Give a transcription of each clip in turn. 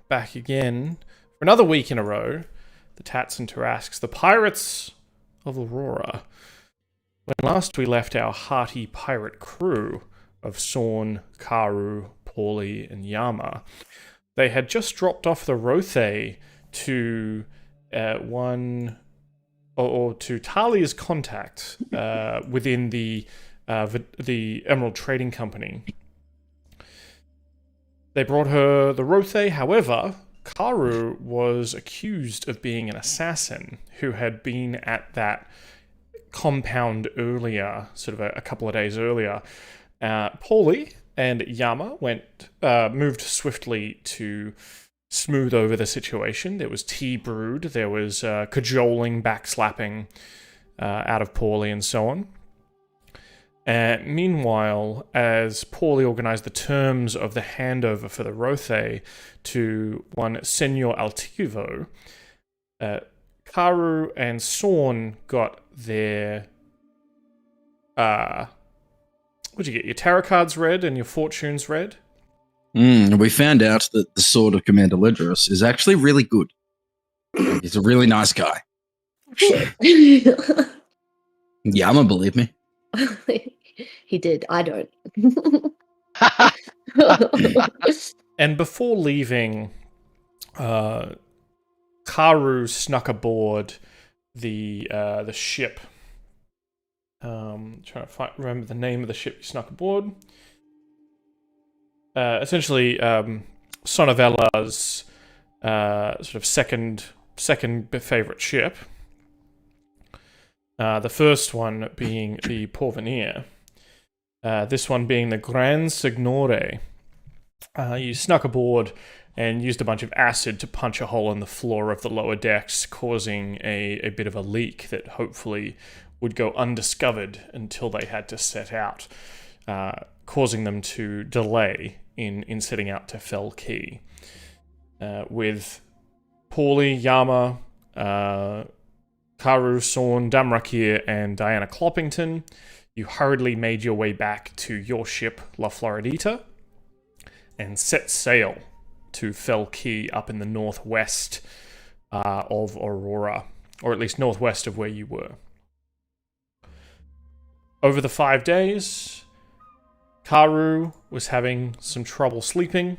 Back again for another week in a row. The Tats and Tarasques, the pirates of Aurora. When last we left our hearty pirate crew of Sorn, Karu, Pauly, and Yama, they had just dropped off the Rothe to to Talia's contact within the Emerald Trading Company. They brought her the Rothe. However, Karu was accused of being an assassin who had been at that compound earlier, sort of a couple of days earlier. Pauly and Yama moved swiftly to smooth over the situation. There was tea brewed, there was cajoling, backslapping out of Pauly and so on. Meanwhile, as Pauly organised the terms of the handover for the Rothe to one Senor Altivo, Karu and Sorn got their... what'd you get? Your tarot cards read and your fortunes read? We found out that the Sword of Commander Ledgerus is actually really good. He's a really nice guy. Yama, believe me. He did. I don't. And before leaving, Karu snuck aboard the ship. Trying to remember the name of the ship you snuck aboard. Essentially, Sonovella's sort of second favorite ship. The first one being the Porvenir. This one being the Gran Signore. You snuck aboard and used a bunch of acid to punch a hole in the floor of the lower decks, causing a bit of a leak that hopefully would go undiscovered until they had to set out, causing them to delay in setting out to Fell Key. With Pauly, Yama, Karu, Sorn, Damrakir, and Diana Cloppington, you hurriedly made your way back to your ship, La Floridita, and set sail to Fell Key up in the northwest of Aurora, or at least northwest of where you were. Over the 5 days, Karu was having some trouble sleeping.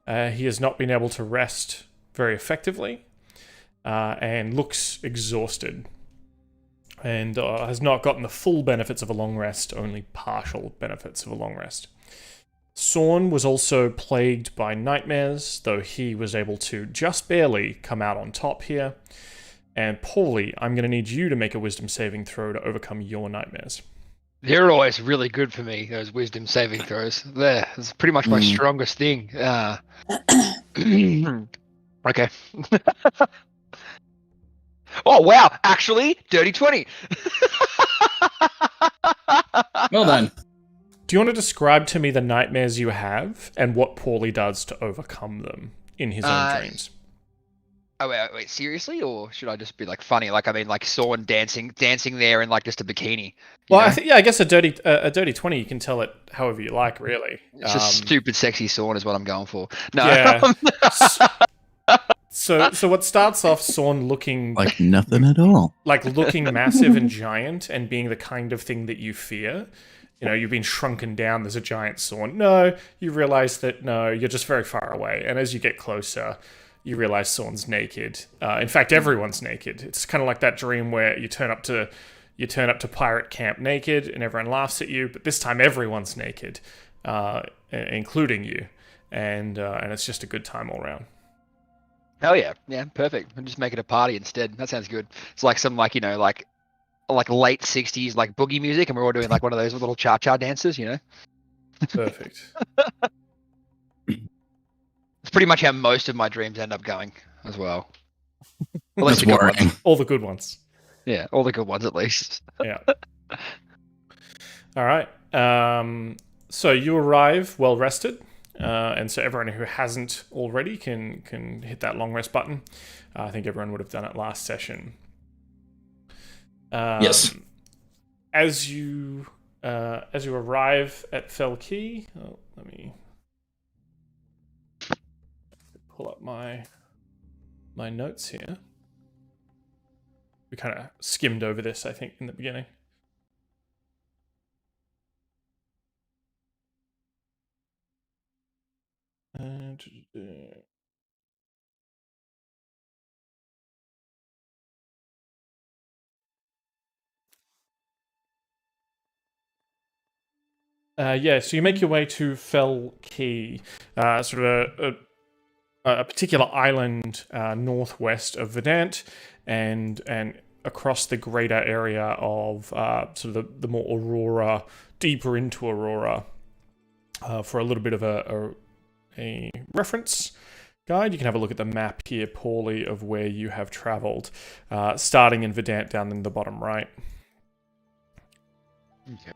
He has not been able to rest very effectively, and looks exhausted, and has not gotten the full benefits of a long rest, only partial benefits of a long rest. Sorn was also plagued by nightmares, though he was able to just barely come out on top here. And Pauly, I'm going to need you to make a wisdom saving throw to overcome your nightmares. They're always really good for me, those wisdom saving throws. It's pretty much my strongest thing. Okay. Oh, wow. Actually, dirty 20. Well done. Do you want to describe to me the nightmares you have and what Pauly does to overcome them in his own dreams? Oh, wait, seriously? Or should I just be like funny? Like, I mean, like Sorn dancing there in like just a bikini. Well, I guess a dirty 20, you can tell it however you like, really. It's just stupid, sexy Sorn is what I'm going for. No. Yeah. So what starts off Sorn looking like nothing at all, like looking massive and giant and being the kind of thing that you fear. You know, you've been shrunken down. There's a giant Sorn. No, you realize that no, you're just very far away. And as you get closer, you realize Sorn's naked. In fact, everyone's naked. It's kind of like that dream where you turn up to pirate camp naked and everyone laughs at you, but this time everyone's naked, including you, and it's just a good time all around. Hell yeah, perfect. I'll just make it a party instead. That sounds good. It's like some like late 60s like boogie music, and we're all doing like one of those little cha-cha dances, you know. Perfect. It's pretty much how most of my dreams end up going as well. That's worrying. All the good ones. Yeah, all the good ones at least. Yeah. All right. So you arrive well rested, and so everyone who hasn't already can hit that long rest button. I think everyone would have done it last session. Yes. As you arrive at Fell Key, let me pull up my notes here. We kind of skimmed over this, I think, in the beginning. Yeah, so you make your way to Fell Key, sort of a particular island northwest of Verdant, and across the greater area of sort of the more Aurora, deeper into Aurora. For a little bit of a reference guide, you can have a look at the map here, Pauly, of where you have travelled, starting in Verdant down in the bottom right. Okay.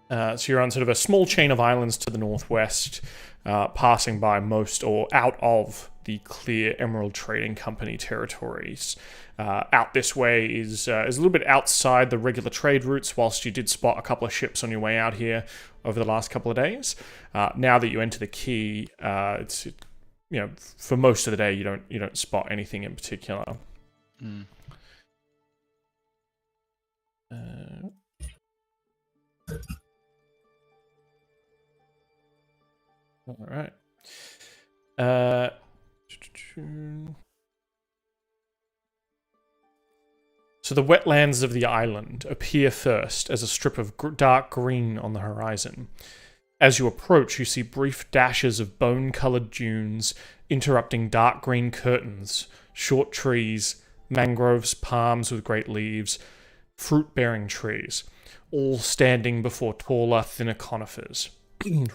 So you're on sort of a small chain of islands to the northwest, passing by most or out of the clear Emerald Trading Company territories. Out this way is a little bit outside the regular trade routes, whilst you did spot a couple of ships on your way out here over the last couple of days. Now that you enter the key, it's for most of the day you don't spot anything in particular. Mm. All right. So the wetlands of the island appear first as a strip of dark green on the horizon. As you approach, you see brief dashes of bone-coloured dunes interrupting dark green curtains, short trees, mangroves, palms with great leaves, fruit-bearing trees, all standing before taller, thinner conifers.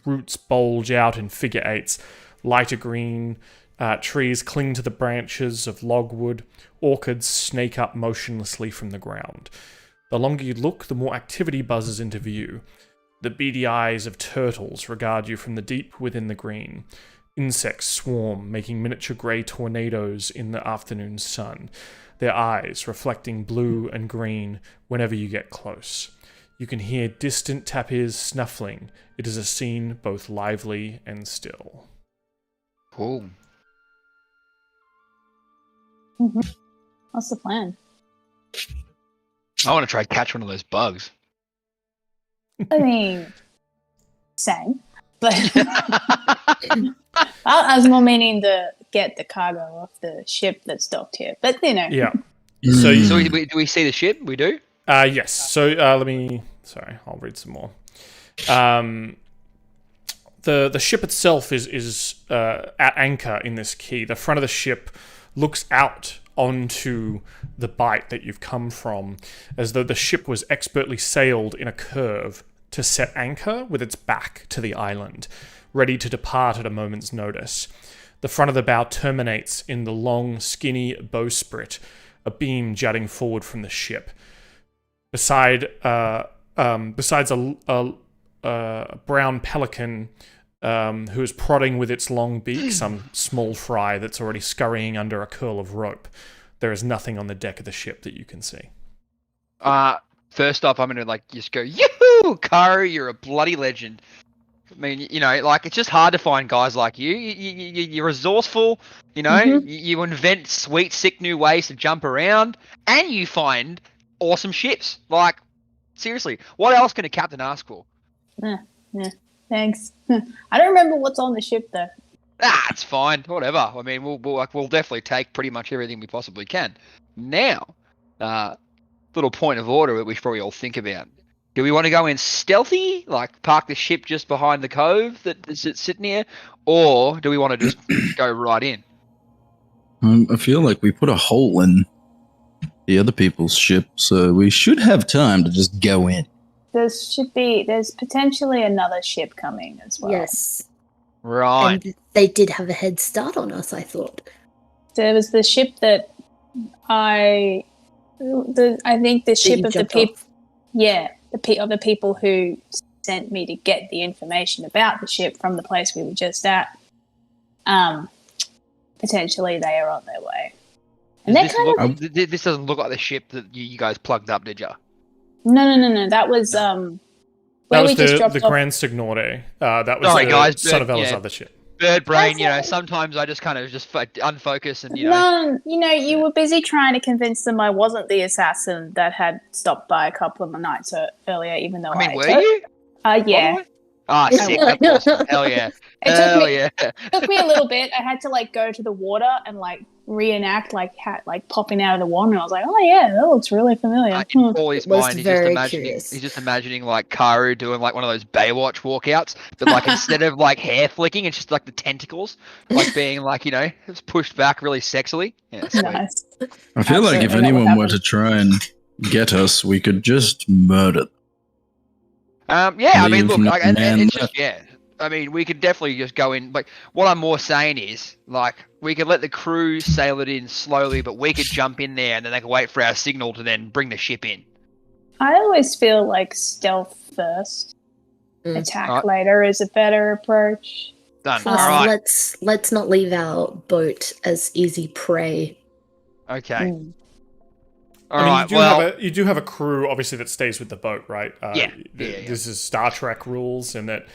Roots bulge out in figure eights. Lighter green trees cling to the branches of logwood. Orchids snake up motionlessly from the ground. The longer you look, the more activity buzzes into view. The beady eyes of turtles regard you from the deep within the green. Insects swarm, making miniature grey tornadoes in the afternoon sun, their eyes reflecting blue and green whenever you get close. You can hear distant tapirs snuffling. It is a scene both lively and still. Cool. Mm-hmm. What's the plan? I want to try catch one of those bugs. I mean, same. But I was more meaning to get the cargo off the ship that's docked here. But, Yeah. So do we see the ship? We do? Yes. So I'll read some more. The ship itself is at anchor in this key. The front of the ship looks out onto the bight that you've come from, as though the ship was expertly sailed in a curve to set anchor with its back to the island, ready to depart at a moment's notice. The front of the bow terminates in the long, skinny bowsprit, a beam jutting forward from the ship. Besides a brown pelican who is prodding with its long beak some small fry that's already scurrying under a curl of rope. There is nothing on the deck of the ship that you can see. First off, I'm gonna just go, yoo-hoo, Karu, you're a bloody legend. I mean, it's just hard to find guys like you. You're resourceful, you invent sweet, sick new ways to jump around, and you find awesome ships. Seriously, what else can a captain ask for? Yeah, thanks. I don't remember what's on the ship, though. It's fine. Whatever. I mean, we'll definitely take pretty much everything we possibly can. Now, little point of order that we should probably all think about. Do we want to go in stealthy, park the ship just behind the cove that's sitting here, or do we want to just go right in? I feel like we put a hole in the other people's ship, so we should have time to just go in. There's potentially another ship coming as well. Yes. Right. And they did have a head start on us, I thought. There was the ship that I think the ship of the people. Yeah, of the people who sent me to get the information about the ship from the place we were just at. Potentially they are on their way. And this doesn't look like the ship that you guys plugged up, did you? No. That was that was the Grand Signore. That was Son of Ella's other ship. bird brain. That's Sometimes I just kind of just unfocus and No, you were busy trying to convince them I wasn't the assassin that had stopped by a couple of the nights earlier, even though I mean, were you? Yeah. Ah, sick. That's awesome. Hell yeah. It took me a little bit. I had to go to the water and reenact popping out of the water, and I was like, oh yeah, that looks really familiar. In Pauly's mind, he's just imagining Karu doing one of those Baywatch walkouts, but instead of hair flicking, it's just the tentacles, being it's pushed back really sexily. Yeah, sweet. Nice. I feel like if anyone were to try and get us, we could just murder them. I mean, look, it's just, I mean, we could definitely just go in. What I'm more saying is, we could let the crew sail it in slowly, but we could jump in there and then they could wait for our signal to then bring the ship in. I always feel like stealth first, attack later is a better approach. Done. First, All right. let's not leave our boat as easy prey. Okay. All right. You do have a crew, obviously, that stays with the boat, right? Yeah. This is Star Trek rules, in that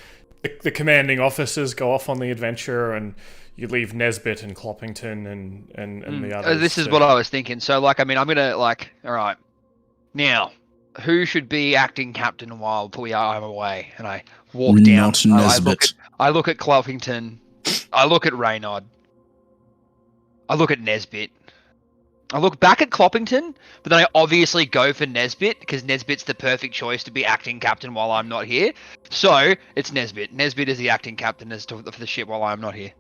the commanding officers go off on the adventure, and you leave Nesbitt and Cloppington and the others. This is what I was thinking. So, I'm gonna all right. Now, who should be acting captain while I'm away? And I walk down. Not Nesbitt. I look at Cloppington. I look at Reynard. I look at Nesbitt. I look back at Cloppington, but then I obviously go for Nesbitt because Nesbitt's the perfect choice to be acting captain while I'm not here. So it's Nesbitt. Nesbitt is the acting captain for the ship while I'm not here.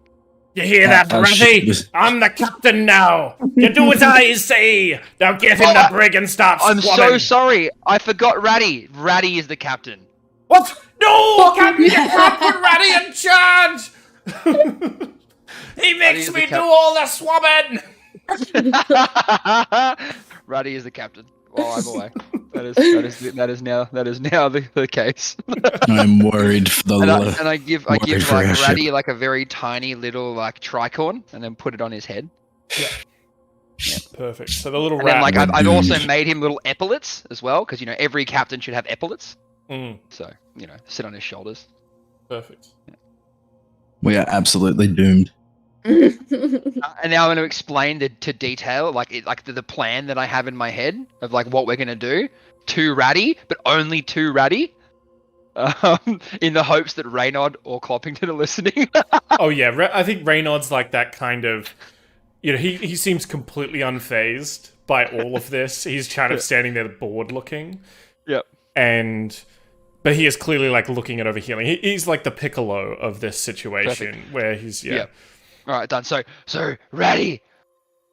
You hear that, Ratty? I'm the captain now. You do as I say. Now get in the brig and start I'm squabbling. so sorry. I forgot Ratty. Ratty is the captain. What? No! You can't put Ratty in charge! He makes me do all the swabbing! Ratty is the captain while I'm away. That is now the case. I'm worried for the and I give Ratty a very tiny little tricorn and then put it on his head. Yeah. Perfect. So the little and rat. then I've also made him little epaulets as well because every captain should have epaulets. So sit on his shoulders. Perfect. Yeah. We are absolutely doomed. And now I'm going to explain to detail the plan that I have in my head of what we're going to do to Ratty, but only to Ratty, in the hopes that Reynard or Cloppington are listening. Oh yeah, I think Reynard's that kind of, he seems completely unfazed by all of this. He's kind of standing there bored looking. Yep. But he is clearly looking at overhealing. He's the Piccolo of this situation. Perfect. Where he's All right, done. So Ratty,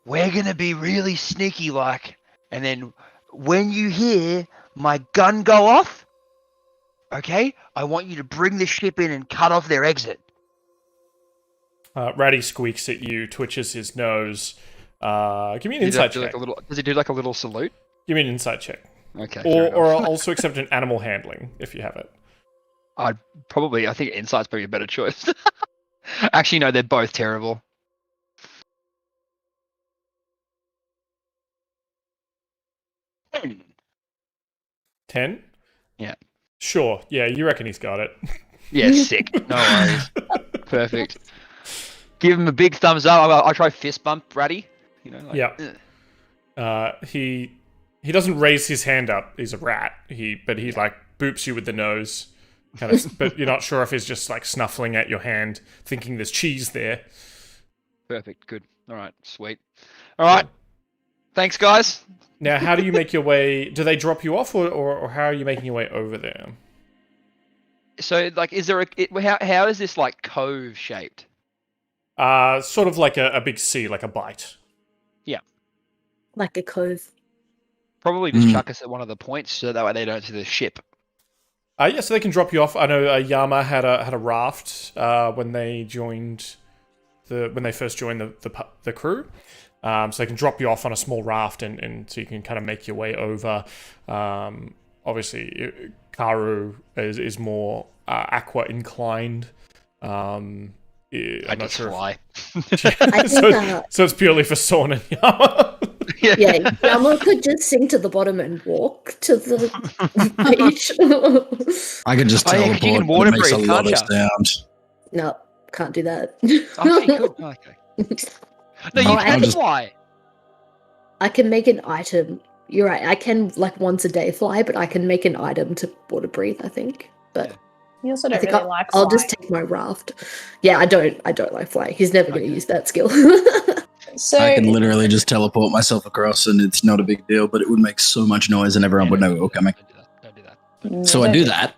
we're gonna be really sneaky and then when you hear my gun go off, okay, I want you to bring the ship in and cut off their exit. Ratty squeaks at you, twitches his nose. Give me an insight check. Does he do a little salute? Give me an insight check. Okay. Or I'll also accept an animal handling if you have it. I think insight's probably a better choice. Actually, no, they're both terrible. 10? Yeah. Sure. Yeah, you reckon he's got it. Yeah, sick. No worries. Perfect. Give him a big thumbs up. I'll try fist bump Ratty. He doesn't raise his hand up. He's a rat. But he boops you with the nose. But you're not sure if he's just snuffling at your hand, thinking there's cheese there. Perfect. Good. All right. Sweet. All right. Thanks, guys. Now, how do you make your way? Do they drop you off, or how are you making your way over there? So, is there how is this cove shaped? Sort of like a big C, like a bite. Yeah. Like a cove. Probably just chuck us at one of the points so that way they don't see the ship. Yeah, so they can drop you off. I know Yama had a raft when they first joined the crew. So they can drop you off on a small raft, and so you can kind of make your way over. Obviously, Karu is more aqua inclined. I'm not sure. Fly. So it's purely for Sorn and Yama. Yeah, Yama could just sink to the bottom and walk to the beach. I could just teleport. You can water it makes a breathe, lot can't of sound. No, can't do that. Okay, cool. Okay. No, you Oh, can just- fly. I can make an item. You're right. I can like once a day fly, but I can make an item to water breathe. I think, but. Yeah. You also I don't think really like I'll flying. just take my raft. Yeah, I don't like flying. He's never going Okay. to use that skill. So I can literally just teleport myself across, and it's not a big deal. But it would make so much noise, and everyone would know we were coming. Don't do that. So I do that.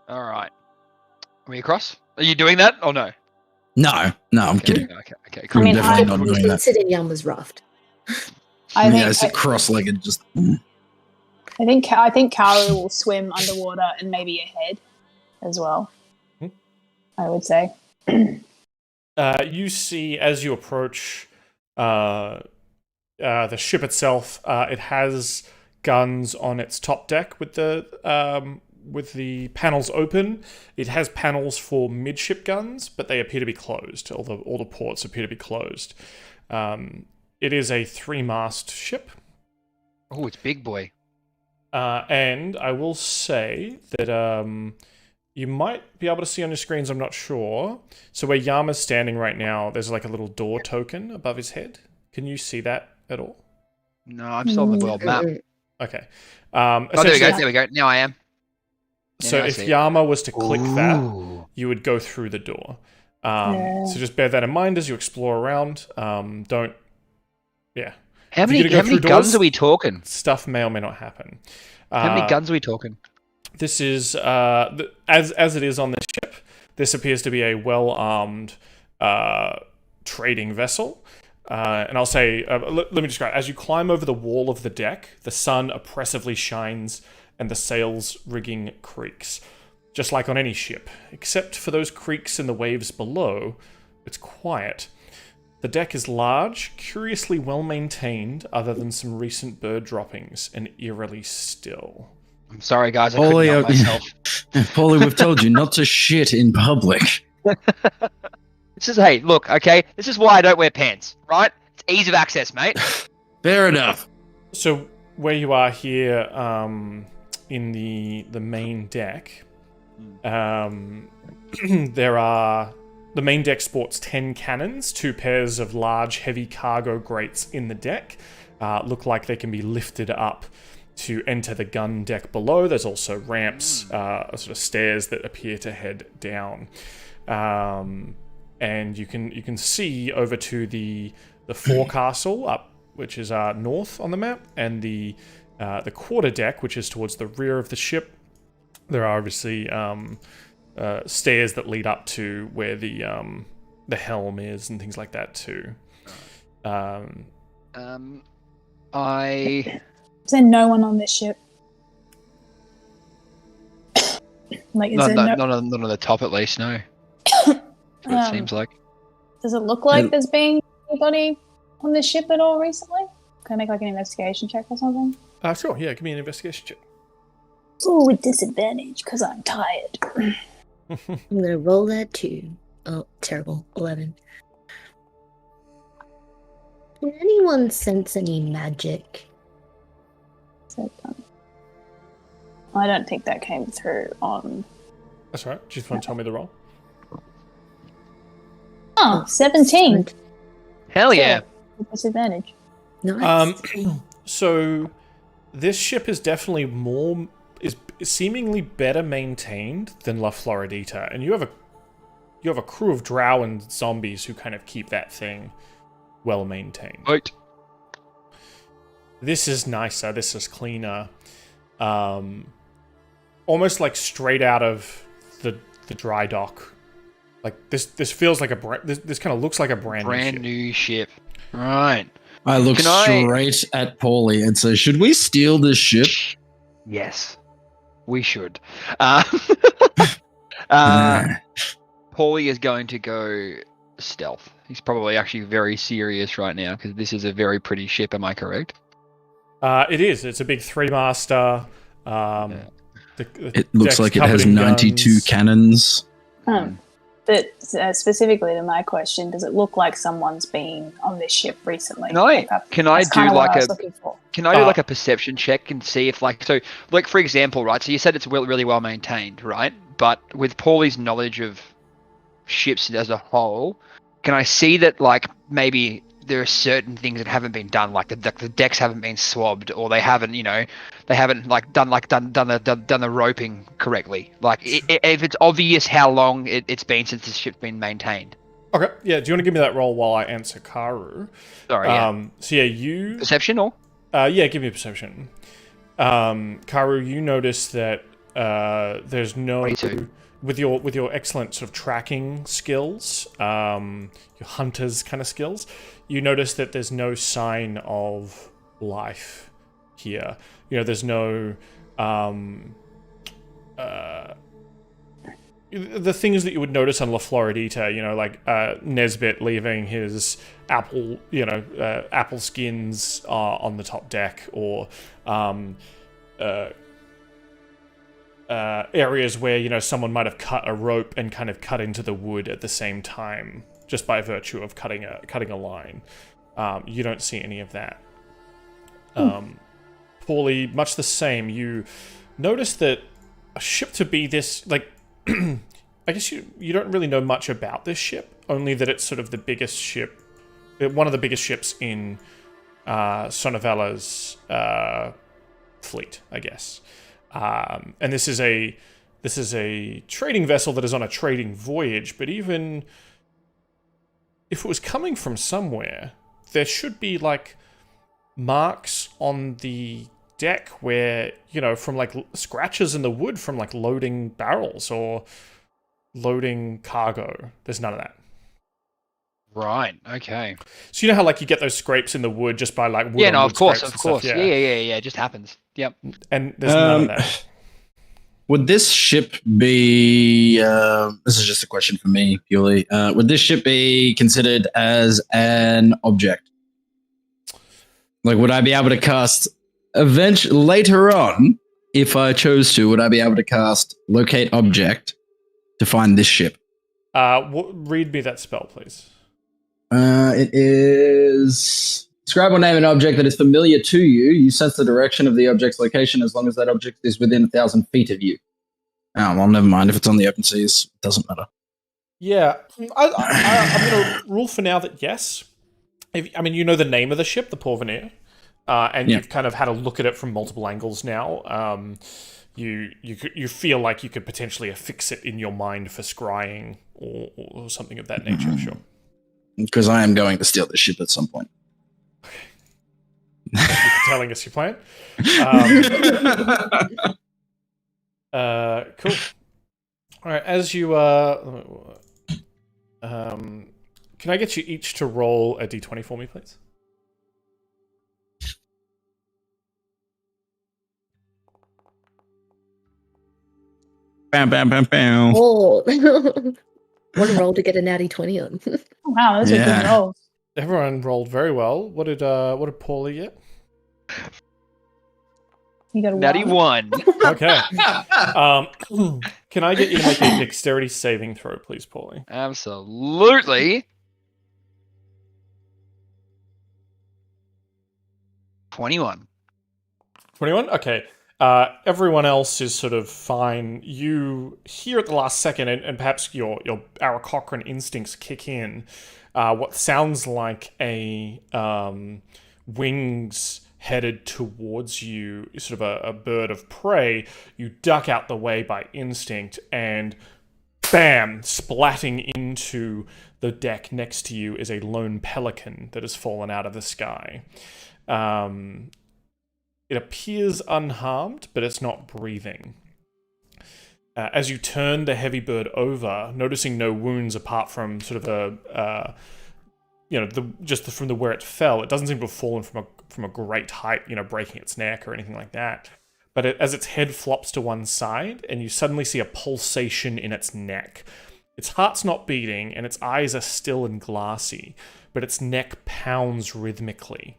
All right. Are we across? Are you doing that or no? No, I'm kidding. Okay, I cool. mean, definitely I- not You doing can that. sit in Yama's raft. I Yeah, I sit think cross-legged, just. I think Karu will swim underwater and maybe ahead as well. Hmm. I would say. You see as you approach the ship itself, it has guns on its top deck with the panels open. It has panels for midship guns, but they appear to be closed. All the ports appear to be closed. It is a 3-mast ship. Oh, it's big boy. And I will say that you might be able to see on your screens, I'm not sure. So where Yama's standing right now, there's like a little door token above his head. Can you see that at all? No, I'm still on the world map. Okay. Oh, there we Essentially- go. There we go. Now I am. So Yeah, I if see. Yama was to click that, Ooh. you would go through the door. Yeah. So just bear that in mind as you explore around. Don't, yeah. How If you're many gonna go through guns doors- are we talking? Stuff may or may not happen. How many guns are we talking? This is as it is on this ship. This appears to be a well-armed trading vessel. And I'll say, let me describe. As you climb over the wall of the deck, the sun oppressively shines and the sails rigging creaks, just like on any ship. Except for those creaks in the waves below, it's quiet. The deck is large, curiously well-maintained, other than some recent bird droppings, and eerily still. I'm sorry, guys. I couldn't Pauly, help myself. Pauly, we've told you not to shit in public. This is, hey, look, okay? This is why I don't wear pants, right? It's ease of access, mate. Fair enough. So where you are here, in the main deck, there are... The main deck sports 10 cannons, 2 pairs of large, heavy cargo grates in the deck. Look like they can be lifted up to enter the gun deck below. There's also ramps, sort of stairs that appear to head down. And you can see over to the forecastle up, which is north on the map, and the quarter deck, which is towards the rear of the ship. There are obviously stairs that lead up to where the helm is and things like that too. Is there no one on this ship? Like, is there Not on the top, at least, no. That's what it seems like. Does it look like there's been anybody on this ship at all recently? Can I make like an investigation check or something? Sure, yeah, give me an investigation check. Ooh, with disadvantage because I'm tired. I'm gonna roll that too. Oh, terrible. 11. Can anyone sense any magic? So, I don't think that came through on. That's all right. Do you just want to tell me the roll? Oh, 17. Hell yeah. With disadvantage. Nice. So this ship is definitely is seemingly better maintained than La Floridita, and you have a crew of drow and zombies who kind of keep that thing well maintained. Right. This is nicer. This is cleaner. Almost like straight out of the dry dock. Like this feels like this kind of looks like a brand new ship. Right. I look Can I- straight at Pauly and say, should we steal this ship? Yes. We should. Pauly is going to go stealth. He's probably actually very serious right now because this is a very pretty ship. Am I correct? It is. It's a big 3-master. It looks deck's like it covered has in 92 guns. cannons. Oh. But specifically to my question, does it look like someone's been on this ship recently? Can I do like a perception check and see if like for example, right? So you said it's really well maintained, right? But with Pauly's knowledge of ships as a whole, can I see that like maybe there are certain things that haven't been done, like the decks haven't been swabbed, or they haven't like done the roping correctly. Like if it's obvious how long it's been since this ship's been maintained. Okay, yeah. Do you want to give me that roll while I answer Karu? Sorry. So yeah, you perception or yeah, give me a perception. Karu, you notice that there's no 22. with your excellent sort of tracking skills, your hunter's kind of skills. You notice that there's no sign of life here. You know, there's no the things that you would notice on La Floridita, you know, like Nesbit leaving his apple skins on the top deck, or areas where, you know, someone might have cut a rope and kind of cut into the wood at the same time, just by virtue of cutting a line. You don't see any of that. Pauly, much the same. You notice that a ship to be this, like, I guess you don't really know much about this ship, only that it's sort of the biggest ship, one of the biggest ships in Sonovella's fleet, I guess. And this is a trading vessel that is on a trading voyage, but even if it was coming from somewhere, there should be like marks on the deck where, you know, from like scratches in the wood from like loading barrels or loading cargo. There's none of that. Right. Okay. So you know how like you get those scrapes in the wood just by like wood yeah, no, wood of course. stuff? Yeah. It just happens. Yep. And there's none of that. Would this ship be? This is just a question for me purely. Would this ship be considered as an object? Like, would I be able to cast later on, if I chose to? Would I be able to cast locate object to find this ship? Read me that spell, please. It is describe or name an object that is familiar to you. You sense the direction of the object's location as long as that object is within 1,000 feet of you. Oh, well, never mind. If it's on the open seas, it doesn't matter. Yeah, I'm going to rule for now that yes. You know the name of the ship, the Porvenir, and you've kind of had a look at it from multiple angles now. You feel like you could potentially affix it in your mind for scrying or something of that nature, sure. Because I am going to steal this ship at some point. Thank you for telling us your plan. Cool. All right, as you can I get you each to roll a d20 for me, please? Bam, bam, bam, bam. Oh, what a roll to get a natty 20 on. Wow, those are good rolls. Everyone rolled very well. What did Pauly get? You got a natty 1. Okay. Can I get you to make a dexterity saving throw, please, Pauly? Absolutely. 21. 21? Okay. Everyone else is sort of fine. You hear at the last second, and perhaps your Aarakocra instincts kick in, what sounds like a wings headed towards you, sort of a bird of prey. You duck out the way by instinct, and bam! Splatting into the deck next to you is a lone pelican that has fallen out of the sky. It appears unharmed, but it's not breathing. As you turn the heavy bird over, noticing no wounds apart from sort of from where it fell, it doesn't seem to have fallen from a great height, you know, breaking its neck or anything like that. But as its head flops to one side, and you suddenly see a pulsation in its neck. Its heart's not beating, and its eyes are still and glassy, but its neck pounds rhythmically.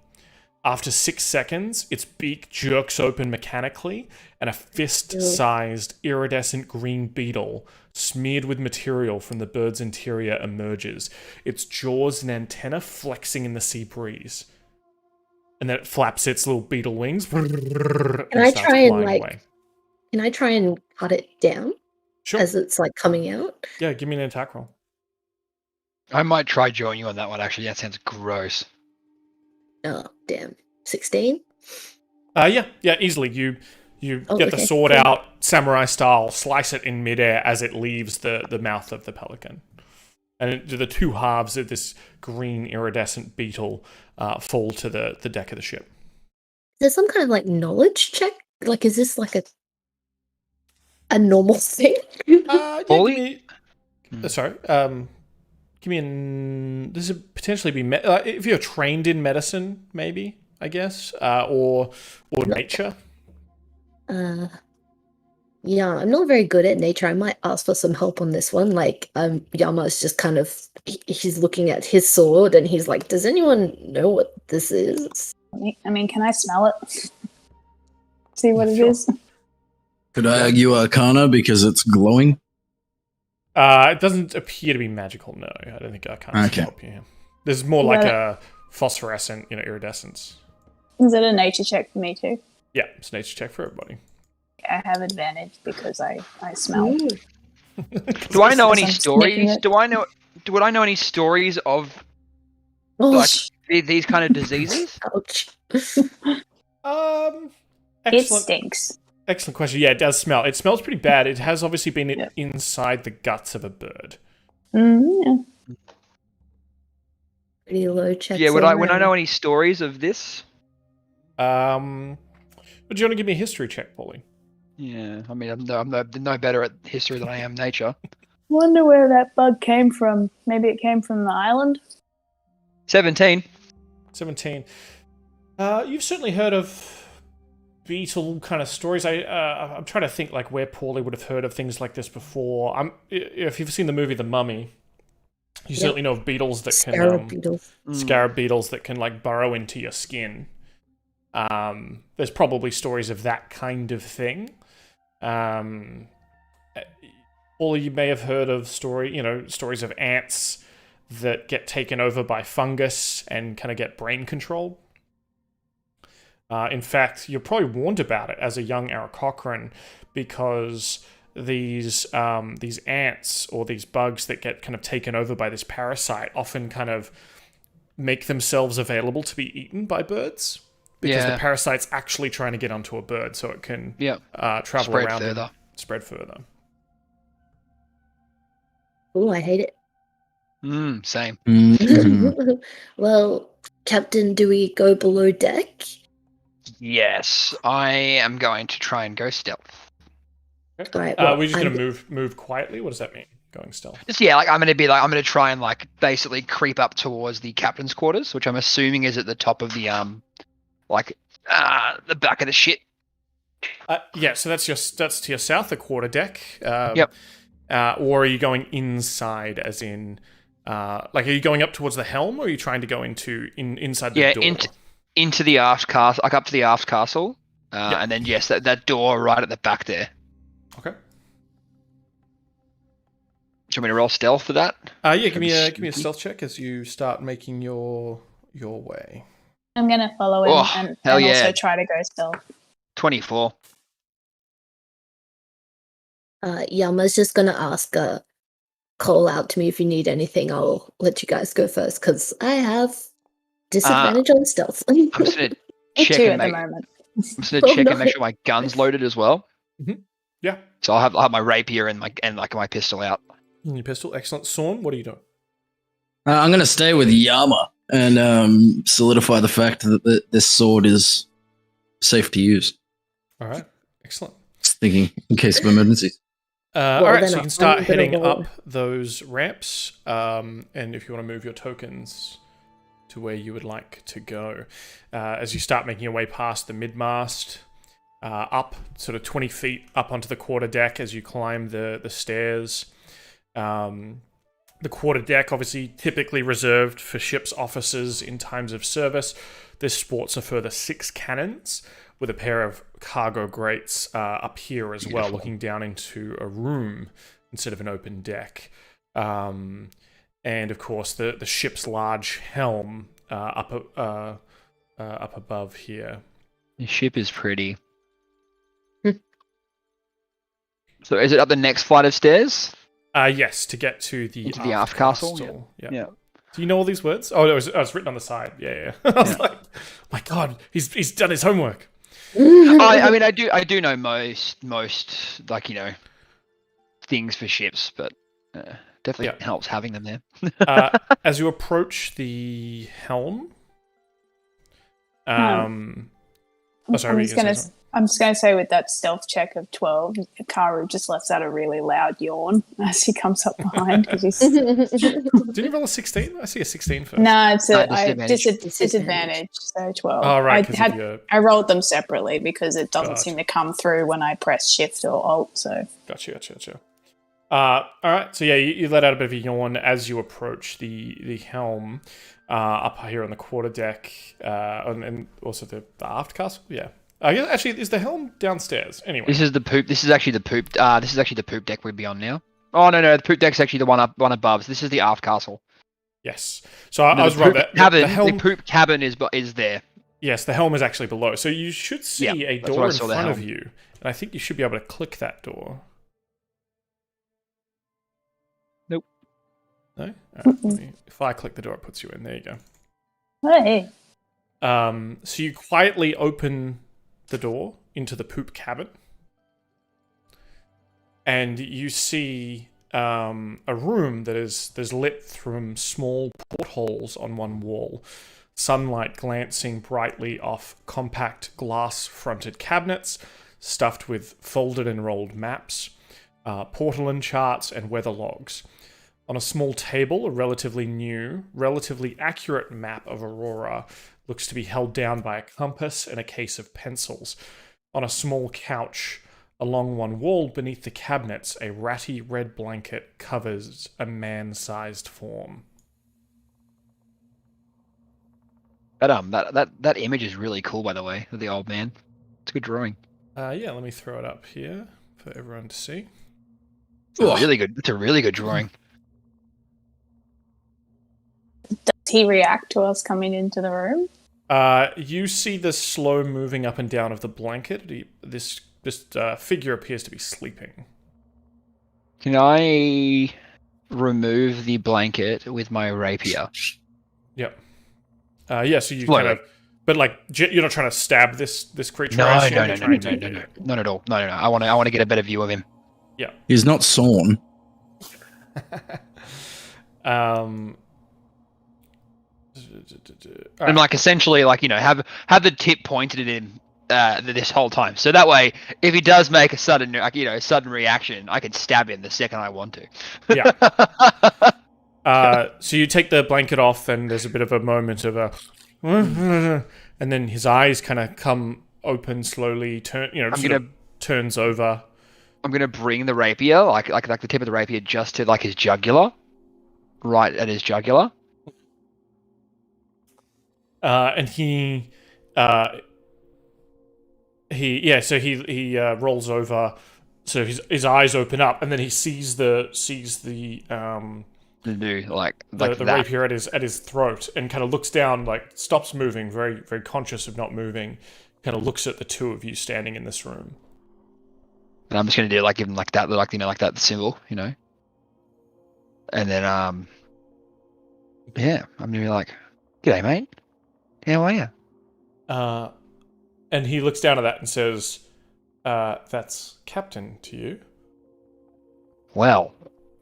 After 6 seconds, its beak jerks open mechanically, and a fist-sized iridescent green beetle smeared with material from the bird's interior, emerges, its jaws and antenna flexing in the sea breeze. And then it flaps its little beetle wings. Can I try and cut it down Sure. as it's like coming out? Yeah, give me an attack roll. I might try joining you on that one, actually. That sounds gross. Oh, damn. 16? Yeah, easily. You get the sword out, samurai style, slice it in midair as it leaves the mouth of the pelican. And the two halves of this green iridescent beetle fall to the deck of the ship. Is there some kind of like knowledge check? Like, is this like a normal thing? Pauly? Sorry. Give me an. This would potentially be if you're trained in medicine, maybe, I guess, or nature. Yeah, I'm not very good at nature. I might ask for some help on this one. Like, Yama's just kind of he's looking at his sword and he's like, "Does anyone know what this is?" I mean, can I smell it? See what it is? Could I argue Arcana because it's glowing? It doesn't appear to be magical. No, I don't think Arcana can help you here. This is more like a phosphorescent, iridescence. Is it a nature check for me too? Yeah, it's a nature check for everybody. I have advantage because I smell. Do I know any I'm stories? sniffing it. Would I know any stories of Oh, like these kind of diseases? ouch. It Excellent. stinks. Excellent question. Yeah, it does smell. It smells pretty bad. It has obviously been inside the guts of a bird. Yeah. Pretty low check. Yeah, would I know any stories of this? Would you want to give me a history check, Pauly? Yeah, I mean, I'm no better at history than I am nature. Wonder where that bug came from. Maybe it came from the island. 17. 17. You've certainly heard of beetle kind of stories. I'm trying to think like where Pauly would have heard of things like this before. If you've seen the movie The Mummy, you certainly know of beetles that scarab beetles that can like burrow into your skin. There's probably stories of that kind of thing. Pauly, you may have heard of stories of ants that get taken over by fungus and kind of get brain control. In fact, you're probably warned about it as a young Aarakocran because these ants or these bugs that get kind of taken over by this parasite often kind of make themselves available to be eaten by birds because the parasite's actually trying to get onto a bird so it can travel spread around further. and spread further. Oh, I hate it. Same. Well, Captain, do we go below deck? Yes, I am going to try and go stealth. Right, we're just going to move quietly? What does that mean, going stealth? Just, I'm going to try and basically creep up towards the captain's quarters, which I'm assuming is at the top of the the back of the ship. So that's to your south, the quarter deck. Yep. Or are you going inside, as in, are you going up towards the helm, or are you trying to go inside the door? Into the aft castle, up to the aft castle, and then that door right at the back there. Okay. Do you want me to roll stealth for that? Give me a stealth check as you start making your way. I'm gonna follow him and also try to go stealth. 24. Yama's just gonna ask call out to me if you need anything. I'll let you guys go first because I have disadvantage on stealth. I'm just gonna check at the moment. And make sure my gun's loaded as well. Mm-hmm. Yeah. So I'll have my rapier and my pistol out. Your pistol, excellent. Sorn, what are you doing? I'm going to stay with Yama and solidify the fact that this sword is safe to use. All right, excellent. Just thinking in case of emergencies. All right, so you can start heading up those ramps, and if you want to move your tokens to where you would like to go. As you start making your way past the mid-mast, up sort of 20 feet up onto the quarter deck as you climb the stairs. The quarter deck, obviously typically reserved for ship's officers in times of service. This sports a further 6 cannons with a pair of cargo grates up here as well, looking down into a room instead of an open deck. And of course, the ship's large helm up above here. The ship is pretty. So is it up the next flight of stairs? Yes, to get to the aft castle. Yeah. Do you know all these words? Oh, it was written on the side. Yeah. I was like, my God, he's done his homework. I mean, I do know most like things for ships, but definitely helps having them there. As you approach the helm, I'm just going to say with that stealth check of 12, Karu just lets out a really loud yawn as he comes up behind. Didn't you roll a 16? I see a 16 first. No, it's a disadvantage. So 12. Oh, right. I rolled them separately because it doesn't seem to come through when I press shift or alt. So Gotcha. All right. So yeah, you let out a bit of a yawn as you approach the helm up here on the quarterdeck, and also the aft castle. Yeah. Actually, is the helm downstairs? Anyway, this is the poop. This is actually the poop. This is actually the poop deck we'd be on now. Oh no, the poop deck's actually the one above. So this is the aft castle. Yes. So I was wrong. The poop cabin is there. Yes, the helm is actually below. So you should see a door in front of you, and I think you should be able to click that door. Nope. No. Right. If I click the door, it puts you in. There you go. Hey. So you quietly open the door into the poop cabin, and you see a room that is lit from small portholes on one wall, sunlight glancing brightly off compact glass-fronted cabinets stuffed with folded and rolled maps, portolan charts, and weather logs. On a small table, a relatively new, relatively accurate map of Aurora looks to be held down by a compass and a case of pencils. On a small couch along one wall beneath the cabinets, a ratty red blanket covers a man-sized form. That image is really cool, by the way, of the old man. It's a good drawing. Yeah, let me throw it up here for everyone to see. Really good. It's a really good drawing. Does he react to us coming into the room? You see the slow moving up and down of the blanket. This figure appears to be sleeping. Can I remove the blanket with my rapier? Yep. Yeah, so you kind of... But, like, you're not trying to stab this creature? No. Not at all. No. I want to get a better view of him. Yeah. He's not Sorn. And like essentially, like have the tip pointed at him this whole time, so that way, if he does make a sudden reaction, I can stab him the second I want to. Yeah. So you take the blanket off, and there's a bit of a moment of a, and then his eyes kind of come open slowly. Turns over. I'm gonna bring the rapier, like the tip of the rapier, just to like his jugular, right at his jugular. And he rolls over, so his eyes open up, and then he sees the rapier at his throat, and kind of looks down, like stops moving, very very conscious of not moving, kind of looks at the two of you standing in this room. And I'm just gonna do give him like that, the symbol, and then I'm gonna be like, "G'day, mate. How are you?" And he looks down at that and says, "That's Captain to you." Well,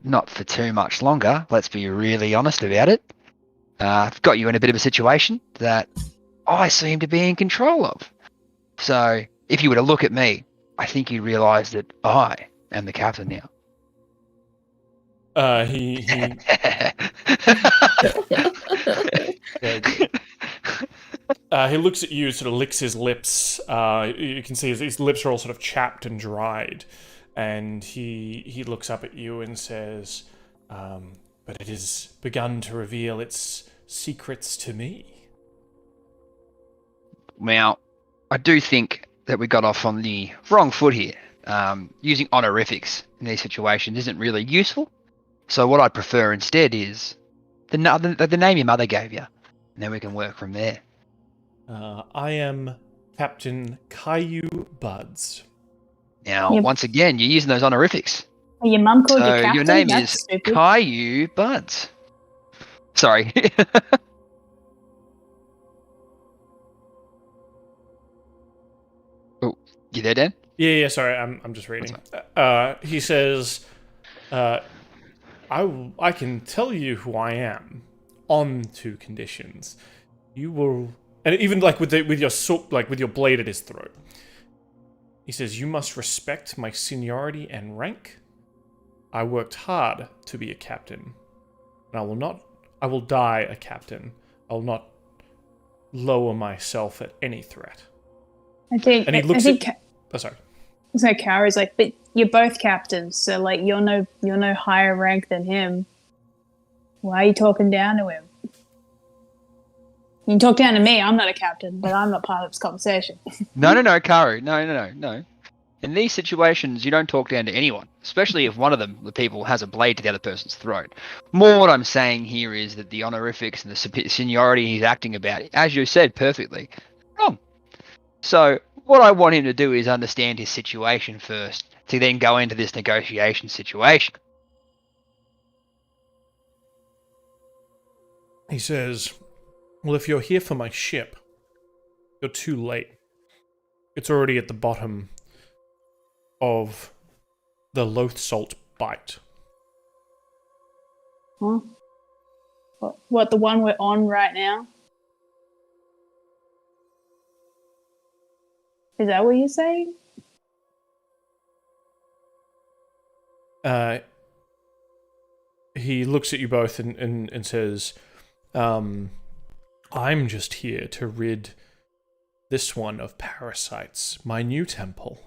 not for too much longer. Let's be really honest about it. I've got you in a bit of a situation that I seem to be in control of. So, if you were to look at me, I think you'd realise that I am the captain now. He looks at you, sort of licks his lips. You can see his lips are all sort of chapped and dried. And he looks up at you and says, "But it has begun to reveal its secrets to me." Now, I do think that we got off on the wrong foot here. using honorifics in these situations isn't really useful. So what I'd prefer instead is the name your mother gave you, and then we can work from there. I am Captain Caillou Buds. Now, once again, you're using those honorifics. Your mum called you So captain? your name That's is stupid. Caillou Buds. Sorry. Oh, you there, Dan? Yeah, sorry, I'm just reading. He says, I can tell you who I am on 2 conditions. You will, and even like with your sword, like with your blade at his throat. He says, you must respect my seniority and rank. I worked hard to be a captain, and I will die a captain. I will not lower myself at any threat. I think. And he looks sorry. So Karu's like, but you're both captains, so like you're no higher rank than him. Why are you talking down to him? You can talk down to me. I'm not a captain, but I'm not part of this conversation. No, Karu. No. In these situations, you don't talk down to anyone, especially if one of the people has a blade to the other person's throat. More what I'm saying here is that the honorifics and the seniority he's acting about, as you said perfectly, wrong. So what I want him to do is understand his situation first, to then go into this negotiation situation. He says, well, if you're here for my ship, you're too late. It's already at the bottom of the Loath Salt Bight. Huh? What, the one we're on right now? Is that what you're saying? He looks at you both and says, I'm just here to rid this one of parasites, my new temple.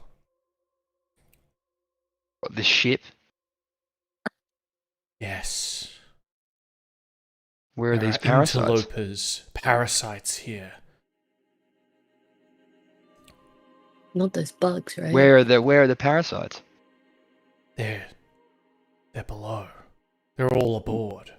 What, the ship? Yes. Where are There these parasites? interlopers, parasites here. Not those bugs, right? Where are the parasites? They're below. They're all aboard.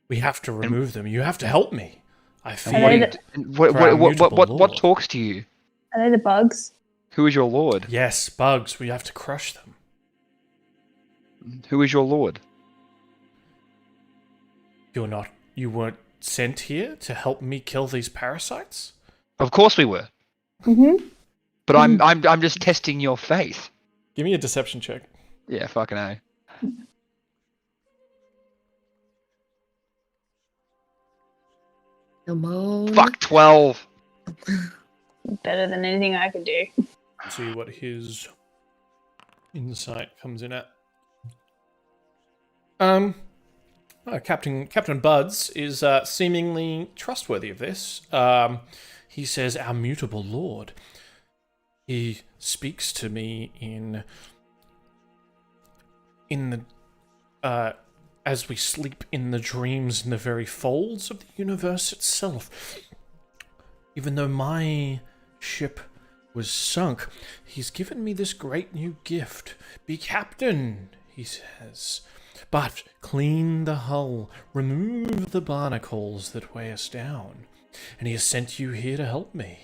We have to remove them. You have to help me. I fear. What talks to you? Are they the bugs? Who is your lord? Yes, bugs. We have to crush them. Who is your lord? You weren't sent here to help me kill these parasites? Of course we were. Mm-hmm. But I'm just testing your faith. Give me a deception check. Yeah, fucking A. Come on. Fuck 12. Better than anything I could do. See what his insight comes in at. Captain Buds is seemingly trustworthy of this. He says, our mutable lord. He speaks to me in the as we sleep in the dreams in the very folds of the universe itself. Even though my ship was sunk, he's given me this great new gift. Be captain, he says. But clean the hull, remove the barnacles that weigh us down. And he has sent you here to help me.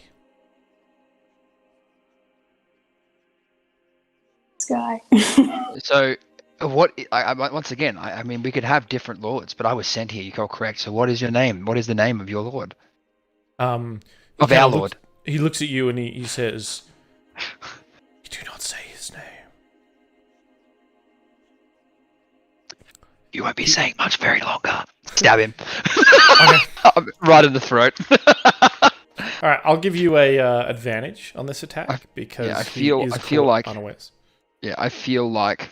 This guy. So, once again, I mean, we could have different lords, but I was sent here. You're correct. So, what is your name? What is the name of your lord? Of our lord. He looks at you and he says, "You do not say his name." You won't be saying much very longer. Stab him. Okay. Right in the throat. All right, I'll give you a advantage on this attack because I he is feel like unawares. Yeah, I feel like.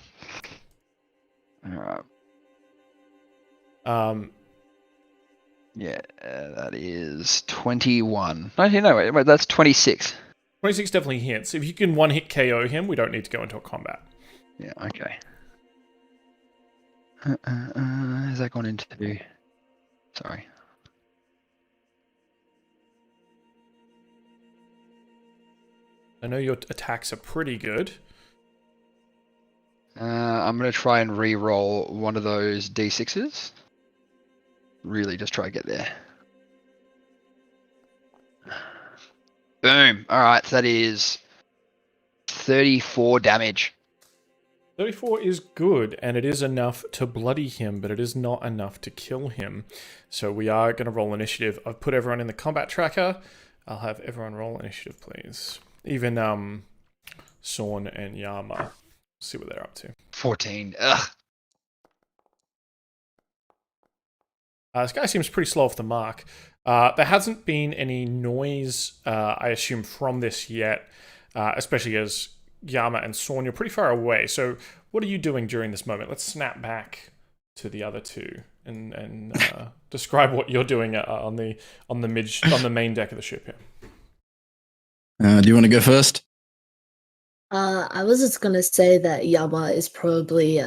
Yeah, that is 21. No, wait, that's 26. 26 definitely hits. If you can one-hit KO him, we don't need to go into a combat. Yeah, okay. Has that gone into... Sorry. I know your attacks are pretty good. I'm going to try and re-roll one of those D6s. Really just try to get there. Boom. All right, so that is 34 damage. 34 is good, and it is enough to bloody him, but it is not enough to kill him. So we are going to roll initiative. I've put everyone in the combat tracker. I'll have everyone roll initiative, please. Even Sorn and Yama. See what they're up to. 14. Ugh. This guy seems pretty slow off the mark. There hasn't been any noise, I assume, from this yet, especially as Yama and Sorn, you're pretty far away. So what are you doing during this moment? Let's snap back to the other two and describe what you're doing on the main deck of the ship here. Do you want to go first? I was just gonna say that Yama is probably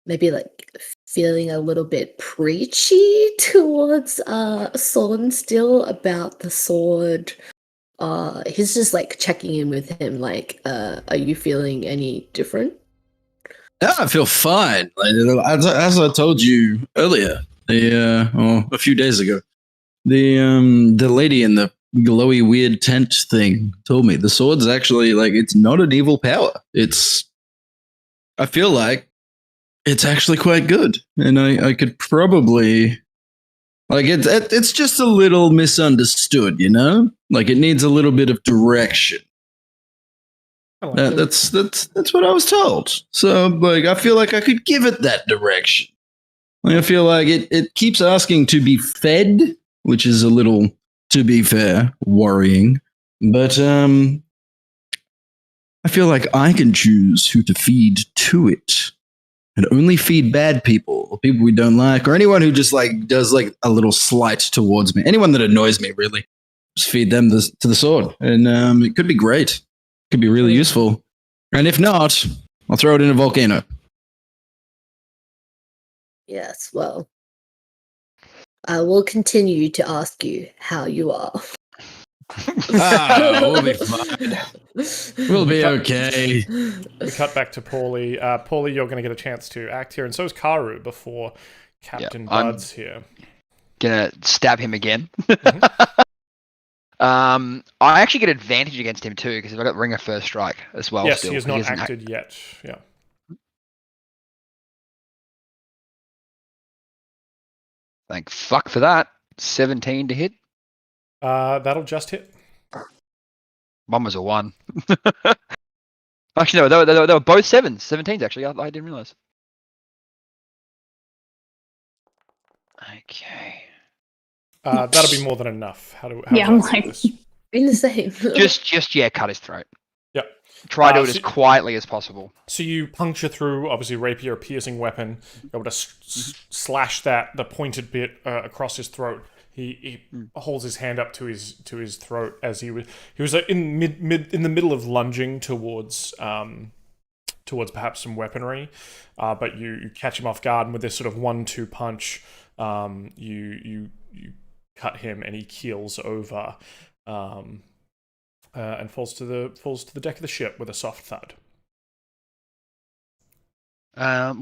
maybe like feeling a little bit preachy towards Sorn still about the sword. He's just like checking in with him, like, are you feeling any different? Yeah, I feel fine. Like, as I told you earlier, a few days ago, the lady in the glowy weird tent thing told me the sword's actually like it's not an evil power. I feel like it's actually quite good, and I could probably like it's just a little misunderstood, you know. Like it needs a little bit of direction. That's what I was told. So like I feel like I could give it that direction. Like, I feel like it keeps asking to be fed, which is a little, to be fair, worrying. But I feel like I can choose who to feed to it. And only feed bad people, or people we don't like, or anyone who just like does like a little slight towards me. Anyone that annoys me, really. Just feed them to the sword. And it could be great. It could be really useful. And if not, I'll throw it in a volcano. Yes, well, I will continue to ask you how you are. We'll be fine. We'll be okay. We cut back to Pauly. Pauly, you're going to get a chance to act here, and so is Karu before Captain Bud's here. Gonna stab him again. Mm-hmm. I actually get advantage against him too because I've got Ring of First Strike as well. Yes, still, he has not acted yet. Yeah. Thank fuck for that. 17 to hit. That'll just hit. One was a 1. Actually, no, they were both 7s. 17s, actually. I didn't realize. Okay. That'll be more than enough. How I'm like, this? In the same. Just cut his throat. Yep. Try to do it as quietly as possible. So you puncture through, obviously, rapier, a piercing weapon, able to slash the pointed bit across his throat. He holds his hand up to his throat as he was in the middle of lunging towards perhaps some weaponry, but you catch him off guard, and with this sort of 1-2 punch, you cut him, and he keels over, and falls to the deck of the ship with a soft thud.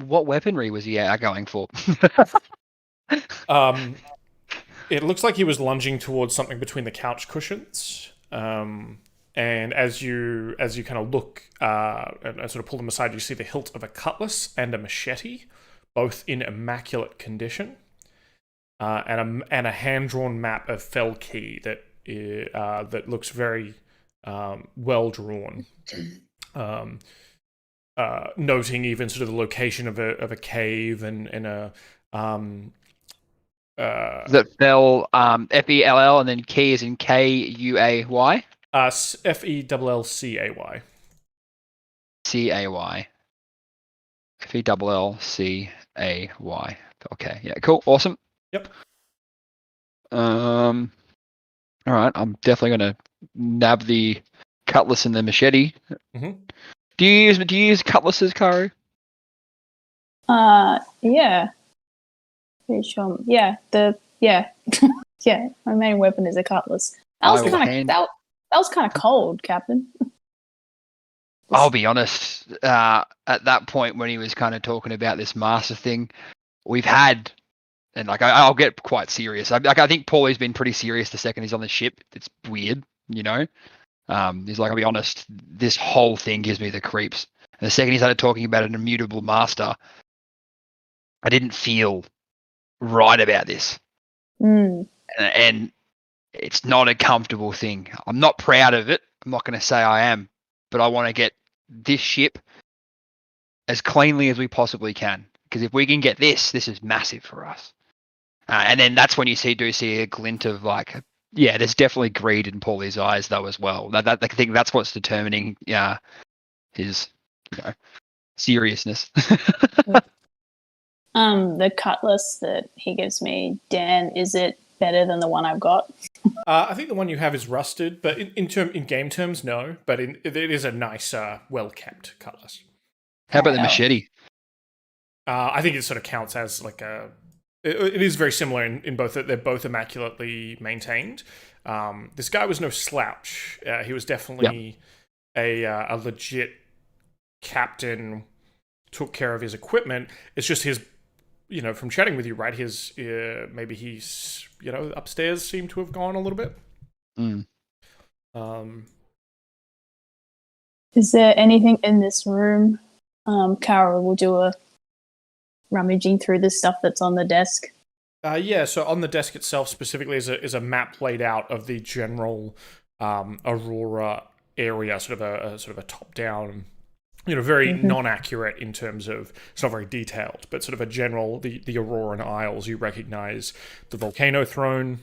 What weaponry was he going for? It looks like he was lunging towards something between the couch cushions. And as you kind of look and sort of pull them aside, you see the hilt of a cutlass and a machete, both in immaculate condition, and a hand-drawn map of Fell Key that looks very well drawn. Noting even sort of the location of a cave and a that Fell Fell and then Key is in Kuay. Fellcay. CAY. Fellcay. Okay, yeah, cool, awesome. Yep. All right, I'm definitely gonna nab the cutlass and the machete. Mm-hmm. Do you use cutlasses, Karu? Yeah. Pretty sure. Yeah. Yeah. My main weapon is a cutlass. That was kind of cold, Captain. I'll be honest. At that point, when he was kind of talking about this master thing, we've had, and like I'll get quite serious. I think Pauly's been pretty serious the second he's on the ship. It's weird, you know. He's like, I'll be honest. This whole thing gives me the creeps. And the second he started talking about an immutable master, I didn't feel right about this. And it's not a comfortable thing. I'm not proud of it. I'm not going to say I am, but I want to get this ship as cleanly as we possibly can. Because if we can get this is massive for us. And then that's when you do see a glint of like, yeah, there's definitely greed in Pauly's eyes though as well. I think that's what's determining, his, seriousness. The cutlass that he gives me, Dan, is it better than the one I've got? I think the one you have is rusted, but in game terms, no. But it is a nice, well-kept cutlass. How about the machete? I think it sort of counts as like a... It is very similar in both that they're both immaculately maintained. This guy was no slouch. He was definitely a legit captain, took care of his equipment. It's just his... from chatting with you, right? His maybe he's upstairs seemed to have gone a little bit. Is there anything in this room? Karu will do a rummaging through the stuff that's on the desk. So on the desk itself specifically is a map laid out of the general Aurora area, sort of a top down. Very non-accurate in terms of, it's not very detailed, but sort of a general, the Auroran Isles. You recognize the volcano throne.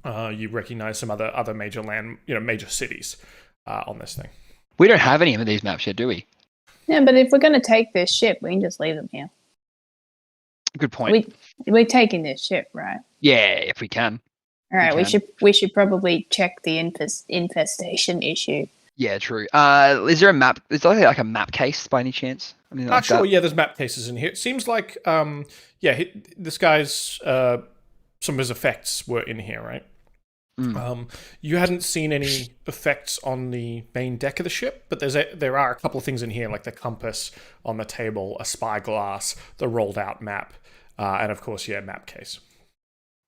You recognize some other major major cities on this thing. We don't have any of these maps yet, do we? Yeah, but if we're going to take this ship, we can just leave them here. Good point. We're taking this ship, right? Yeah, if we can. All right, we should probably check the infestation issue. Yeah, true. Is there a map? Is there like a map case by any chance? I mean, sure. Yeah, there's map cases in here. It seems like, this guy's some of his effects were in here, right? You hadn't seen any effects on the main deck of the ship, but there are a couple of things in here, like the compass on the table, a spyglass, the rolled out map, and of course, map case.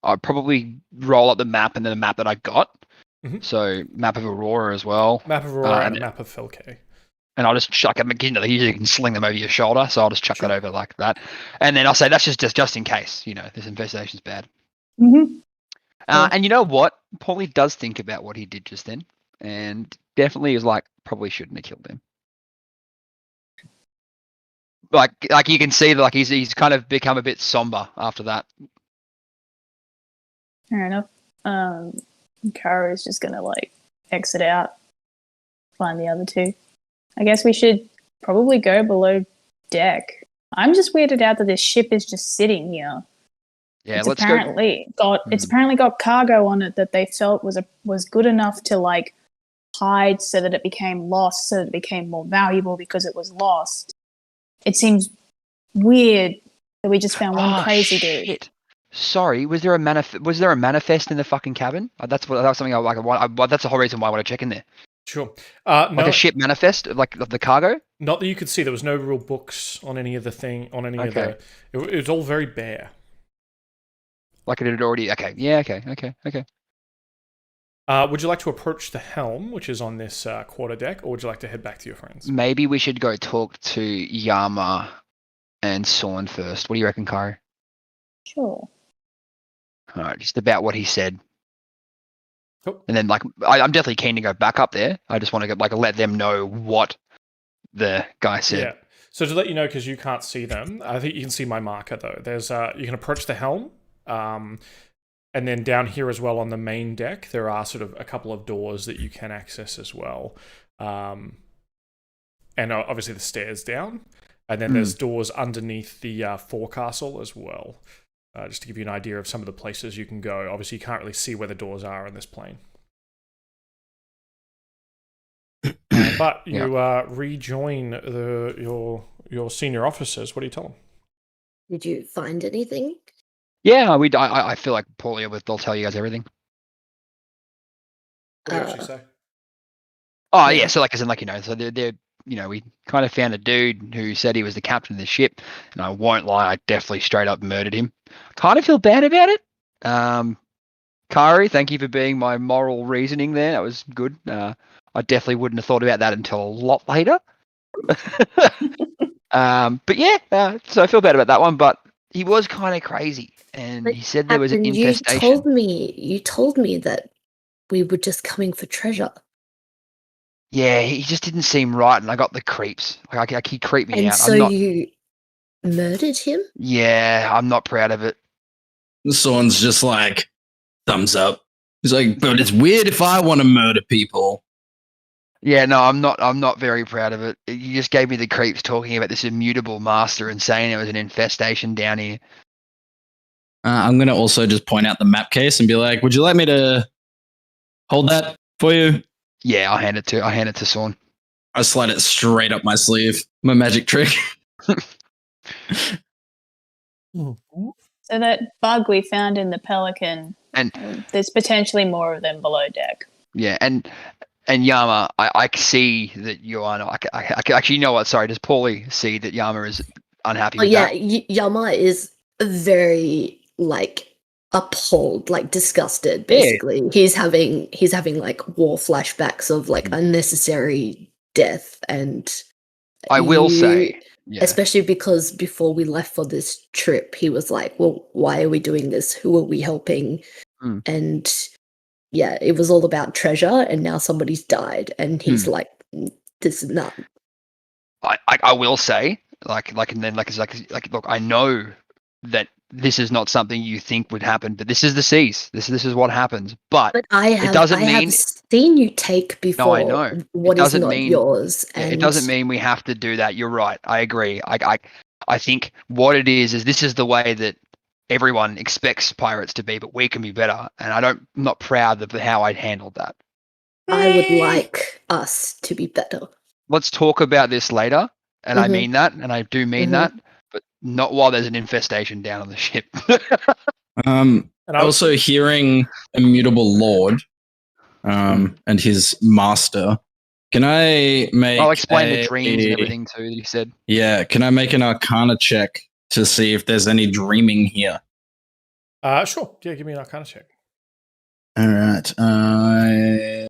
I'd probably roll up the map and then the map that I got. So map of Aurora as well. Map of Aurora and a map of Felke. And I'll just chuck them. You can sling them over your shoulder, so I'll just chuck that over like that. And then I'll say that's just in case, this infestation's bad. And you know what? Pauly does think about what he did just then, and definitely is like, probably shouldn't have killed him. Like you can see that like he's kind of become a bit somber after that. Fair enough. Karu is just gonna exit out, find the other two. I guess we should probably go below deck. I'm just weirded out that this ship is just sitting here. Yeah, it's apparently got cargo on it that they felt was good enough to hide so that it became lost, so that it became more valuable because it was lost. It seems weird that we just found one crazy dude. Sorry, was there a manifest in the fucking cabin? That was something I want. That's the whole reason why I want to check in there. Sure. No, a ship manifest, of the cargo? Not that you could see. There was no real books on any of the thing. On any of the. It was all very bare. Like it had already. Okay. Yeah. Okay. Would you like to approach the helm, which is on this quarter deck, or would you like to head back to your friends? Maybe we should go talk to Yama and Sorn first. What do you reckon, Karu? Sure. All right, just about what he said. Cool. And then, I'm definitely keen to go back up there. I just want to let them know what the guy said. Yeah. So to let you know, because you can't see them, I think you can see my marker though. There's you can approach the helm, and then down here as well on the main deck, there are sort of a couple of doors that you can access as well, and obviously the stairs down, and then there's doors underneath the forecastle as well. Just to give you an idea of some of the places you can go. Obviously, you can't really see where the doors are on this plane. But you rejoin your senior officers. What do you tell them? Did you find anything? Yeah, I feel like Pauly they'll tell you guys everything. What do you actually say? Oh yeah, so so they're we kind of found a dude who said he was the captain of the ship, and I won't lie, I definitely straight up murdered him. Kind of feel bad about it. Karu, thank you for being my moral reasoning there. That was good. I definitely wouldn't have thought about that until a lot later. But yeah, so I feel bad about that one, but he was kind of crazy, and But he said there was an Captain, infestation. You told me that we were just coming for treasure. Yeah, he just didn't seem right, and I got the creeps. Like he creeped me And out. so you murdered him? Yeah, I'm not proud of it. Sorn's just like, thumbs up. He's like, but it's weird if I want to murder people. Yeah, no, I'm not very proud of it. You just gave me the creeps talking about this immutable master and saying there was an infestation down here. I'm going to also just point out the map case and be like, would you like me to hold that for you? Yeah, I hand it to Sorn. I slide it straight up my sleeve. My magic trick. So that bug we found in the Pelican, And there's potentially more of them below deck. yeah, and Yama, I see that you are not. I actually, you know what? Sorry, does Pauly see that Yama is unhappy with that? Yama is very appalled, disgusted. Basically, he's having war flashbacks of unnecessary death, and I will say, especially because before we left for this trip, he was like, "Well, why are we doing this? Who are we helping?" And yeah, it was all about treasure, and now somebody's died, and he's like, "This is not." I will say, and then look, I know that this is not something you think would happen, but this is the seas. This is what happens. But it doesn't mean. Have seen you take before. No, I know. What is not yours, and it doesn't mean we have to do that. You're right. I agree. I think what it is this is the way that everyone expects pirates to be, but we can be better. And I'm not proud of how I handled that. I would like us to be better. Let's talk about this later. And I mean that, and I do mean that, but not while there's an infestation down on the ship. And also hearing Immutable Lord and his master. Can I make I'll explain the dreams and everything too that he said. Yeah, can I make an Arcana check to see if there's any dreaming here? Sure. Yeah, give me an Arcana check. All right. I'm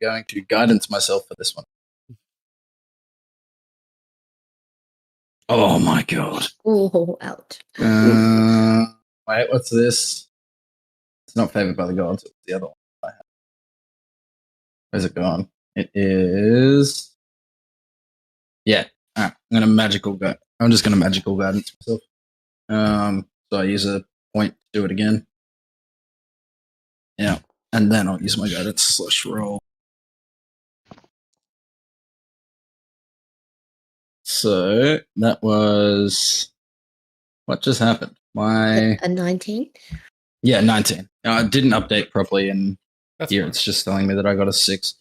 going to guidance myself for this one. Oh my god. Oh, out. Wait, what's this? It's not favored by the gods. It's the other one I have. Where's it gone? It is. Yeah. All right. I'm just gonna magical guidance myself. So I use a point to do it again. Yeah, and then I'll use my guidance / roll. So that was what just happened. A 19. Yeah, 19. I didn't update properly, and here fine. it's just telling me that I got a 6.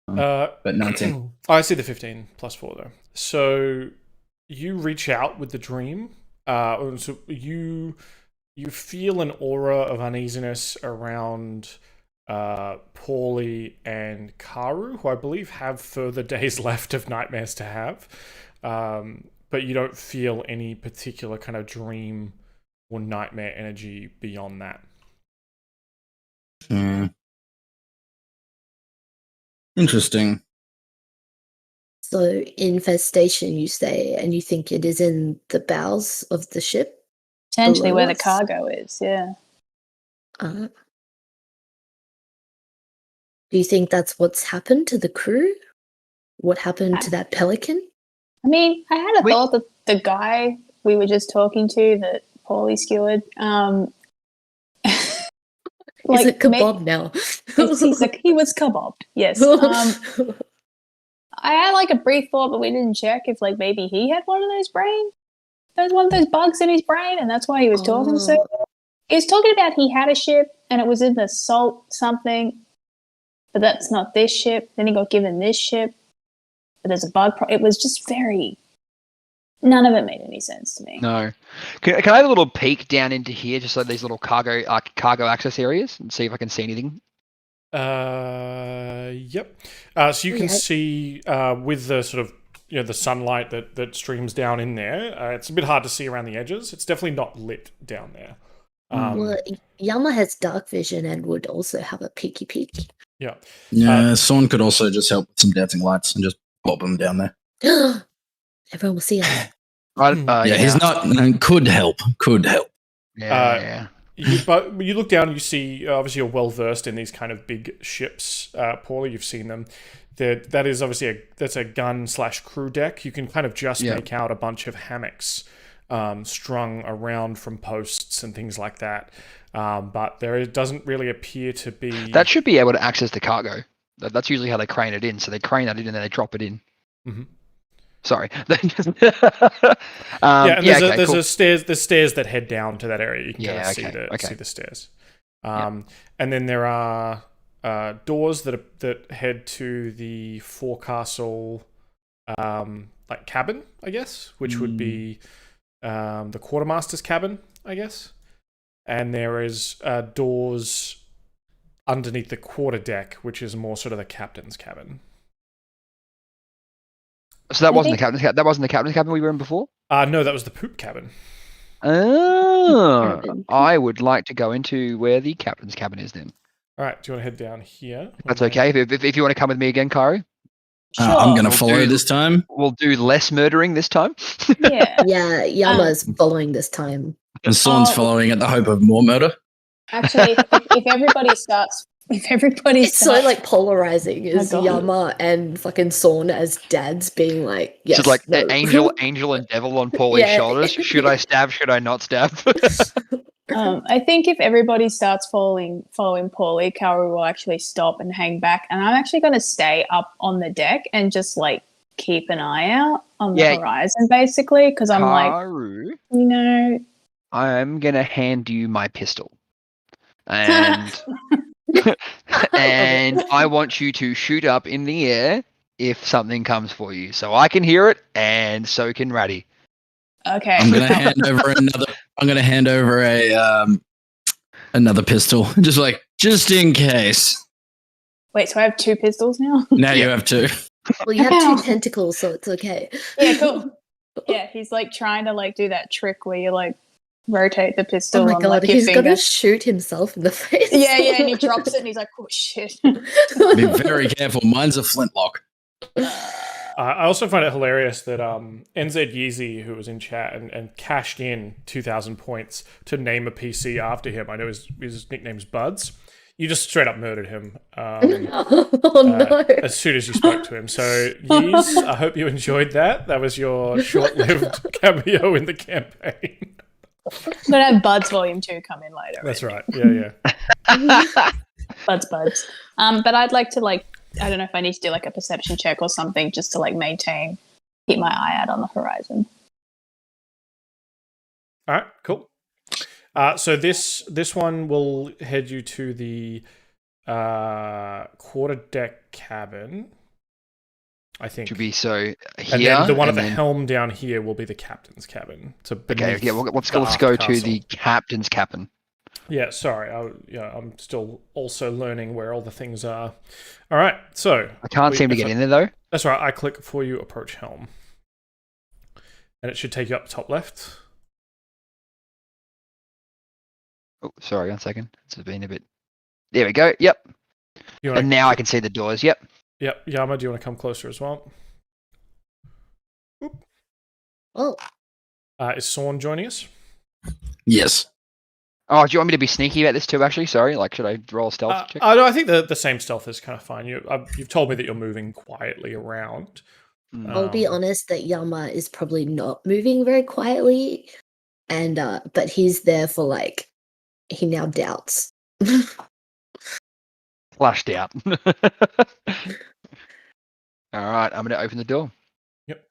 But 19. I see the 15 plus 4 though. So you reach out with the dream. So you feel an aura of uneasiness around Pauly and Karu, who I believe have further days left of nightmares to have. But you don't feel any particular kind of dream or nightmare energy beyond that. Interesting. So infestation, you say, and you think it is in the bowels of the ship? Potentially where the us? cargo is, yeah. Do you think that's what's happened to the crew? What happened to that pelican? I mean, I had a thought that the guy we were just talking to, that Pauly skewered, Is it kebab now? He was kebabbed, yes. I had a brief thought, but we didn't check if maybe he had one of those bugs in his brain, and that's why he was talking so. He was talking about he had a ship and it was in the salt something, but that's not this ship. Then he got given this ship, but there's a bug. It was just very. None of it made any sense to me. No. Can I have a little peek down into here, just these little cargo access areas, and see if I can see anything? Yep. So you can see with the sort of the sunlight that streams down in there. It's a bit hard to see around the edges. It's definitely not lit down there. Well, Yama has dark vision and would also have a peeky peek. Yeah. Yeah, Sorn could also just help with some dancing lights and just pop them down there. Everyone will see us. Yeah, he's not. Could help. Yeah. But you look down and you see, obviously you're well versed in these kind of big ships, Pauly, you've seen them. That is obviously that's a gun/crew deck. You can kind of just make out a bunch of hammocks strung around from posts and things like that. But there doesn't really appear to be... That should be able to access the cargo. That's usually how they crane it in. So they crane that in and then they drop it in. Mm-hmm. Sorry. There's stairs that head down to that area. You can kind of see the stairs. And then there are doors that head to the forecastle cabin, I guess, which would be the quartermaster's cabin, I guess. And there is doors underneath the quarterdeck, which is more sort of the captain's cabin. So that wasn't the captain's cabin. That wasn't the captain's cabin we were in before. No, that was the poop cabin. Oh, I would like to go into where the captain's cabin is then. All right, do you want to head down here? That's okay. If you want to come with me again, Karu. Sure. I'm going to follow this time. We'll do less murdering this time. Yeah. Yeah, Yama's following this time. And Sorn's following at the hope of more murder. Actually, if everybody starts... It's so like polarizing. Is God. Yama and fucking Sorn as dads being like, yes, So like no. angel and devil on Pauly's shoulders. Should I stab? Should I not stab? I think if everybody starts following Pauly, Karu will actually stop and hang back. And I'm actually going to stay up on the deck and just like keep an eye out on the horizon, basically, because I'm Karu, like, I'm going to hand you my pistol. And... and I want you to shoot up in the air if something comes for you, so I can hear it, and so can Ratty. Okay. I'm gonna hand over another. I'm gonna hand over another pistol, just in case. Wait, so I have 2 pistols now? Now you have 2. Well, you have 2 tentacles, so it's okay. Yeah, cool. Yeah, he's like trying to like do that trick where you like rotate the pistol. Oh my on, god, like, he's your gonna finger. shoot himself in the face. Yeah, and he drops it and he's like, oh shit. Be very careful. Mine's a flintlock. I also find it hilarious that NZ Yeezy, who was in chat and cashed in 2,000 points to name a PC after him. I know his nickname's Buds. You just straight up murdered him no. as soon as you spoke to him. So, Yeez, I hope you enjoyed that. That was your short-lived cameo in the campaign. I'm gonna have Buds Volume 2 come in later. That's right. Yeah. Buds. But I'd like to like, I don't know if I need to do like a perception check or something just to like keep my eye out on the horizon. All right, cool. So this one will head you to the quarterdeck cabin, I think. To be so here. And then the one at the helm down here will be the captain's cabin. Okay, yeah, let's go to the captain's cabin. Yeah, sorry. I'm still also learning where all the things are. All right, so... I can't seem to get in there, though. That's right. I click for you, approach helm. And it should take you up top left. Oh, sorry, 1 second. It's been a bit... There we go, yep. And now I can see the doors, yep. Yep, Yama, do you want to come closer as well? Oop. Oh. Is Sorn joining us? Yes. Oh, do you want me to be sneaky about this too, actually? Sorry, like, should I roll a stealth check? No, I think the same stealth is kind of fine. You've told me that you're moving quietly around. I'll be honest that Yama is probably not moving very quietly, and but he's there for like, he now doubts. Flashed out. All right, I'm going to open the door. Yep.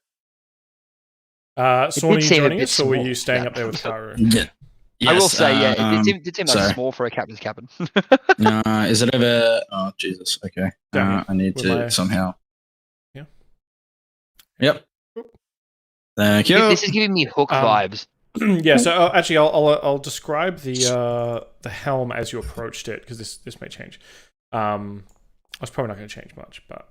Sorn, are you joining us, or were small. you staying up there with Karu? Yeah. Yes, I will say, it did seem like small for a captain's cabin. Is it over? Oh, Jesus. Okay. I need to somehow. Yeah. Yep. Thank you. This is giving me Hook vibes. Yeah. So actually, I'll describe the helm as you approached it, because this may change. It's probably not going to change much, but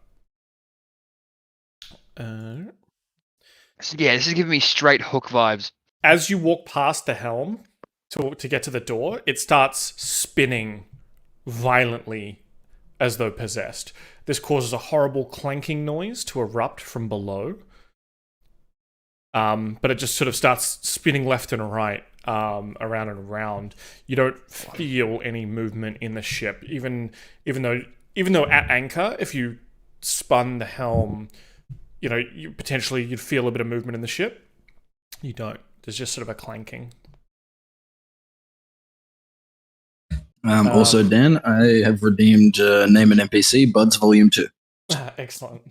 So, yeah, this is giving me straight Hook vibes. As you walk past the helm to get to the door, it starts spinning violently as though possessed. This causes a horrible clanking noise to erupt from below. But it just sort of starts spinning left and right, around and around. You don't feel any movement in the ship, even though at anchor, if you spun the helm, you'd feel a bit of movement in the ship. You don't. There's just sort of a clanking. Also, Dan, I have redeemed Name an NPC, Buds Volume 2. Excellent.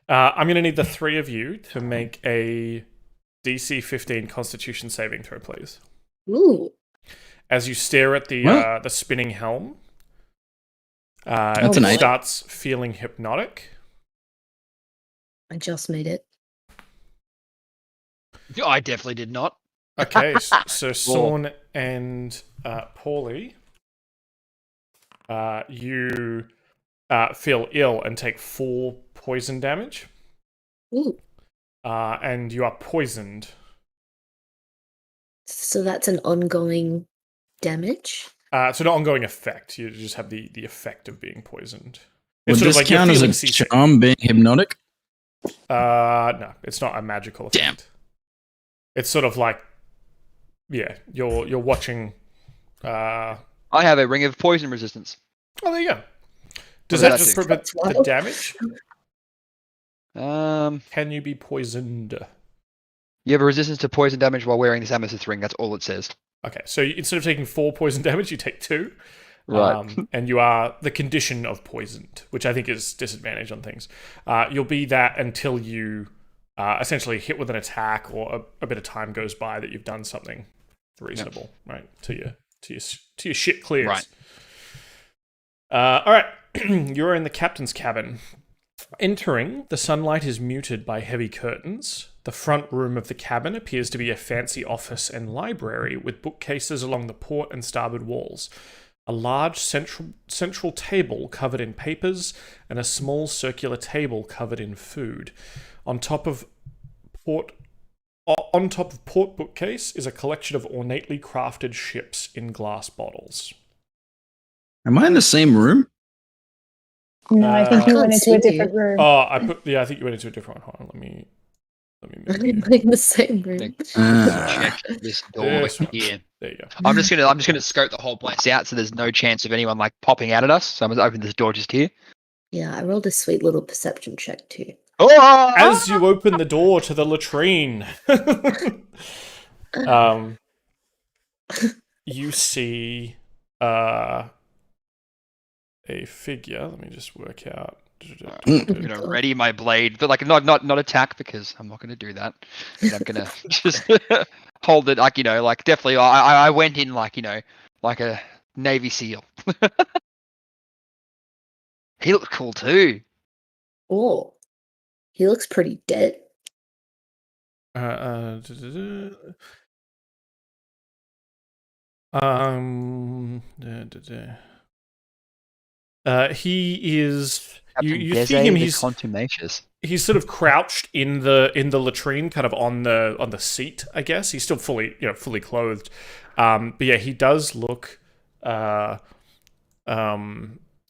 I'm going to need the three of you to make a DC 15 Constitution saving throw, please. Ooh. As you stare at the spinning helm, That's it an 8. starts feeling hypnotic. I just made it. I definitely did not. Okay, so Sorn and Pauly, you feel ill and take 4 poison damage. Ooh. And you are poisoned. So that's an ongoing damage? So not ongoing effect. You just have the effect of being poisoned. Would It's sort this of like you're count as feeling a seasick. charm being hypnotic? No, it's not a magical effect. Damn. It's sort of like, yeah, you're watching. I have a ring of poison resistance. Oh, there you go. Does What that does just that prevent do? the damage? You Can you be poisoned? have a resistance to poison damage while wearing this amethyst ring. That's all it says. Okay, so instead of taking 4 poison damage, you take 2. Right. And you are the condition of poisoned, which I think is disadvantage on things. You'll be that until you essentially hit with an attack, or a bit of time goes by that you've done something reasonable, right? To your shit clears. Right. All right, you're in the captain's cabin. Entering, the sunlight is muted by heavy curtains. The front room of the cabin appears to be a fancy office and library with bookcases along the port and starboard walls. A large central table covered in papers and a small circular table covered in food. On top of port bookcase is a collection of ornately crafted ships in glass bottles. Am I in the same room? No, I think you I went can't into a see different room. Oh, I think you went into a different one. Hold on, let me move you. I'm in the same room. Ah. Check this door This one. here. There you go. I'm just gonna scope the whole place out so there's no chance of anyone like popping out at us. So I'm gonna open this door just here. Yeah, I rolled a sweet little perception check too. Oh! As you open the door to the latrine, you see a figure. Let me just work out. I'm gonna ready my blade, but like not attack because I'm not gonna do that. And I'm gonna just hold it like definitely. I went in like a Navy SEAL. He looked cool too. Oh, he looks pretty dead. He is. You see Deze him. the He's contumacious. sort of crouched in the latrine, kind of on the seat. I guess he's still fully clothed. But yeah, he does look a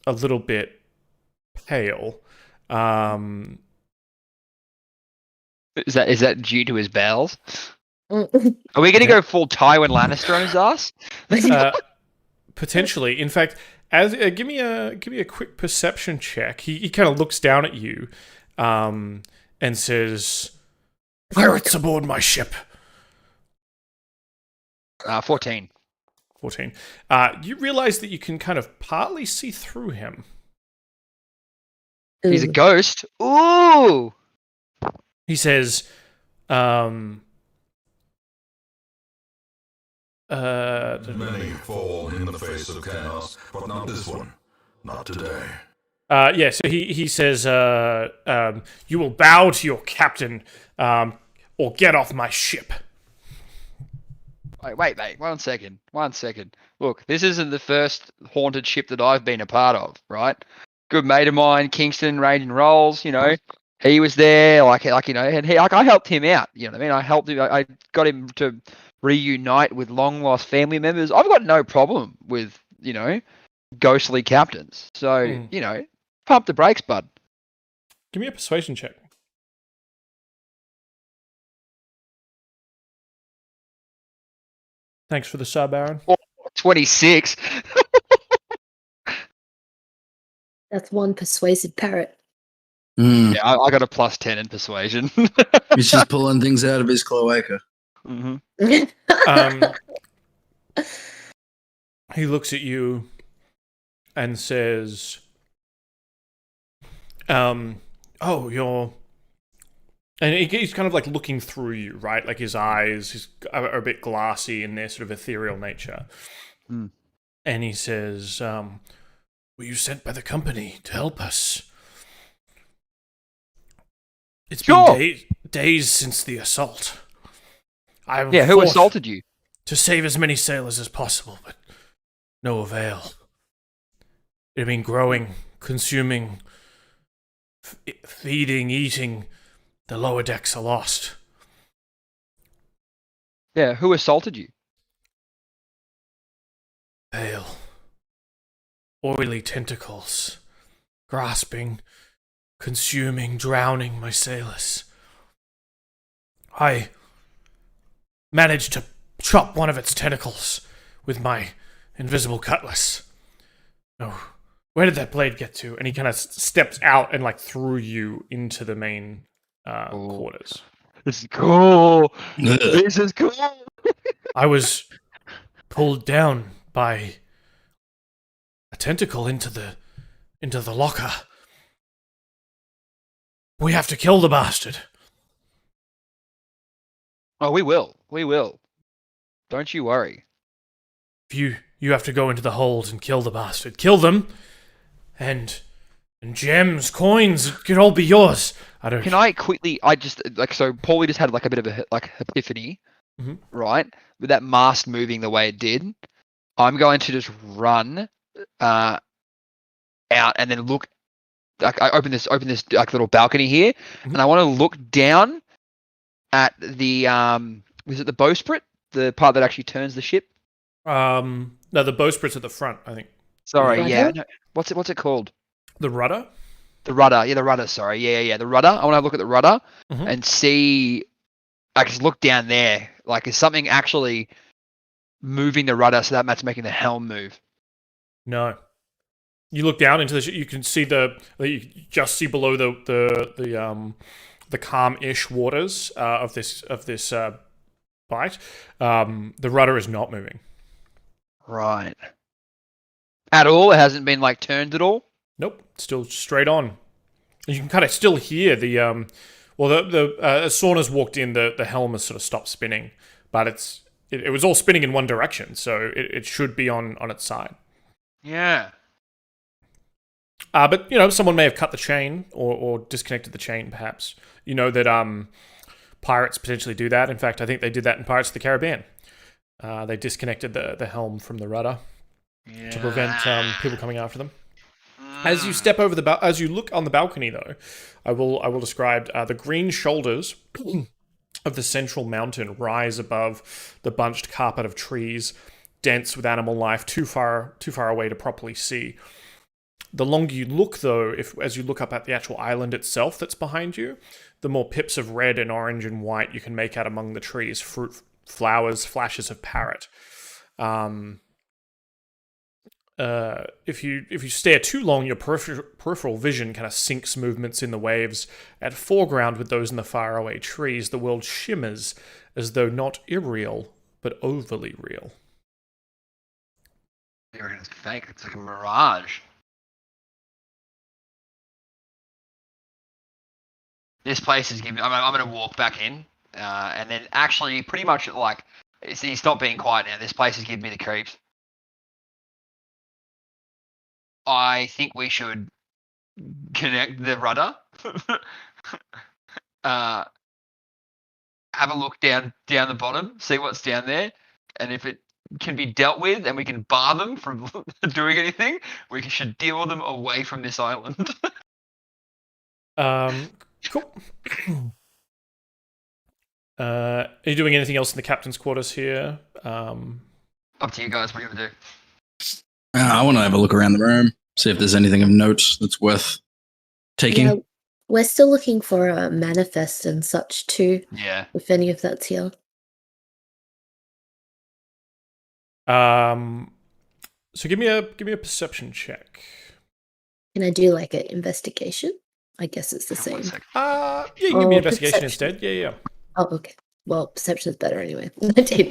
little bit pale. Is that due to his bowels? Mm. Are we gonna go full Tywin Lannister on his ass? Potentially. In fact, as give me a quick perception check. He kind of looks down at you, and says, "Pirates aboard my ship." 14. 14. You realize that you can kind of partly see through him. He's a Ooh. ghost. Ooh. He says, Many fall in the face of chaos, but not this one. Not today. yeah, so he says, you will bow to your captain, or get off my ship. Wait, mate. One second. Look, this isn't the first haunted ship that I've been a part of, right? Good mate of mine, Kingston, Rain and Rolls, he was there, like you know, and I helped him out. You know what I mean? I helped him. I got him to reunite with long lost family members. I've got no problem with ghostly captains. So pump the brakes, bud. Give me a persuasion check. Thanks for the sub, Aaron. 26. That's one persuasive parrot. Yeah, I got a +10 in persuasion. He's just pulling things out of his cloaca. He looks at you and says, "Oh, you're." And he's kind of like looking through you, right? Like his eyes are a bit glassy in their sort of ethereal nature. And he says, "Were you sent by the company to help us? It's been days since the assault. Who assaulted you? To save as many sailors as possible, but no avail. It had been growing, consuming, feeding, eating. The lower decks are lost." Yeah, who assaulted you? Pale, oily tentacles, grasping, consuming, drowning my sailors. I managed to chop one of its tentacles with my invisible cutlass. Oh, where did that blade get to? And he kind of steps out and like threw you into the main quarters. This is cool. This is cool. I was pulled down by a tentacle into the locker. We have to kill the bastard. Oh, we will. We will. Don't you worry. You have to go into the hold and kill the bastard. Kill them, and gems, coins, it could all be yours. Can I quickly? I just so Pauly just had like a bit of a epiphany, right? With that mast moving the way it did, I'm going to just run out and then look. Like I open this like little balcony here, and I want to look down at the was it the bowsprit, the part that actually turns the ship? No, the bowsprit's at the front, I think. Sorry, yeah. No, what's it called? The rudder? The rudder, yeah, the rudder, sorry. Yeah, the rudder. I want to look at the rudder and see, I just look down there. Like, is something actually moving the rudder so that's making the helm move? No. You look down into the ship, you can see you just see below the calm-ish waters of this bite. The rudder is not moving. Right. At all? It hasn't been like turned at all? Nope, still straight on. And you can kind of still hear the as Sorn has walked in, the helm has sort of stopped spinning, but it was all spinning in one direction, so it should be on its side. Yeah. But someone may have cut the chain or disconnected the chain, perhaps. You know that pirates potentially do that. In fact, I think they did that in Pirates of the Caribbean. They disconnected the helm from the rudder to prevent people coming after them. As you step over as you look on the balcony, though, I will describe the green shoulders of the central mountain rise above the bunched carpet of trees, dense with animal life, too far away to properly see. The longer you look, though, as you look up at the actual island itself that's behind you, the more pips of red and orange and white you can make out among the trees, fruit, flowers, flashes of parrot. If you stare too long, your peripheral vision kind of sinks movements in the waves. At foreground with those in the faraway trees, the world shimmers as though not irreal, but overly real. It's fake. It's like a mirage. This place is giving. I'm going to walk back in, and then actually, pretty much like, he's not being quiet now. This place is giving me the creeps. I think we should connect the rudder. Have a look down the bottom, see what's down there, and if it can be dealt with, and we can bar them from doing anything, we should deal them away from this island. Cool. Are you doing anything else in the captain's quarters here? Up to you guys. What are you gonna do? I want to have a look around the room, see if there's anything of note that's worth taking. Yeah, we're still looking for a manifest and such too. Yeah. If any of that's here. So give me a perception check. Can I do like an investigation? I guess it's the same. 1 second. Yeah, you can give me Oh, investigation perception. instead. Yeah. Oh, okay. Well, perception is better anyway. 19.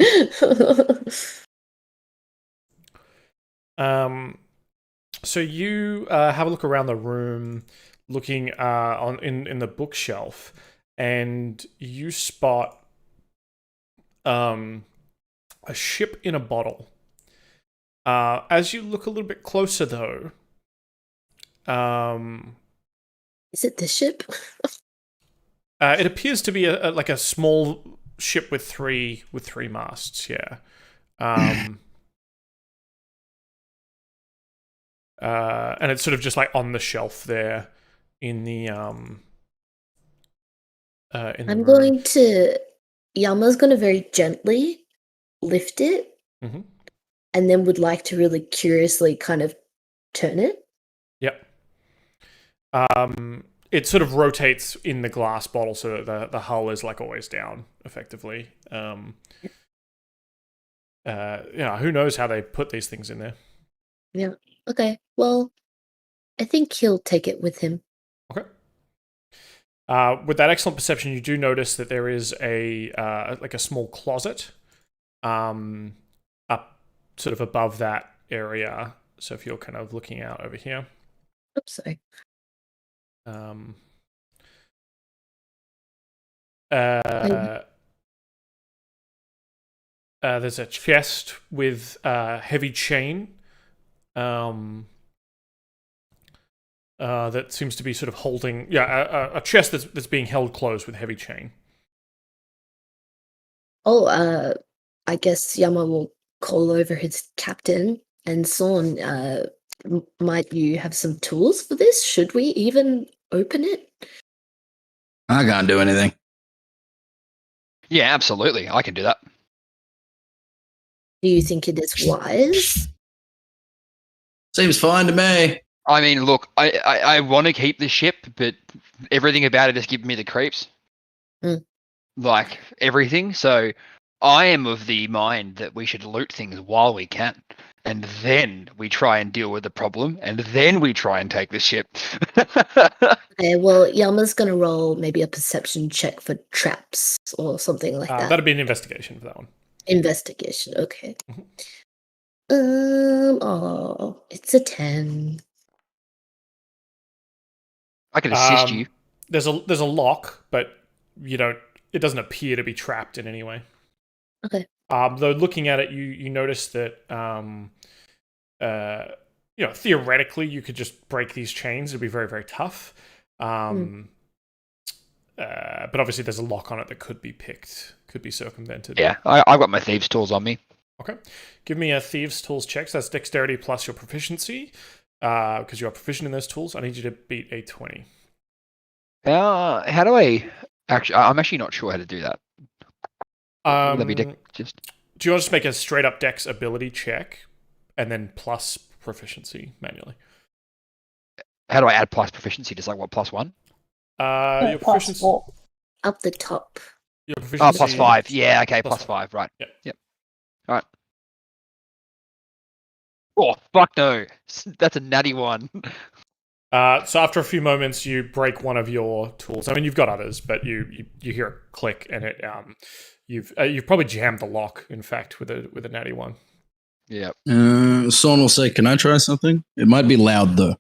So you have a look around the room, looking in the bookshelf, and you spot a ship in a bottle. As you look a little bit closer, though, Is it the ship? it appears to be like a small ship with three masts. Yeah. And it's sort of just like on the shelf there in the in the I'm room. going to. Yama's going to very gently lift it, Mhm. and then would like to really curiously kind of turn it. Yep. It sort of rotates in the glass bottle, so that the hull is like always down, effectively. Yeah, who knows how they put these things in there? Yeah. Okay. Well, I think he'll take it with him. Okay. With that excellent perception, you do notice that there is a like a small closet, up sort of above that area. So if you're kind of looking out over here, Oops, sorry. There's a chest with heavy chain. That seems to be sort of holding, a chest that's being held closed with heavy chain. Oh, I guess Yama will call over his captain and Sorn. Might you have some tools for this? Should we even open it? I can't do anything. Yeah, absolutely. I can do that. Do you think it is wise? Seems fine to me. I mean, look, I want to keep the ship, but everything about it is giving me the creeps. Mm. Like, everything. So, I am of the mind that we should loot things while we can. And then we try and deal with the problem. And then we try and take the ship. Okay, well, Yama's gonna roll maybe a perception check for traps or something like that. That'd be an investigation for that one. Investigation, okay. Mhm. Oh, it's a 10. I can assist you. There's a lock, but it doesn't appear to be trapped in any way. Okay. Though looking at it, you notice that theoretically you could just break these chains. It'd be very, very tough. But obviously there's a lock on it that could be circumvented. Yeah, I've got my thieves' tools on me. Okay. Give me a thieves' tools check. So that's dexterity plus your proficiency. Because you are proficient in those tools, I need you to beat a 20. How do I... Actually, I'm actually not sure how to do that. Let me just... Do you want to just make a straight up dex ability check and then plus proficiency manually? How do I add plus proficiency? Just like what, +1? Your proficiency... +4. Up the top. Your proficiency... Oh, +5. Yeah, okay, Plus +5. Right. Yep. All right. Oh, fuck no. That's a natty one. So after a few moments, you break one of your tools. I mean, you've got others, but you hear a click, and it you've probably jammed the lock. In fact, with a natty one. Yeah. Sorn will say, "Can I try something?" It might be loud though.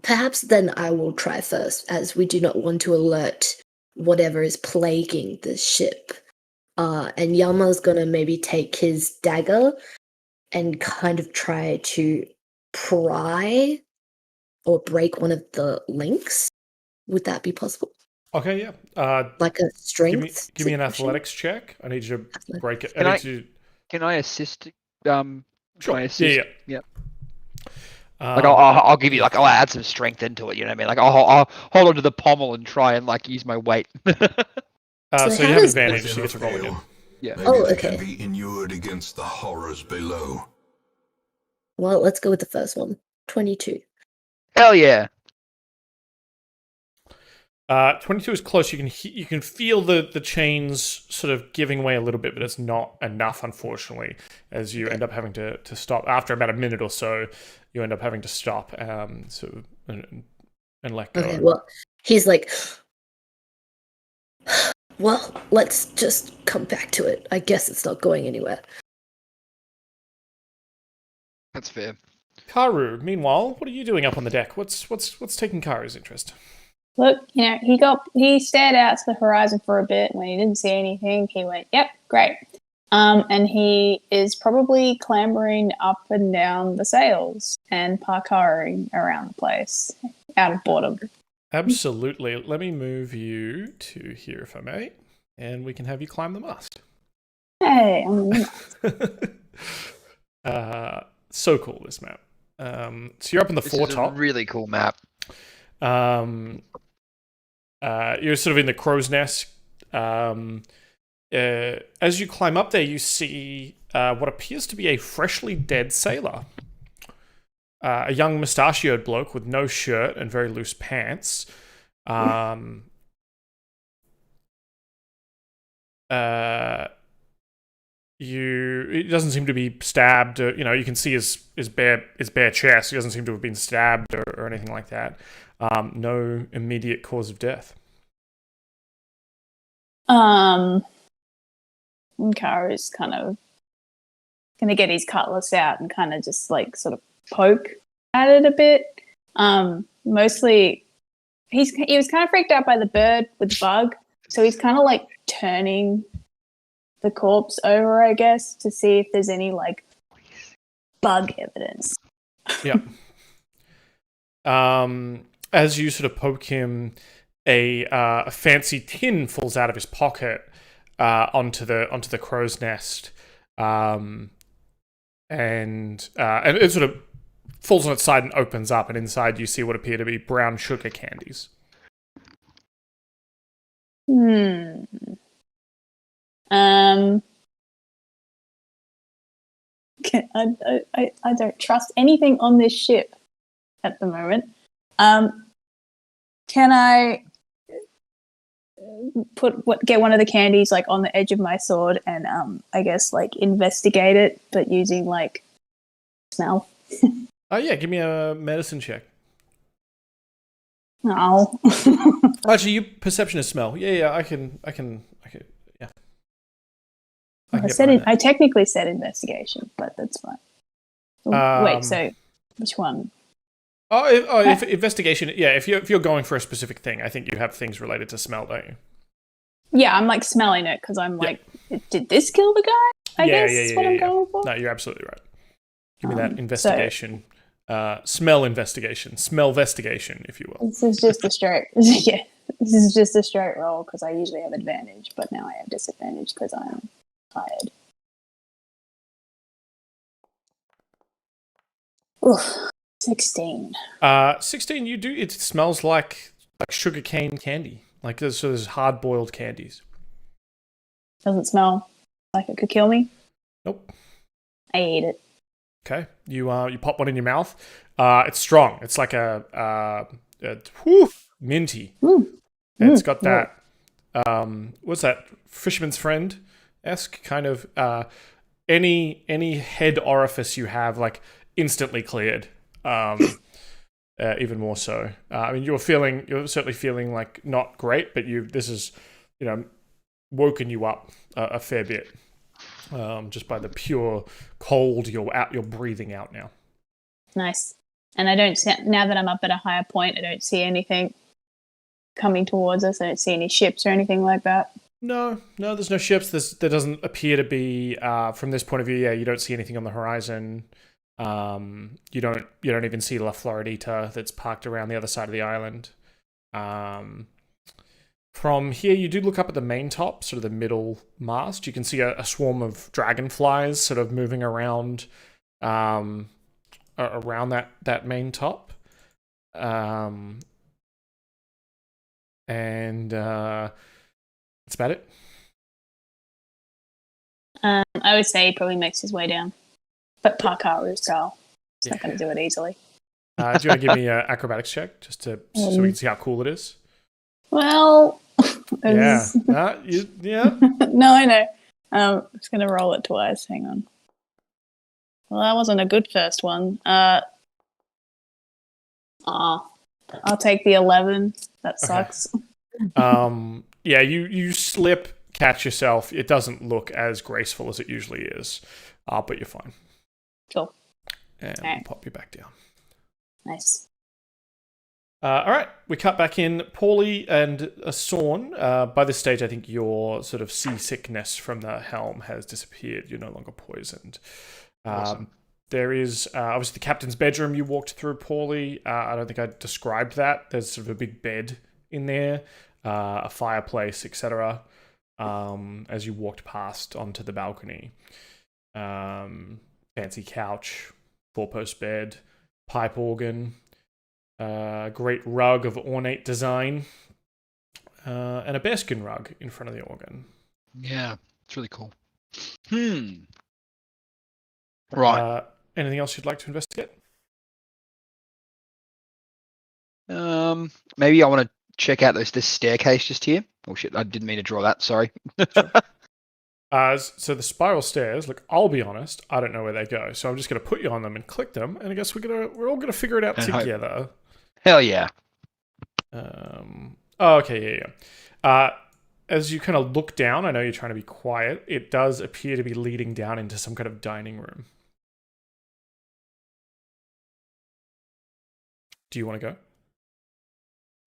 Perhaps then I will try first, as we do not want to alert whatever is plaguing the ship. And Yama's gonna maybe take his dagger and kind of try to pry or break one of the links. Would that be possible? Okay, yeah. Like a strength? Give me an situation? athletics check. I need you to break it. Can I assist? Sure. Can I assist? Yeah. Like I'll give you I'll add some strength into it. You know what I mean? Like I'll hold onto the pommel and try and use my weight. So how you have does- advantage. So you get to roll again. Yeah. Maybe Oh, they okay. can be inured against the horrors below. Well, let's go with the first one. 22. Hell yeah. 22 is close. You can feel the chains sort of giving way a little bit, but it's not enough, unfortunately. As you end up having to stop after about a minute or so, you end up having to stop and let go. Okay, well, he's like, well, let's just come back to it. I guess it's not going anywhere. That's fair. Karu, meanwhile, what are you doing up on the deck? What's taking Karu's interest? Look, he stared out to the horizon for a bit. When he didn't see anything, he went, "Yep, great." And he is probably clambering up and down the sails and parkouring around the place out of boredom. Absolutely. Let me move you to here, if I may, and we can have you climb the mast. Hey, So cool, this map. So you're up in the This foretop. is a really cool map. You're sort of in the crow's nest. As you climb up there, you see what appears to be a freshly dead sailor. A young mustachioed bloke with no shirt and very loose pants. He doesn't seem to be stabbed. You can see his bare chest. He doesn't seem to have been stabbed or anything like that. No immediate cause of death. Karu's kind of gonna get his cutlass out and kind of just sort of poke at it a bit. Mostly, he was kind of freaked out by the bird with the bug, so he's kind of turning the corpse over, I guess, to see if there's any bug evidence. Yeah. As you sort of poke him, a fancy tin falls out of his pocket onto the crow's nest, and it sort of falls on its side and opens up, and inside you see what appear to be brown sugar candies. I don't trust anything on this ship at the moment. Can I get one of the candies on the edge of my sword and I guess investigate it, but using smell? Oh yeah, give me a medicine check. No. Actually, you perception of smell. Yeah, I can. Yeah. I technically said investigation, but that's fine. Wait, so which one? If investigation. Yeah, if you're going for a specific thing, I think you have things related to smell, don't you? Yeah, I'm smelling it because I'm did this kill the guy? I guess is what I'm going for. No, you're absolutely right. Give me that investigation. Smell investigation. Smell investigation, if you will. This is just a straight This is just a straight roll because I usually have advantage, but now I have disadvantage because I'm tired. Oof, 16. 16, you do. It smells like sugar cane candy. There's hard-boiled candies. Doesn't smell like it could kill me? Nope. I ate it. Okay. You pop one in your mouth. It's strong. It's like a minty. It's got that. What's that? Fisherman's Friend-esque kind of. Any head orifice you have instantly cleared. Even more so. I mean, you're certainly feeling not great, but this is woken you up a fair bit. Just by the pure cold you're breathing out now. Nice. And I don't see, now that I'm up at a higher point, I don't see anything coming towards us. I don't see any ships or anything like that. No, there's no ships. There doesn't appear to be from this point of view. Yeah, you don't see anything on the horizon. You don't even see La Floridita that's parked around the other side of the island. From here, you do look up at the main top, sort of the middle mast. You can see a swarm of dragonflies sort of moving around around that main top. And that's about it. I would say he probably makes his way down, but Parkaru style. He's not going to do it easily. Do you want to give me an acrobatics check just so we can see how cool it is? Well, Yeah. Yeah. No, I know. I'm just going to roll it twice. Hang on. Well, that wasn't a good first one. I'll take the 11. That sucks. Okay. Yeah, you slip, catch yourself. It doesn't look as graceful as it usually is, but you're fine. Cool. And we'll pop you back down. Nice. All right, we cut back in. Pauly and Sorn, by this stage, I think your sort of seasickness from the helm has disappeared. You're no longer poisoned. Awesome. There is obviously the captain's bedroom you walked through, Pauly. I don't think I described that. There's sort of a big bed in there, a fireplace, etc. As you walked past onto the balcony. Fancy couch, 4-post bed, pipe organ, great rug of ornate design, and a bearskin rug in front of the organ. Yeah, it's really cool. Right. Anything else you'd like to investigate? Maybe I want to check out this staircase just here. Oh shit, I didn't mean to draw that. Sorry. So the spiral stairs. Look, I'll be honest. I don't know where they go, so I'm just going to put you on them and click them, and I guess we're all going to figure it out together. Hell yeah. Okay, yeah. As you kind of look down, I know you're trying to be quiet. It does appear to be leading down into some kind of dining room. Do you want to go?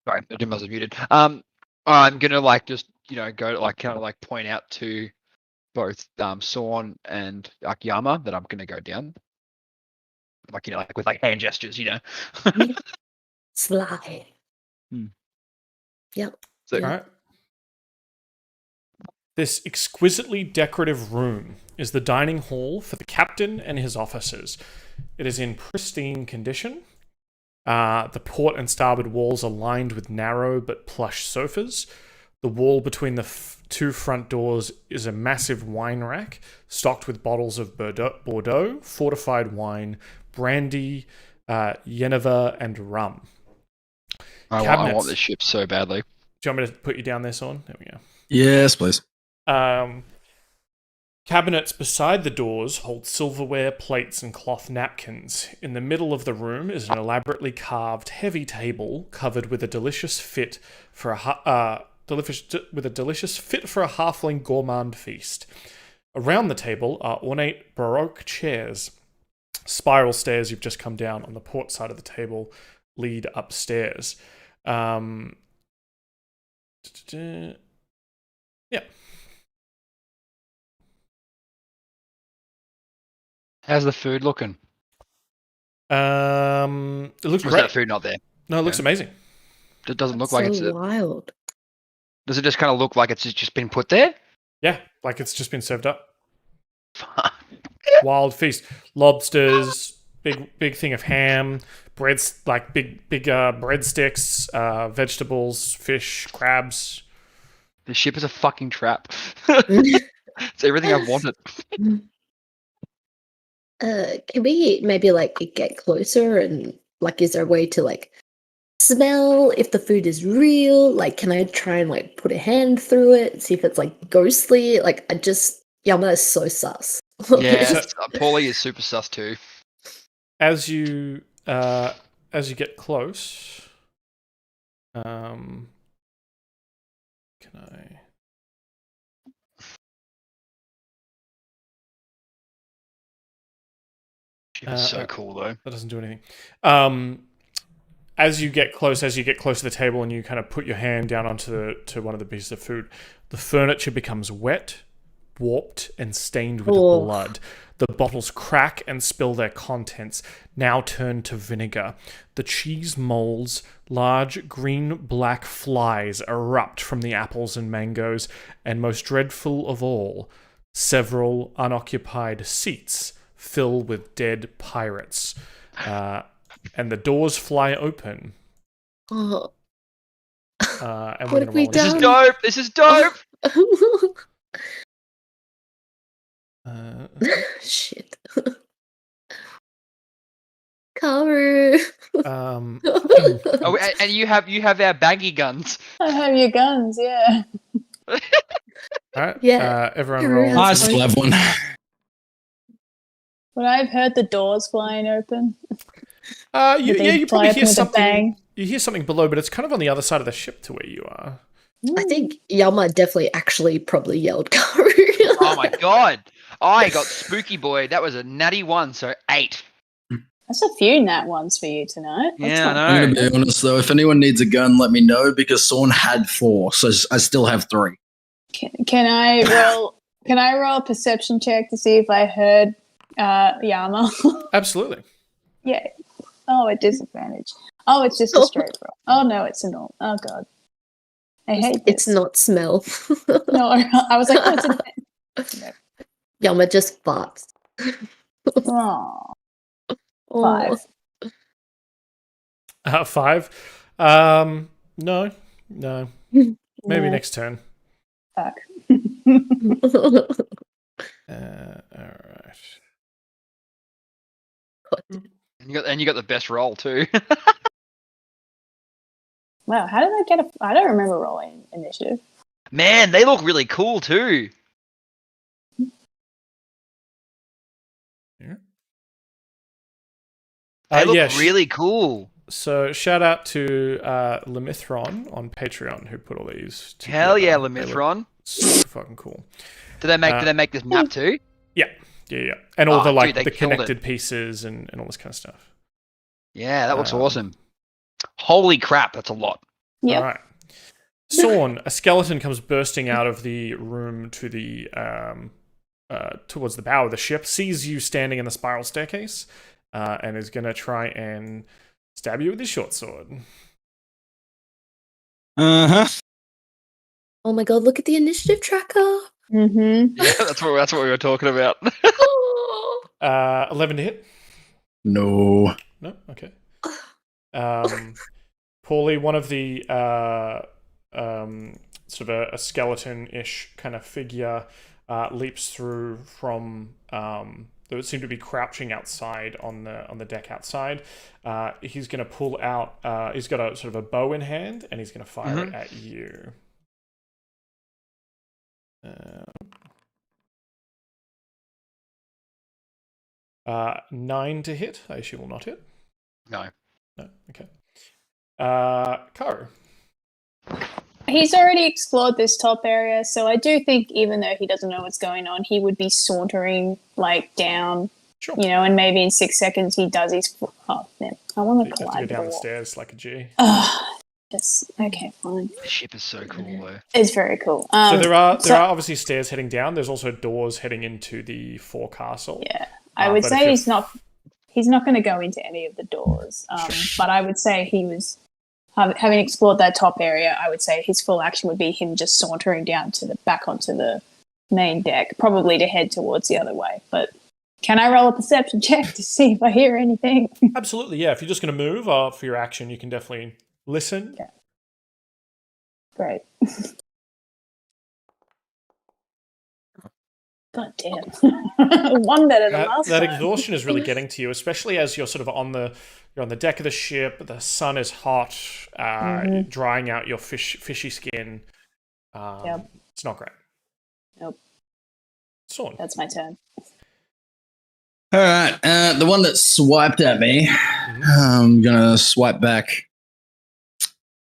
Sorry, I was muted. I'm gonna just go kind of point out to both Sorn and Yama that I'm gonna go down. With hand gestures, Sly. Yep. So, all right. This exquisitely decorative room is the dining hall for the captain and his officers. It is in pristine condition. The port and starboard walls are lined with narrow but plush sofas. The wall between the two front doors is a massive wine rack stocked with bottles of Bordeaux, fortified wine, brandy, Geneva, and rum. I want this ship so badly. Do you want me to put you down there, Sorn? There we go. Yes, please. Cabinets beside the doors hold silverware, plates, and cloth napkins. In the middle of the room is an elaborately carved heavy table covered with a delicious fit for a halfling gourmand feast. Around the table are ornate Baroque chairs. Spiral stairs you've just come down on the port side of the table lead upstairs. Yeah. How's the food looking? It looks Or is great. that food not there? No, it looks amazing. It doesn't look So like it's. wild. Does it just kind of look like it's just been put there? Yeah, like it's just been served up. Wild feast, lobsters, big thing of ham, breads, like big breadsticks, vegetables, fish, crabs. The ship is a fucking trap. It's everything I've wanted. Can we maybe get closer and is there a way to smell if the food is real? Can I try and put a hand through it, see if it's ghostly? Yama is so sus. Yeah, Pauly is super sus too. As you get close, can I? It's so cool though. That doesn't do anything. As you get close to the table and you kind of put your hand down onto one of the pieces of food, the furniture becomes wet, warped, and stained with blood. The bottles crack and spill their contents, now turned to vinegar. The cheese molds, large green-black flies erupt from the apples and mangoes, and most dreadful of all, several unoccupied seats fill with dead pirates. and the doors fly open. Oh, And What we're have gonna we roll This is done? dope. This is dope. Shit. Karu. Oh, and you have our baggy guns. I have your guns, yeah. all right. Yeah. Everyone Karu roll. has I still have one. Would I have heard the doors flying open? You Fly probably open hear with a something. bang? You hear something below, but it's kind of on the other side of the ship to where you are. I think Yama definitely actually probably yelled Karu. Oh my god. I got spooky boy. That was a natty 1, so 8. That's a few nat ones for you tonight. That's Yeah, not- I I'm know. gonna be honest though. If anyone needs a gun, let me know because Sorn had 4, so I still have 3. Can I roll? Can I roll a perception check to see if I heard Yama? Absolutely. Yeah. Oh, at disadvantage. Oh, it's just a straight roll. Oh no, it's a normal. Oh god, I hate It's this. not smell. No, I was like, oh, it's a Yama just farts. oh, Oh. 5. 5. No. Maybe No, next turn. fuck. All right. And you got the best roll too. Wow, how did I get a? I don't remember rolling initiative. Man, they look really cool too. They look Yes. really cool. So shout out to Lemithron on Patreon who put all these together. Hell yeah, They look Lemithron. so fucking cool. Did they make this map too? Yeah. And all Oh, the dude, they the killed it. connected pieces and all this kind of stuff. Yeah, that looks Um, awesome. Holy crap, that's a lot. Yep. All right. Sorn, a skeleton comes bursting out of the room to the towards the bow of the ship, sees you standing in the spiral staircase, and is going to try and stab you with his short sword. Uh-huh. Oh my god, look at the initiative tracker. Mm-hmm. Yeah, that's what we were talking about. 11 to hit? No. No? Okay. Pauly, one of the sort of a skeleton-ish kind of figure leaps through from that would seem to be crouching outside on the deck outside. He's going to pull out. He's got a sort of a bow in hand, and he's going to fire it at you. 9 to hit. I assume will not hit. No. No. Okay. Karu. He's already explored this top area, so I do think even though he doesn't know what's going on, he would be sauntering like down, Sure. you know, and maybe in 6 seconds he does his. Oh, man, I want You to have to go collide down the the wall. stairs like a G. Yes. Okay, fine. The ship is so cool though. It's very cool. So there are so- obviously stairs heading down. There's also doors heading into the forecastle. Yeah, I would but say if he's not going to go into any of the doors. But I would say he was having explored that top area. I would say his full action would be him just sauntering down to the back onto the main deck, probably to head towards the other way. But can I roll a perception check to see if I hear anything? Absolutely, yeah. If you're just going to move for your action, you can definitely listen. Yeah. Great. God damn. One better than last That time. exhaustion is really getting to you, especially as you're sort of on the deck of the ship. The sun is hot, drying out your fishy skin. Yep. It's not great. Nope. Sorn. That's my turn. All right. The one that swiped at me, I'm gonna swipe back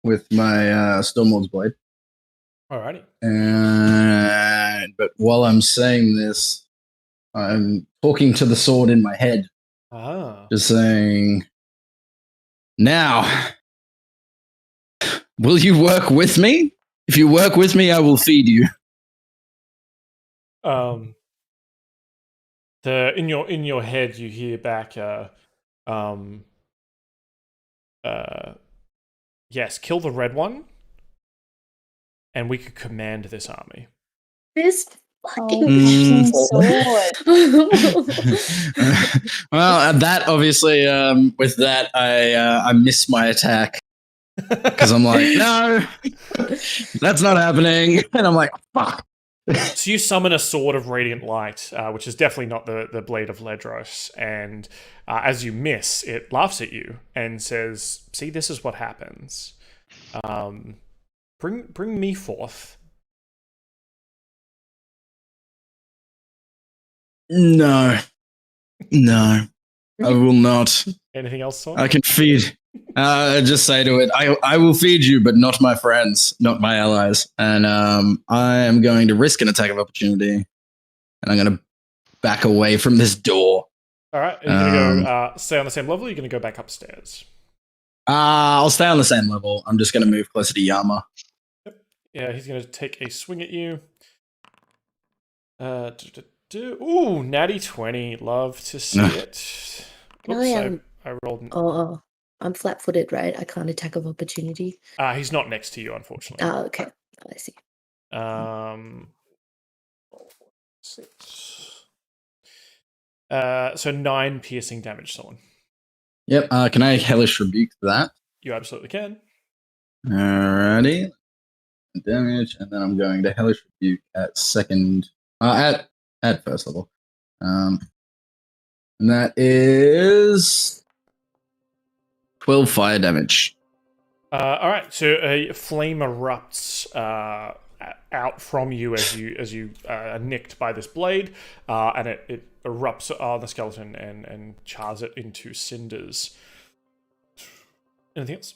with my Stormlord's blade. Alrighty. But while I'm saying this, I'm talking to the sword in my head, just saying, "Now, will you work with me? If you work with me, I will feed you." In your head you hear back yes, kill the red one and we could command this army. This fucking sword. Well, that obviously, with that, I miss my attack because I'm like, no, that's not happening, and I'm like, fuck. So you summon a sword of radiant light, which is definitely not the blade of Ledros, and as you miss, it laughs at you and says, "See, this is what happens. Bring me forth." No, I will not. Anything else, Sorn? I can feed. Just say to it, I will feed you, but not my friends, not my allies. And I am going to risk an attack of opportunity, and I'm going to back away from this door. All right, are you going to go stay on the same level, or are you going to go back upstairs? I'll stay on the same level. I'm just going to move closer to Yama. Yep. Yeah, he's going to take a swing at you. Ooh, natty 20. Love to see it. Oops, I rolled. Oh, I'm flat-footed, right? I can't attack of opportunity. He's not next to you, unfortunately. Oh, okay. I see. 6. So 9 piercing damage, Sorn. Yep. Can I hellish rebuke for that? You absolutely can. Alrighty. Damage, and then I'm going to hellish rebuke at second. At first level. And that is 12 fire damage. All right, so a flame erupts out from you as you are nicked by this blade, and it erupts on the skeleton and chars it into cinders. Anything else?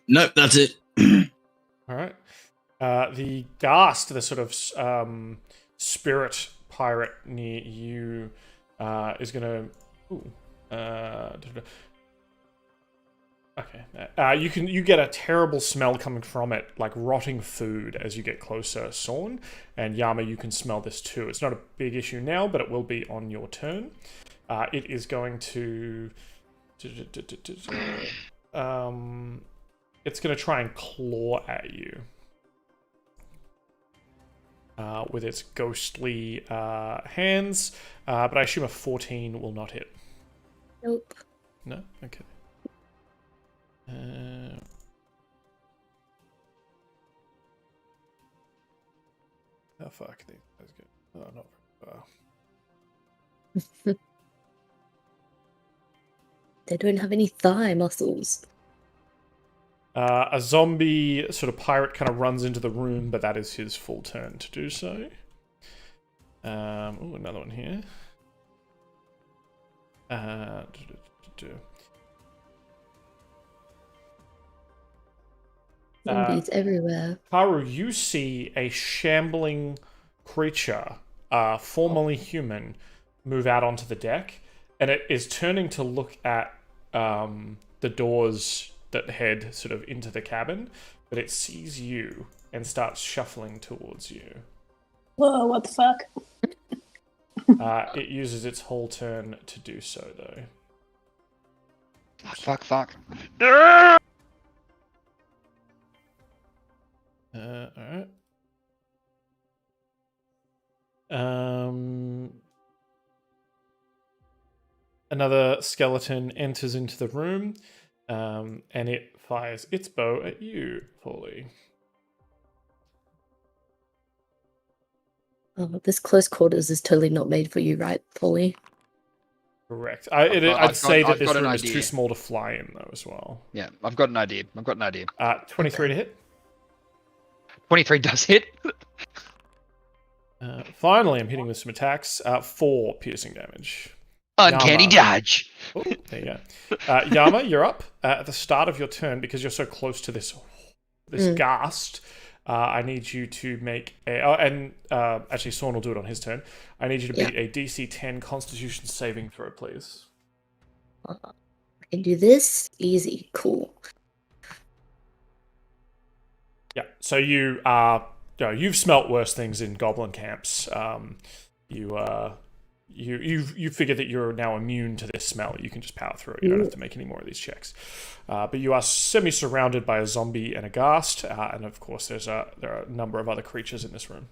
Nope, that's it. All right. The Ghast, the sort of spirit pirate near you, is going to. Okay. You get a terrible smell coming from it, like rotting food, as you get closer, Sorn. And Yama, you can smell this too. It's not a big issue now, but it will be on your turn. It is going to. It's going to try and claw at you. With its ghostly hands, but I assume a 14 will not hit. Nope. No? Okay. Oh, fuck. That's good. Oh, not very far. They don't have any thigh muscles. A zombie sort of pirate kind of runs into the room, but that is his full turn to do so. Another one here. Zombies everywhere. Karu, you see a shambling creature, formerly human, move out onto the deck, and it is turning to look at the doors that head sort of into the cabin, but it sees you and starts shuffling towards you. Whoa, what the fuck? It uses its whole turn to do so, though. Fuck. Alright. Another skeleton enters into the room, and it fires its bow at you, Pauly. Oh, this close quarters is totally not made for you, right, Pauly? Correct. I'd say that this room is too small to fly in, though, as well. Yeah, I've got an idea. 23 to hit. 23 does hit. Finally, I'm hitting with some attacks. 4 piercing damage. Uncanny Yama. dodge. Oh, there you go. Yama, you're up. At the start of your turn, because you're so close to this ghast, I need you to make a... Oh, and actually, Sorn will do it on his turn. I need you to beat a DC 10 Constitution saving throw, please. I can do this. Easy. Cool. Yeah, so you are... you've smelt worse things in goblin camps. You you figure that you're now immune to this smell. You can just power through it. You don't have to make any more of these checks. But you are semi-surrounded by a zombie and a ghast, and of course there are a number of other creatures in this room.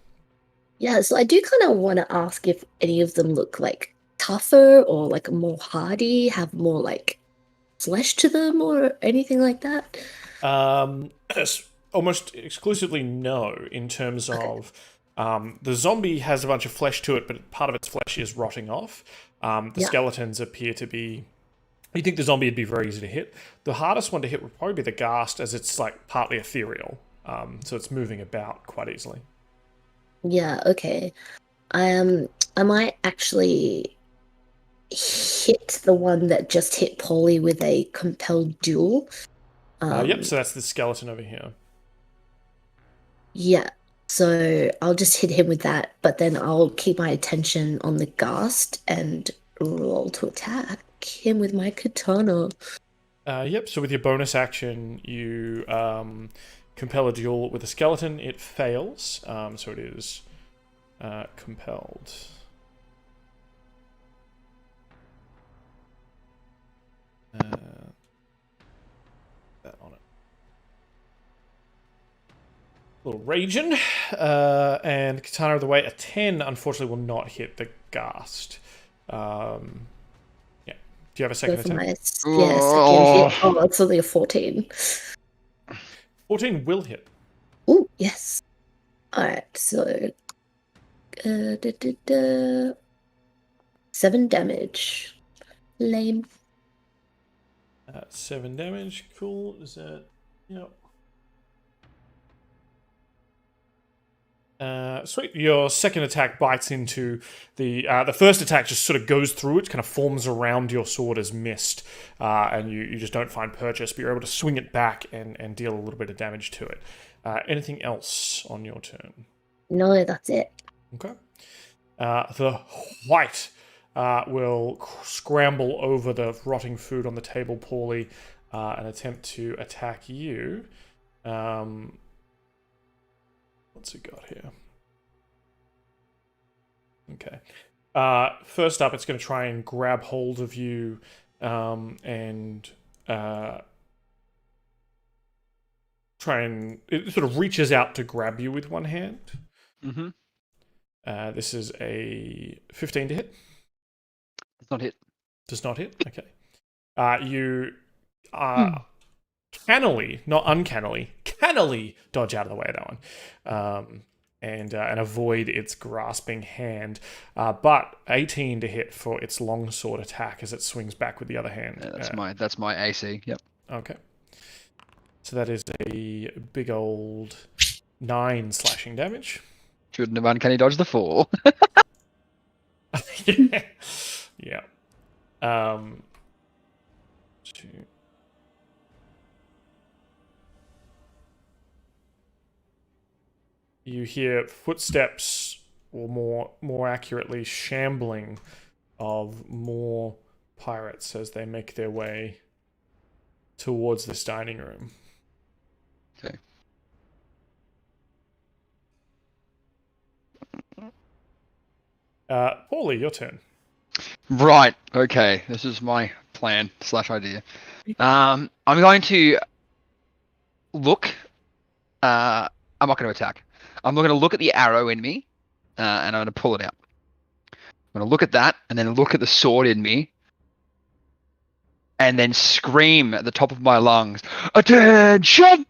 Yeah, so I do kind of want to ask if any of them look like tougher or like more hardy, have more like flesh to them or anything like that. Almost exclusively no, in terms of the zombie has a bunch of flesh to it, but part of its flesh is rotting off. The skeletons appear to be... You think the zombie would be very easy to hit. The hardest one to hit would probably be the ghast, as it's like partly ethereal, so it's moving about quite easily. Yeah, okay. I might actually hit the one that just hit Pauly with a compelled duel. Yep, so that's the skeleton over here. Yeah, so I'll just hit him with that, but then I'll keep my attention on the ghast and roll to attack him with my katana. Yep, so with your bonus action, you compel a duel with a skeleton. It fails, so it is compelled. That on it. Little raging, and katana of the way. A 10, unfortunately, will not hit the ghast. Yeah. Do you have a second attack? Yes, second hit. Oh, it's only a 14. 14 will hit. Oh, yes. Alright, so 7 damage. Lame. 7 damage. Cool. Is that... Yep. Sweet. Your second attack bites into the first attack, just sort of goes through it, kind of forms around your sword as mist, and you just don't find purchase, but you're able to swing it back and deal a little bit of damage to it. Anything else on your turn? No, that's it. Okay. The white will scramble over the rotting food on the table, Pauly, and attempt to attack you. What's it got here? Okay. First up, it's going to try and grab hold of you and try and... It sort of reaches out to grab you with one hand. Mm-hmm. This is a 15 to hit. Does not hit. Does not hit? Okay. You cannily, not uncannily, cannily dodge out of the way of that one. And avoid its grasping hand. But 18 to hit for its longsword attack as it swings back with the other hand. Yeah, that's my AC, yep. Okay. So that is a big old 9 slashing damage. Shouldn't have uncanny dodged the 4. Yeah. Yeah. 2. You hear footsteps, or more accurately, shambling of more pirates as they make their way towards this dining room. Okay. Pauly, your turn. Right. Okay. This is my plan / idea. I'm going to look. I'm not going to attack. I'm going to look at the arrow in me, and I'm going to pull it out. I'm going to look at that, and then look at the sword in me, and then scream at the top of my lungs, "Attention!"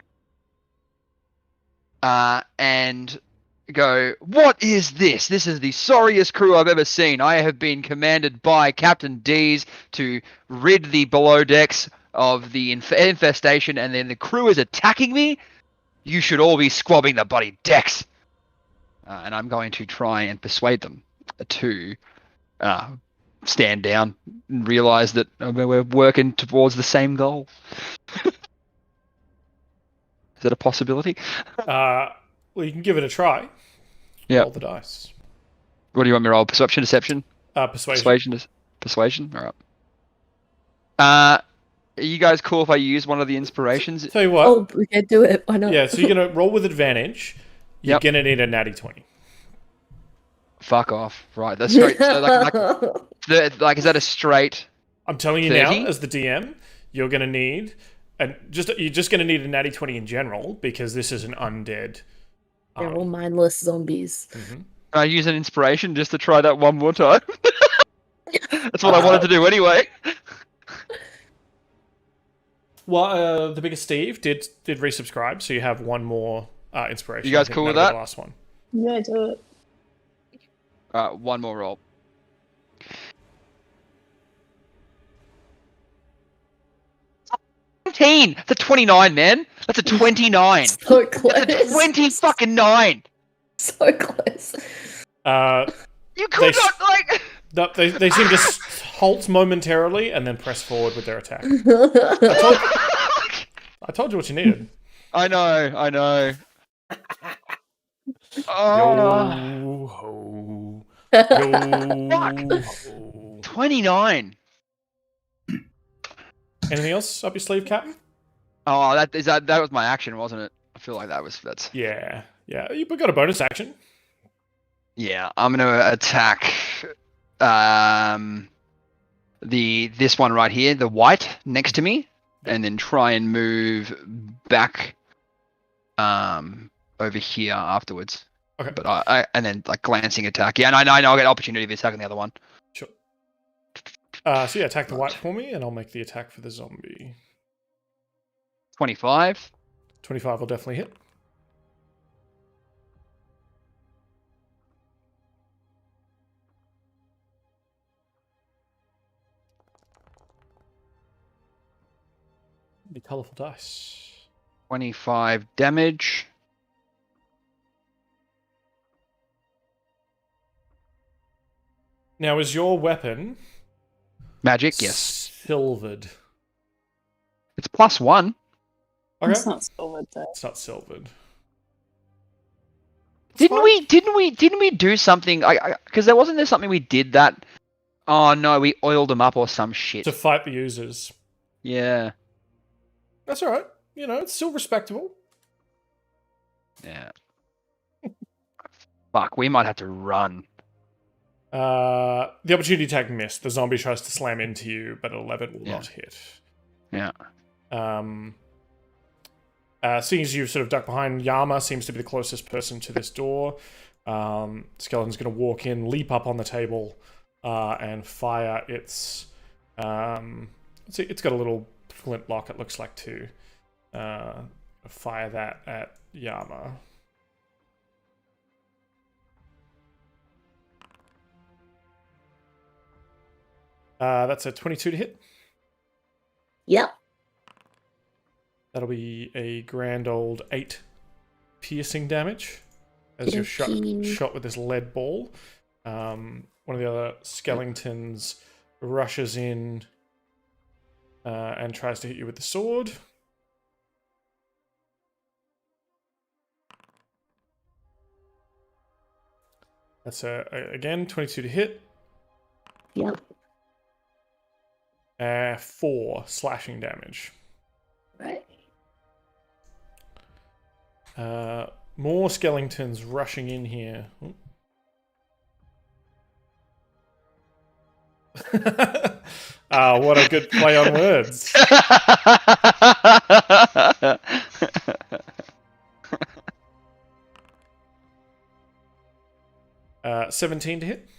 And go, "What is this? This is the sorriest crew I've ever seen. I have been commanded by Captain D's to rid the below decks of the infestation, and then the crew is attacking me. You should all be squabbing the bloody decks." And I'm going to try and persuade them to stand down and realize that we're working towards the same goal. Is that a possibility? Well, you can give it a try. Yeah. Roll the dice. What do you want me to roll? Perception, deception? Persuasion. Persuasion? All right. Are you guys cool if I use one of the inspirations? Tell you what. Oh, we can do it. Why not? Yeah, so you're going to roll with advantage. You're going to need a natty 20. Fuck off. Right, that's straight. So like, is that a straight? I'm telling you 30? now, as the DM, you're going to need, you're just going to need a natty 20 in general because this is an undead. They're all mindless zombies. Mhm. Can I use an inspiration just to try that one more time? That's what I wanted to do anyway. Well, the biggest Steve did resubscribe, so you have one more inspiration. You guys I think cool with that'll be that? The last one. Yeah, do it. One more roll. That's a 29, man. That's a 29. So close. That's a 20 fucking 9. So close. You could They- not like. No, they seem to halt momentarily and then press forward with their attack. I told you what you needed. I know. Yo ho. Yo ho. 29. Anything else up your sleeve, Captain? Oh, that was my action, wasn't it? I feel like that's. Yeah. We got a bonus action. Yeah, I'm gonna attack. This one right here, the white next to me, and then try and move back. Over here afterwards. Okay. But I and then like glancing attack. Yeah, and I know I'll get opportunity of attacking the other one. Sure. So yeah, attack the white for me, and I'll make the attack for the zombie. 25. 25 will definitely hit. The colourful dice. 25 damage. Now, is your weapon Magic, yes. silvered? It's +1. Okay. It's not silvered though. It's not silvered. Didn't we do something? Because there wasn't there something we did that. Oh no, we oiled them up or some shit. To fight the users. Yeah. That's alright. You know, it's still respectable. Yeah. Fuck, we might have to run. The opportunity attack missed. The zombie tries to slam into you, but 11 will not hit. Yeah. Seeing as you've sort of ducked behind, Yama seems to be the closest person to this door. Skeleton's going to walk in, leap up on the table, and fire its... it's got a little flintlock, it looks like, too. Fire that at Yama. That's a 22 to hit. Yep. That'll be a grand old 8 piercing damage as you're shot with this lead ball. One of the other skeletons rushes in and tries to hit you with the sword. That's again 22 to hit. Yep. 4 slashing damage. Right. More skeletons rushing in here. What a good play on words. 17 to hit.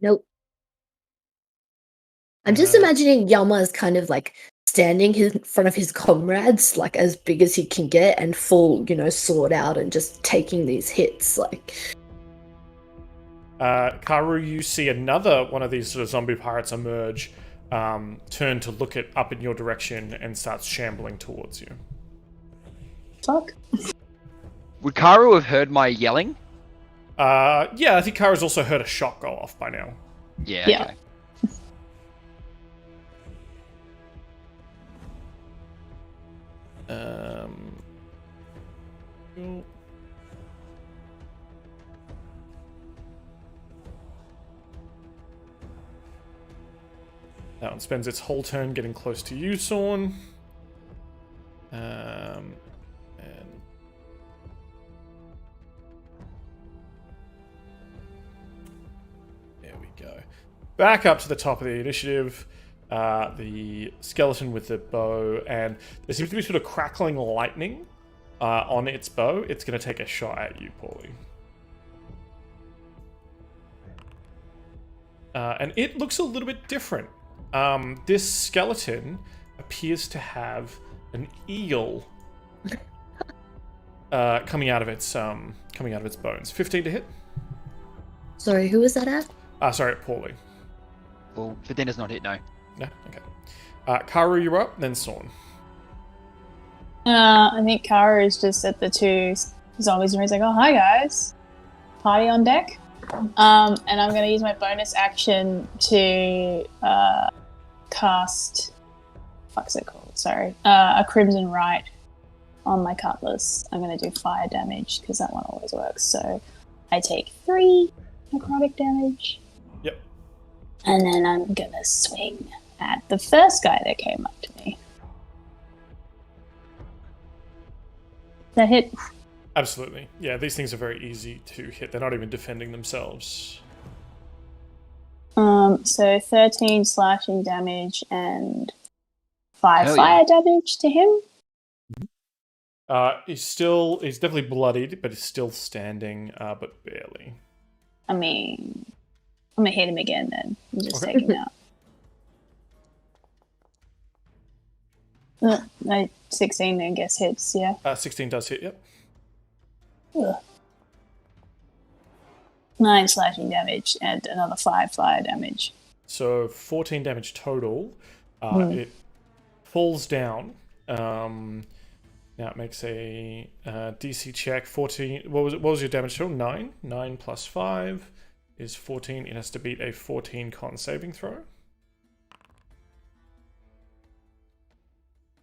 Nope. I'm just imagining Yama is kind of like standing in front of his comrades, like as big as he can get, and full, sword out and just taking these hits. Like, Karu, you see another one of these sort of zombie pirates emerge, turn to look up in your direction, and starts shambling towards you. Fuck. Would Karu have heard my yelling? Yeah, I think Karu's also heard a shot go off by now. Yeah. Yeah. Okay. Cool. That one spends its whole turn getting close to you, Sorn. And back up to the top of the initiative. The skeleton with the bow, and there seems to be sort of crackling lightning on its bow. It's going to take a shot at you, Pauly. And it looks a little bit different. This skeleton appears to have an eagle coming out of its bones. 15 to hit. Sorry, who was that at? Sorry, Pauly. Well, 15 does not hit, no. No, okay. Karu, you're up. Then Sorn. I think Karu is just at the two zombies and he's like, "Oh, hi guys, party on deck." And I'm going to use my bonus action to cast. Fuck's it called? Sorry, a Crimson Right on my cutlass. I'm going to do fire damage because that one always works. So I take 3 necrotic damage. Yep. And then I'm going to swing at the first guy that came up to me. That hit. Absolutely. Yeah, these things are very easy to hit. They're not even defending themselves. So 13 slashing damage and 5 Hell fire damage to him. He's definitely bloodied, but he's still standing, but barely. I mean, I'm gonna hit him again then. And just take him out. 16 then guess hits, yeah. 16 does hit, yep. Ugh. 9 slashing damage and another 5 fire damage. So 14 damage total. It falls down. Now it makes a DC check. 14. What was your damage total? 9. 9 plus 5 is 14. It has to beat a 14 con saving throw.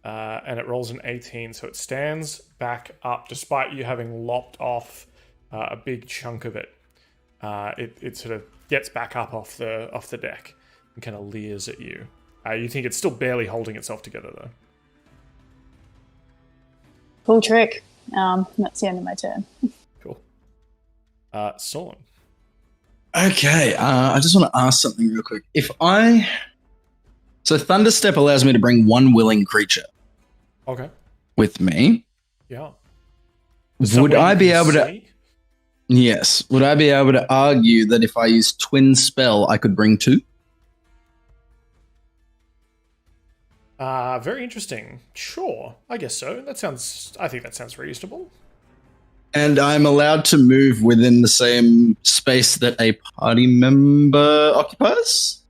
And it rolls an 18, so it stands back up despite you having lopped off a big chunk of it. It sort of gets back up off the deck and kind of leers at you. You think it's still barely holding itself together though. Cool trick. That's the end of my turn. Cool. Sorn. Okay, I just want to ask something real quick. So Thunderstep allows me to bring one willing creature Okay. with me. Yeah. Would I be able to? Yes. Would I be able to argue that if I use Twin Spell, I could bring 2? Very interesting. Sure, I guess so. I think that sounds reasonable. And I'm allowed to move within the same space that a party member occupies?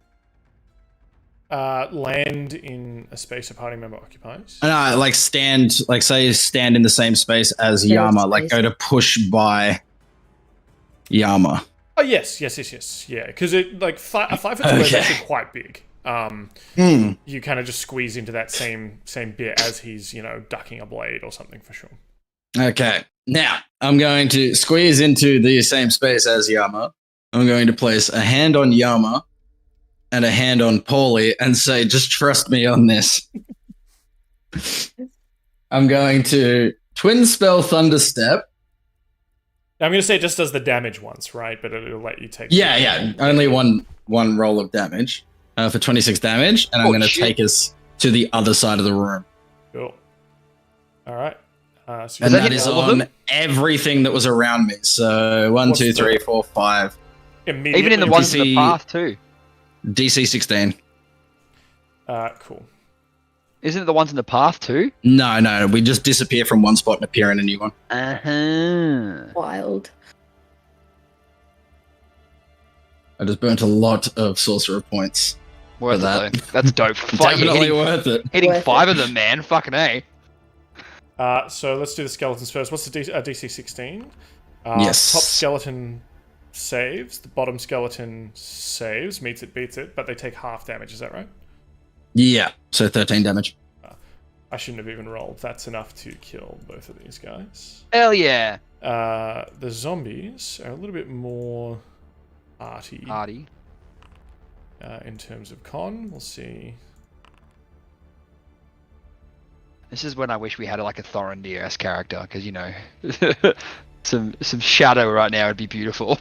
Land in a space a party member occupies. And stand in the same space as Yama, like go to push by Yama. Oh yes. Yeah, because it a 5 foot square is actually quite big. You kind of just squeeze into that same bit as he's ducking a blade or something for sure. Okay, now I'm going to squeeze into the same space as Yama. I'm going to place a hand on Yama and a hand on Pauly and say, just trust me on this. I'm going to Twin Spell Thunderstep. I'm going to say it just does the damage once, right? But it'll let you take... Yeah. Only one roll of damage for 26 damage. And I'm going to take us to the other side of the room. Cool. All right. So and that is on everything that was around me. So 1, 2, 3, 4, 5. Even in the ones in the path too. DC 16. Cool. Isn't it the ones in the path too? No. We just disappear from one spot and appear in a new one. Wild. I just burnt a lot of sorcerer points. Worth that. That's dope. Definitely worth it. Hitting Worth 5 of them, man. Fucking A. So let's do the skeletons first. What's the DC 16? Yes. Top skeleton saves. The bottom skeleton saves. Meets it, beats it. But they take half damage. Is that right? Yeah. So 13 damage. I shouldn't have even rolled. That's enough to kill both of these guys. Hell yeah. The zombies are a little bit more arty. In terms of con. We'll see. This is when I wish we had a Thorindir-esque character, because some shadow right now would be beautiful.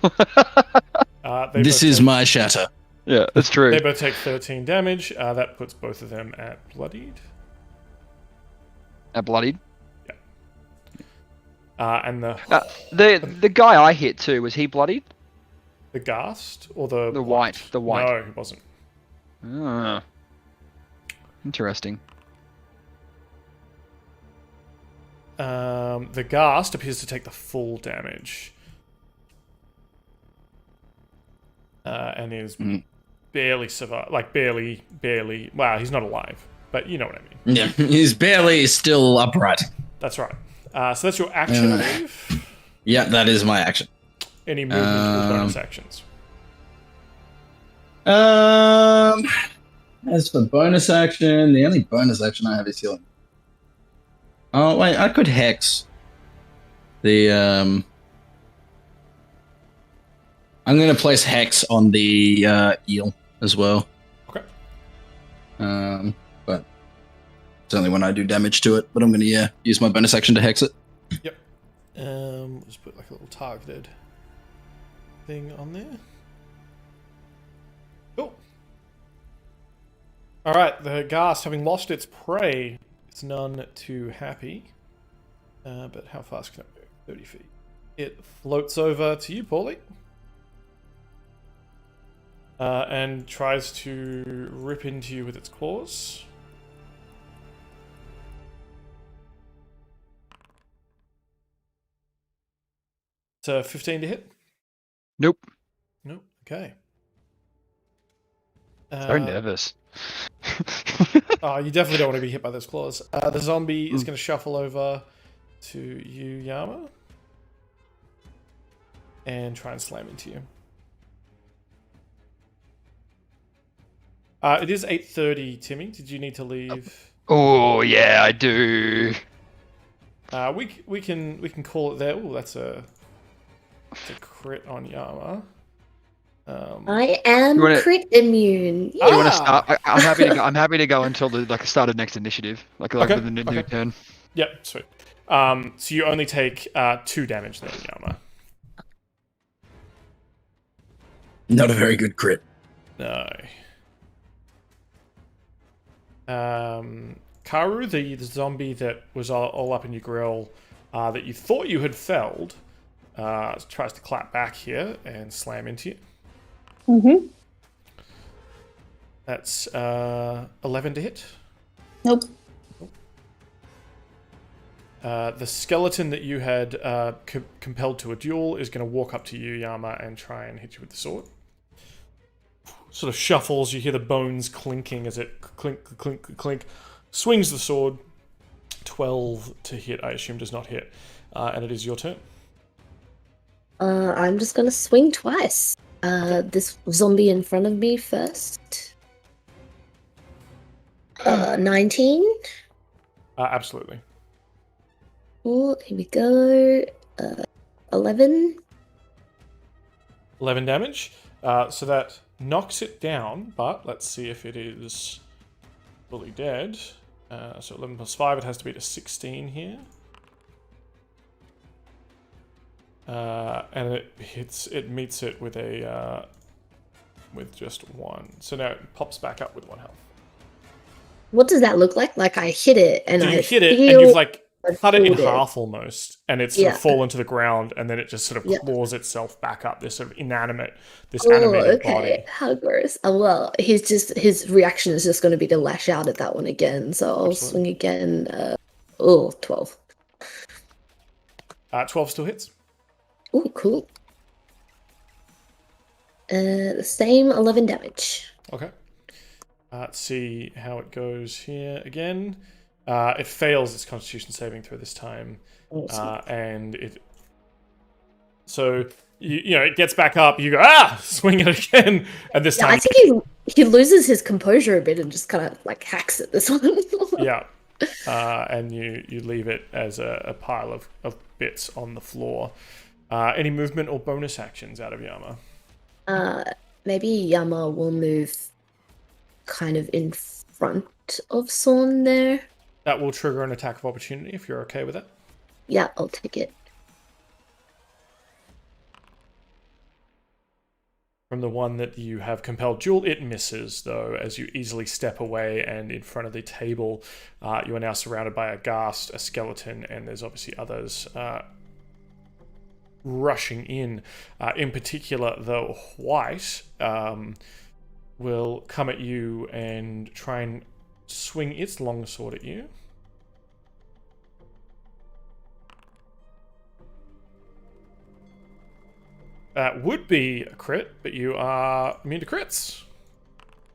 This is my shatter. Yeah, that's true. They both take 13 damage. That puts both of them at bloodied. At bloodied. And the guy I hit too, was he bloodied? the ghast or the white? The white. No, he wasn't. Ah. Interesting. The ghast appears to take the full damage. And is barely survive, like barely. Wow, he's not alive, but you know what I mean. Yeah, he's barely still upright. That's right. So that's your action, I believe. Yeah, that is my action. Any movement or bonus actions? As for bonus action, the only bonus action I have is healing. Oh wait, I could hex. I'm gonna place hex on the eel as well. Okay. But it's only when I do damage to it. But I'm gonna use my bonus action to hex it. Yep. Just put like a little targeted thing on there. Cool. All right, the ghast, having lost its prey, is none too happy. But how fast can it move? 30 feet. It floats over to you, Pauly. And tries to rip into you with its claws. It's a 15 to hit. Nope. Nope. Okay. So nervous. Oh, you definitely don't want to be hit by those claws. The zombie is going to shuffle over to you, Yama, and try and slam into you. It is 8:30, Timmy. Did you need to leave? Oh yeah, I do. We can call it there. Oh, that's a crit on Yama. I am crit immune. Do you want to start? I'm happy to go until the start of next initiative, like Okay, the new turn. Yep, sweet. So you only take 2 damage then, Yama. Not a very good crit. No. Karu, the zombie that was all up in your grill, that you thought you had felled, tries to clap back here and slam into you. Mm-hmm. That's 11 to hit. Nope. The skeleton that you had compelled to a duel is going to walk up to you, Yama, and try and hit you with the sword. Sort of shuffles, you hear the bones clinking as it clink, clink, clink. Swings the sword. 12 to hit, I assume does not hit. And it is your turn. I'm just gonna swing twice. This zombie in front of me first. 19. Absolutely. Oh, here we go. 11. 11 damage. So that knocks it down, but let's see if it is fully dead. So 11 plus 5, it has to be to 16 here. And it meets it with with just 1. So now it pops back up with 1 health. What does that look like? Like I hit it and So you I hit it feel and you've like cut it in folded. half almost, and it's sort of fallen to the ground, and then it just sort of claws itself back up. This sort of animated body. How gross. Well, his reaction is just going to be to lash out at that one again. So I'll swing again. 12. 12 still hits. Oh, cool. The same 11 damage. Okay. Let's see how it goes here again. It fails its Constitution saving throw this time, and it. So you know it gets back up. You go swing it again, and this time I think he loses his composure a bit and just kind of like hacks at this one. Yeah, and you leave it as a pile of bits on the floor. Any movement or bonus actions out of Yama? Maybe Yama will move kind of in front of Sorn there. That will trigger an attack of opportunity if you're okay with it. Yeah, I'll take it. from the one that you have compelled duel. It misses, though, as you easily step away, and in front of the table, you are now surrounded by a ghast, a skeleton, and there's obviously others rushing in. In particular, the white will come at you and try and swing its longsword at you. That would be a crit, but you are immune to crits.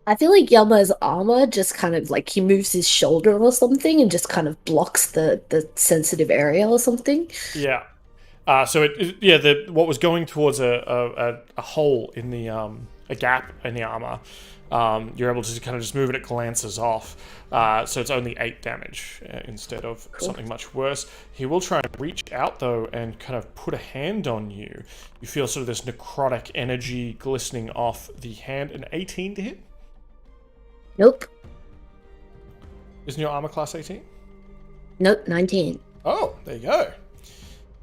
I feel like Yama's armor just kind of like he moves his shoulder or something and just kind of blocks the sensitive area or something. Yeah. So what was going towards a hole in the a gap in the armor, you're able to kind of just move it. It glances off. So it's only 8 damage instead of something much worse. He will try and reach out though and kind of put a hand on you. You feel sort of this necrotic energy glistening off the hand. An 18 to hit. Nope. Isn't your armor class 18? Nope, 19. Oh, there you go.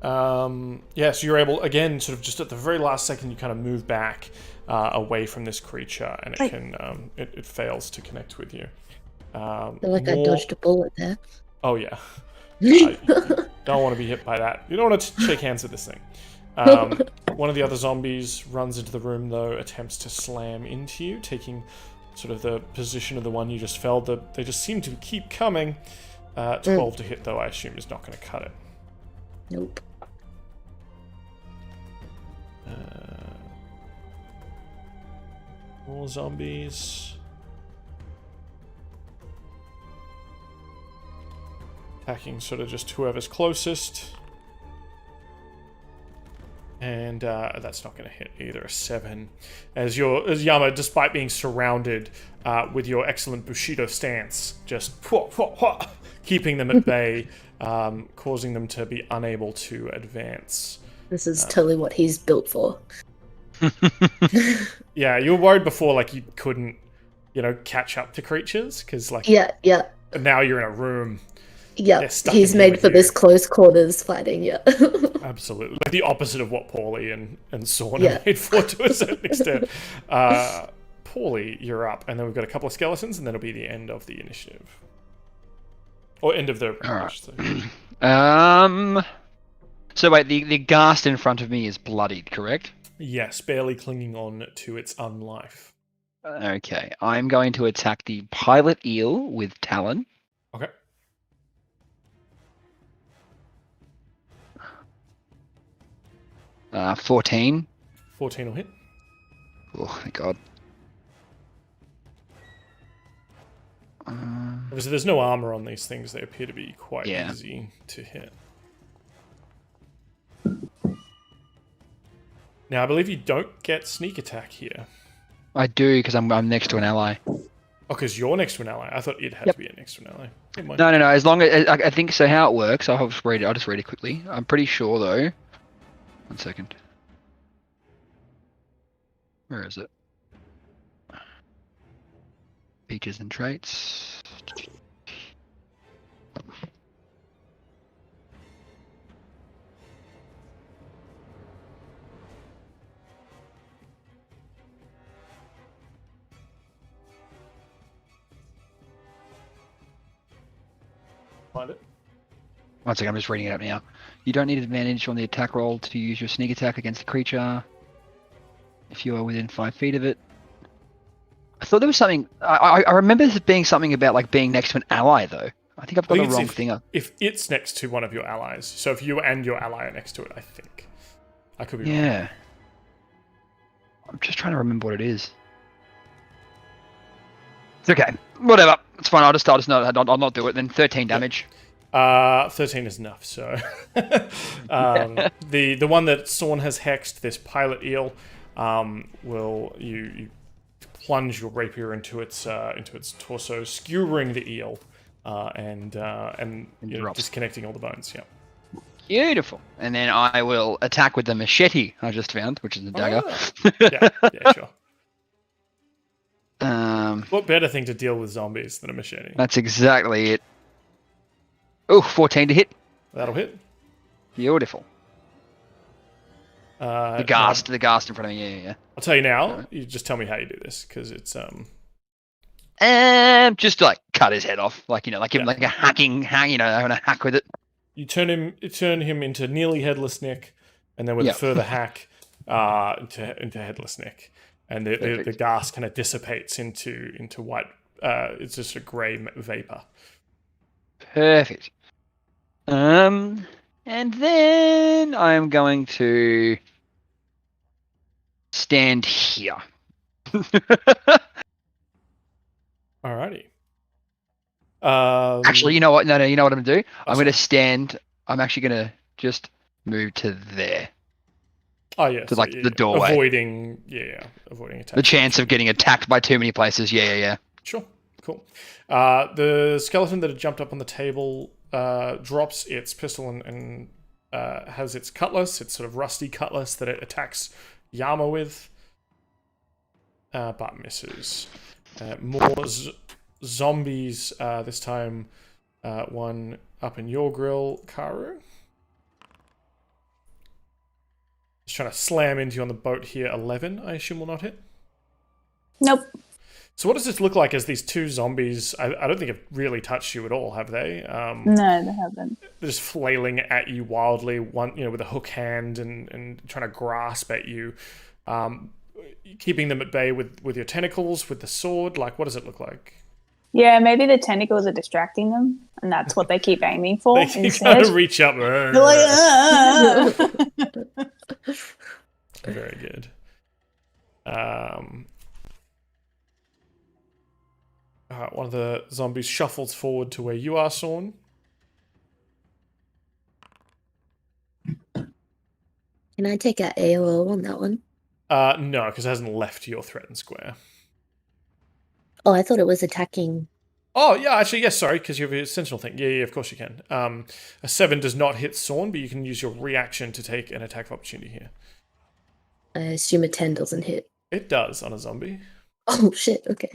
So you're able, again, sort of just at the very last second, you kind of move back away from this creature, and it can it fails to connect with you. I feel like I dodged a bullet there. Oh, yeah. You don't want to be hit by that. You don't want to shake hands with this thing. One of the other zombies runs into the room, though, attempts to slam into you, taking sort of the position of the one you just felled. They just seem to keep coming. 12 to hit, though, I assume is not going to cut it. Nope. More zombies. Attacking sort of just whoever's closest. And that's not going to hit either. A 7. As Yama, despite being surrounded with your excellent Bushido stance, just keeping them at bay, causing them to be unable to advance. This is totally what he's built for. Yeah, you were worried before, like you couldn't, catch up to creatures because, like, yeah. Now you're in a room. Yeah, he's made for this close quarters fighting. Yeah, absolutely, like the opposite of what Pauly and Sorn are made for to a certain extent. Pauly, you're up, and then we've got a couple of skeletons, and then it'll be the end of the initiative, or end of the round. Right. So wait, the ghast in front of me is bloodied, correct? Yes, barely clinging on to its unlife. Okay, I'm going to attack the pilot eel with Talon. Okay. Uh, 14. 14 will hit. Oh, thank God. Obviously, there's no armor on these things. They appear to be quite easy to hit. Now, I believe you don't get sneak attack here. I do, because I'm next to an ally. Oh, because you're next to an ally. I thought it had to be next to an ally. No. As long as I think so, how it works. I'll just read it quickly. I'm pretty sure though. 1 second. Where is it? Features and traits. Find it. 1 second, I'm just reading it up now. You don't need advantage on the attack roll to use your sneak attack against the creature if you are within 5 feet of it. I thought there was something. I remember there being something about like being next to an ally though. I think I've got the wrong thing. If it's next to one of your allies, so if you and your ally are next to it, I think. I could be wrong. Yeah. I'm just trying to remember what it is. It's okay. Whatever. It's fine. I'll just I'll not do it. Then 13 damage. 13 is enough. So the one that Sorn has hexed, this pilot eel, will you plunge your rapier into its torso, skewering the eel, and disconnecting all the bones. Yeah. Beautiful. And then I will attack with the machete I just found, which is a dagger. Yeah, sure. What better thing to deal with zombies than a machete? That's exactly it. Oh, 14 to hit. That'll hit. Beautiful. The ghast in front of me. Yeah. I'll tell you now. You just tell me how you do this because it's just to, like cut his head off, like give him like a hacking, I'm gonna hack with it. You turn him into nearly headless Nick, and then with a further hack, into headless Nick, and the gas kind of dissipates into white. It's just a grey vapor. Perfect. And then I'm going to stand here. Alrighty. Actually, you know what? No, you know what I'm gonna do? I'm gonna stand. I'm actually gonna just move to there. Oh yeah, to the doorway, avoiding attack. The chance of getting attacked by too many places. Yeah. Sure, cool. The skeleton that had jumped up on the table drops its pistol and has its cutlass, its sort of rusty cutlass that it attacks Yama with, but misses. More zombies, this time one up in your grill, Karu. Just trying to slam into you on the boat here. 11, I assume, will not hit? Nope. So what does this look like as these two zombies? I don't think have really touched you at all, have they? No, they haven't. They're just flailing at you wildly, with a hook hand and trying to grasp at you. Keeping them at bay with your tentacles, with the sword. Like, what does it look like? Yeah, maybe the tentacles are distracting them, and that's what they keep aiming for. They keep trying to reach up. They're like, ah! Very good. One of the zombies shuffles forward to where you are, Sorn. Can I take out AOO on that one? No, because it hasn't left your threatened square. Oh, I thought it was attacking. Oh, yeah, actually, yes, sorry, because you have a sentinel thing. Yeah, of course you can. A 7 does not hit Sorn, but you can use your reaction to take an attack of opportunity here. I assume a 10 doesn't hit. It does on a zombie. Oh, shit, okay.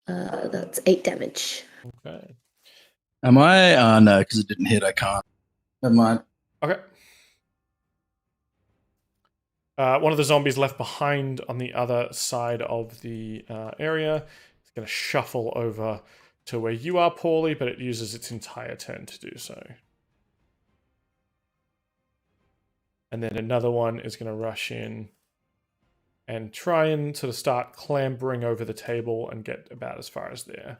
That's 8 damage. Okay. Am I? No, because it didn't hit. I can't. Never mind. Okay. One of the zombies left behind on the other side of the area is going to shuffle over to where you are, Pauly, but it uses its entire turn to do so. And then another one is going to rush in and try and sort of start clambering over the table and get about as far as there.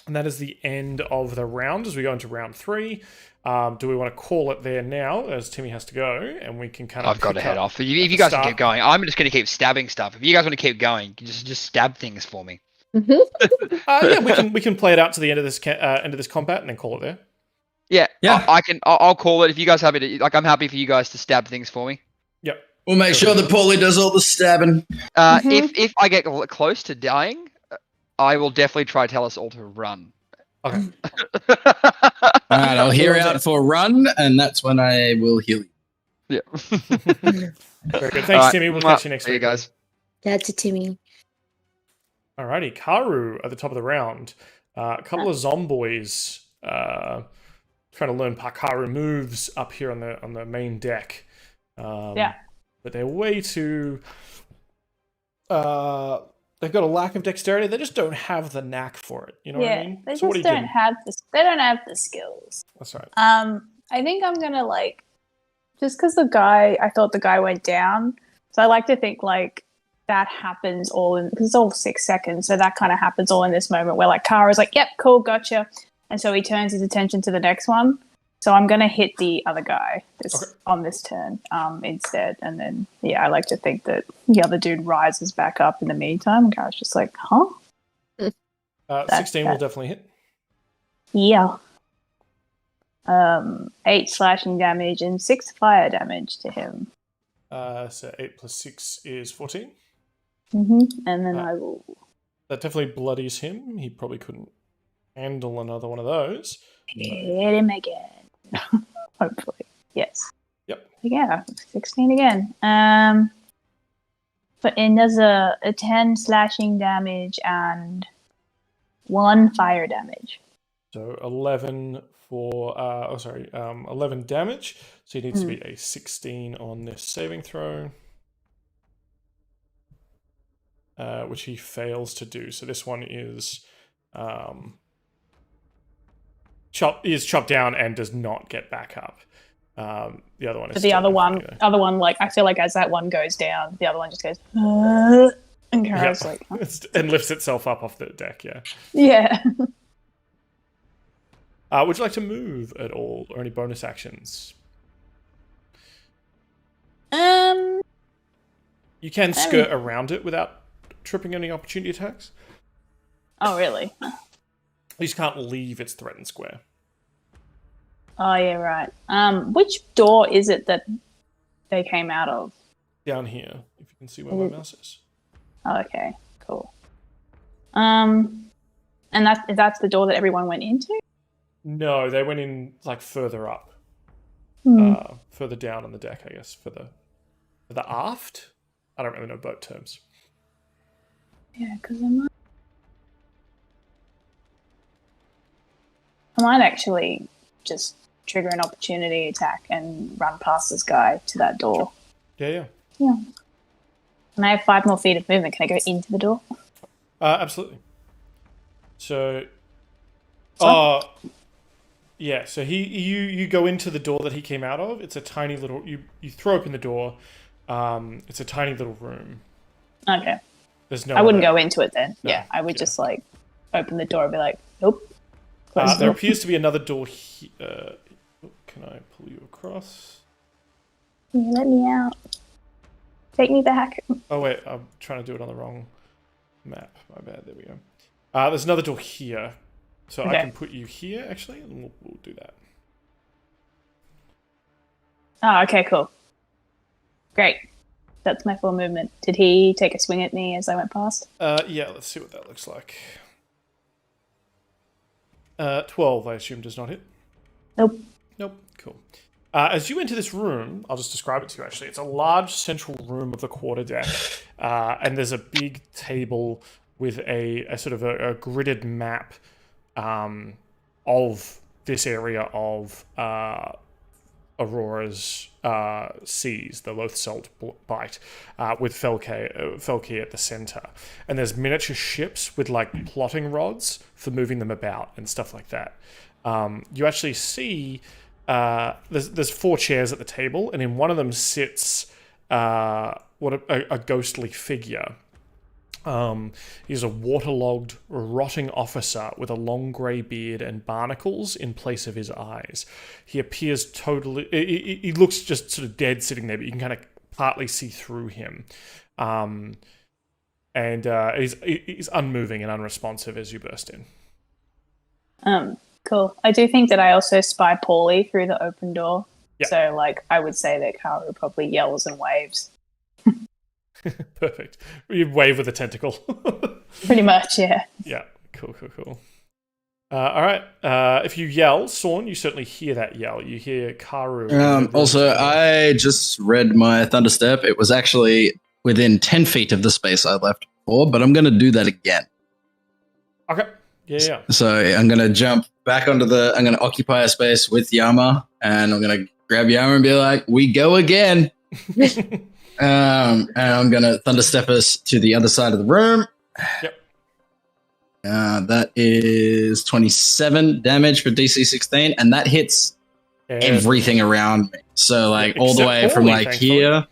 And that is the end of the round as we go into round 3. Do we want to call it there now as Timmy has to go and we can kind of... I've got to head off. If you guys can keep going, I'm just going to keep stabbing stuff. If you guys want to keep going, just stab things for me. Yeah, we can play it out to the end of this combat and then call it there. Yeah. I can. I'll call it if you guys have it. Like, I'm happy for you guys to stab things for me. Yep. We'll make sure that Pauly does all the stabbing. If I get close to dying, I will definitely try to tell us all to run. Okay. All right, I'll hear out for run, and that's when I will heal you. Yeah. Very good. Thanks, Timmy. We'll catch you next week. See you guys. Dad to Timmy. Alrighty, Karu at the top of the round. A couple of zomboys trying to learn Karu moves up here on the main deck. But they're way too... they've got a lack of dexterity. They just don't have the knack for it. You know what I mean? They just don't have they don't have the skills. That's right. I think I'm gonna just because I thought the guy went down, so I like to think that happens all in, because it's all 6 seconds, so that kind of happens all in this moment where Kara's like, yep, cool, gotcha, and so he turns his attention to the next one. So I'm gonna hit the other guy on this turn instead, and then I like to think that the other dude rises back up in the meantime, and Kara's just like, huh? 16 will definitely hit. Yeah. 8 slashing damage and 6 fire damage to him. So 8 plus 6 is 14. And then I will... That definitely bloodies him. He probably couldn't handle another one of those. Hit him again. Hopefully. Yes. Yep. Yeah, 16 again. But it does a 10 slashing damage and 1 fire damage. So 11 for 11 damage. So he needs to beat a 16 on this saving throw, which he fails to do. So this one is chopped down and does not get back up. The other one is But the other one, like I feel like as that one goes down, the other one just goes and Karu's like, and lifts itself up off the deck. Yeah. Yeah. Would you like to move at all, or any bonus actions? You can skirt around it without tripping any opportunity attacks. Oh, really? You just can't leave its threatened square. Oh, yeah, right. Which door is it that they came out of? Down here, if you can see where my mouse is. Oh, okay, cool. And that's the door that everyone went into? No, they went in like further up, further down on the deck, I guess, for the aft. I don't really know boat terms. Yeah, because I might actually just trigger an opportunity attack and run past this guy to that door. Yeah. And I have 5 more feet of movement. Can I go into the door? Absolutely. So, yeah. So you go into the door that he came out of. It's a tiny little. You throw open the door. It's a tiny little room. Okay. There's no. I wouldn't go into it then. No, yeah, I would just like open the door and be like, nope. There appears to be another door here. Can I pull you across? Let me out. Take me back. Oh wait, I'm trying to do it on the wrong map. My bad. There we go. There's another door here, so I can put you here actually, and we'll do that. Oh, okay, cool. Great. That's my full movement. Did he take a swing at me as I went past? Yeah. Let's see what that looks like. 12, I assume, does not hit. Nope. Cool. As you enter this room, I'll just describe it to you actually. It's a large central room of the quarterdeck, and there's a big table with a sort of a gridded map of this area of Aurora's seas, the Loath Salt Bight, with Felkir at the center. And there's miniature ships with like plotting rods for moving them about and stuff like that. You actually see there's 4 chairs at the table, and in one of them sits a ghostly figure. He's a waterlogged, rotting officer with a long grey beard and barnacles in place of his eyes. He appears totally... He looks just sort of dead sitting there, but you can kind of partly see through him. And he's unmoving and unresponsive as you burst in. Cool. I do think that I also spy Pauly through the open door. Yep. So, like, I would say that Karu probably yells and waves. Perfect. You wave with a tentacle. Pretty much, yeah. Yeah. Cool. All right. If you yell, Sorn, you certainly hear that yell. You hear Karu. Also, I just read my Thunderstep. It was actually within 10 feet of the space I left before, but I'm going to do that again. Okay. Yeah. So I'm going to jump back I'm going to occupy a space with Yama, and I'm going to grab Yama and be like, we go again. And I'm going to Thunderstep us to the other side of the room. Yep. That is 27 damage for DC 16, and that hits everything around me. So, like, all the way from, like, here.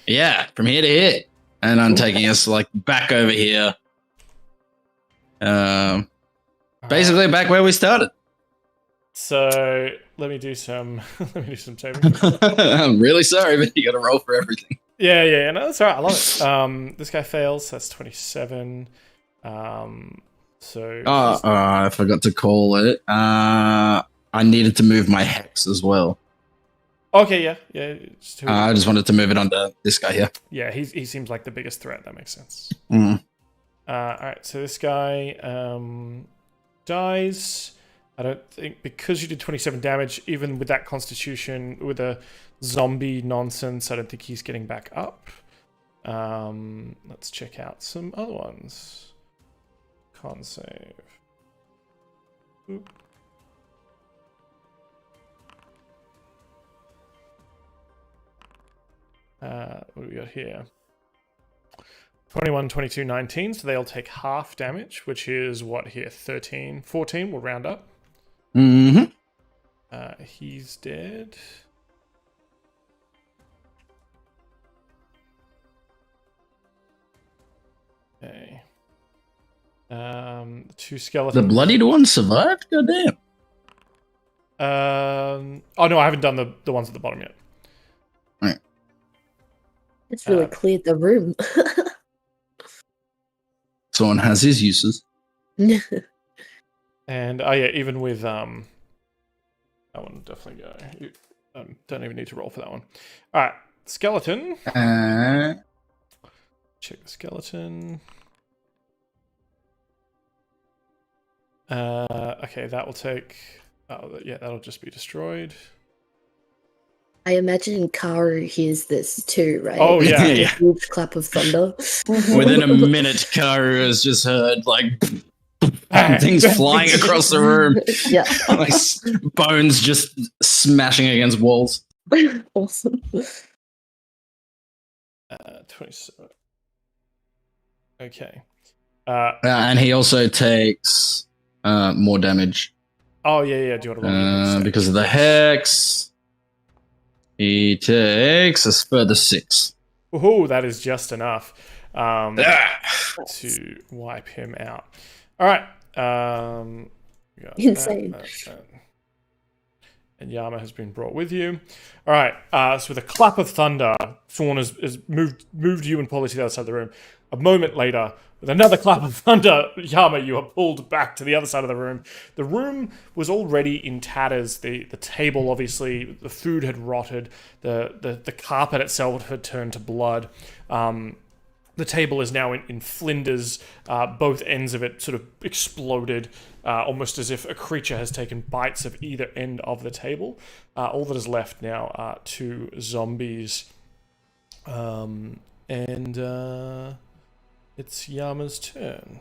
Yeah, from here to here. And I'm taking us, like, back over here. Basically back where we started. So, let me do some saving. I'm really sorry, but you got to roll for everything. Yeah, no, that's all right. I love it. This guy fails. So that's 27. I forgot to call it. I needed to move my hex as well. Okay, yeah. I just wanted to move it onto this guy here. Yeah, he seems like the biggest threat. That makes sense. Mm. All right, so this guy dies. I don't think, because you did 27 damage, even with that constitution, with a zombie nonsense, I don't think he's getting back up. Let's check out some other ones. Con save. Oop. What do we got here? 21, 22, 19. So they'll take half damage, which is what here? 13, 14. We'll round up. Mm-hmm. He's dead. Okay. Two skeletons. The bloodied one survived? Goddamn. Oh no, I haven't done the ones at the bottom yet. Right. It's really cleared the room. Sorn has his uses. And oh yeah, even with that one will definitely go. You don't even need to roll for that one. All right, skeleton. Check the skeleton. Okay, that will take. Oh yeah, that'll just be destroyed. I imagine Karu hears this too, right? Oh, yeah. A huge clap of thunder. Within a minute, Karu has just heard things flying across the room. Yeah. Like bones just smashing against walls. Awesome. 27. Okay. And he also takes more damage. Oh yeah. Do you want to roll because of the hex? He takes a further 6. Oh, that is just enough to wipe him out. All right. Insane. And Yama has been brought with you. All right. So with a clap of thunder, Sorn has moved you and Pauly to the other side of the room. A moment later, with another clap of thunder, Yama, you are pulled back to the other side of the room. The room was already in tatters. The table, obviously, the food had rotted. The carpet itself had turned to blood. The table is now in flinders. Both ends of it sort of exploded, almost as if a creature has taken bites of either end of the table. All that is left now are 2 zombies. It's Yama's turn.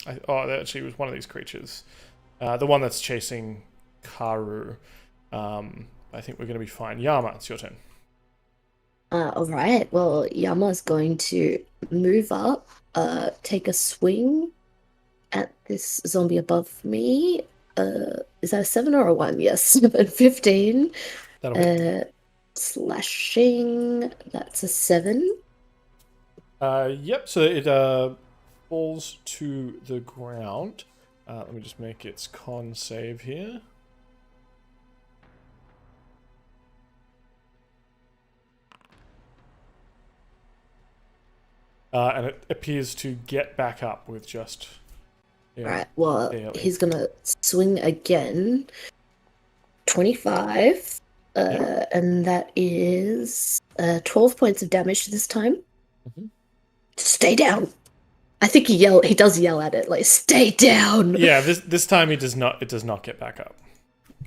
That actually was one of these creatures. The one that's chasing Karu. I think we're going to be fine. Yama, it's your turn. All right. Well, Yama's going to move up, take a swing at this zombie above me. Is that a 7 or a 1? Yes, 7, 15. Slashing. That's a 7. Yep, so it falls to the ground. Let me just make its con save here. And it appears to get back up with just... Alright, well, he's gonna swing again. 25. And that is 12 points of damage this time. Mm-hmm. Stay down. I think he does yell at it, like, stay down. Yeah, this time it does not get back up.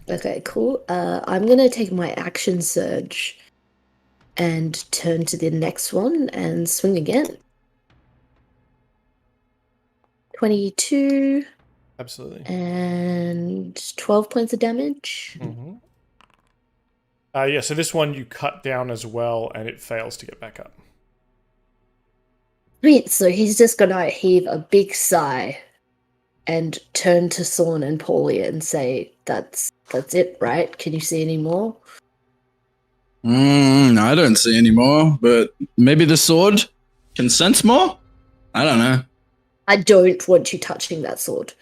Okay, cool. I'm gonna take my action surge and turn to the next one and swing again. 22. Absolutely. And 12 points of damage. Mm-hmm. Yeah, so this one you cut down as well, and it fails to get back up. Great, so he's just gonna heave a big sigh and turn to Sorn and Pauly and say, that's it, right? Can you see any more? I don't see any more, but maybe the sword can sense more? I don't know. I don't want you touching that sword.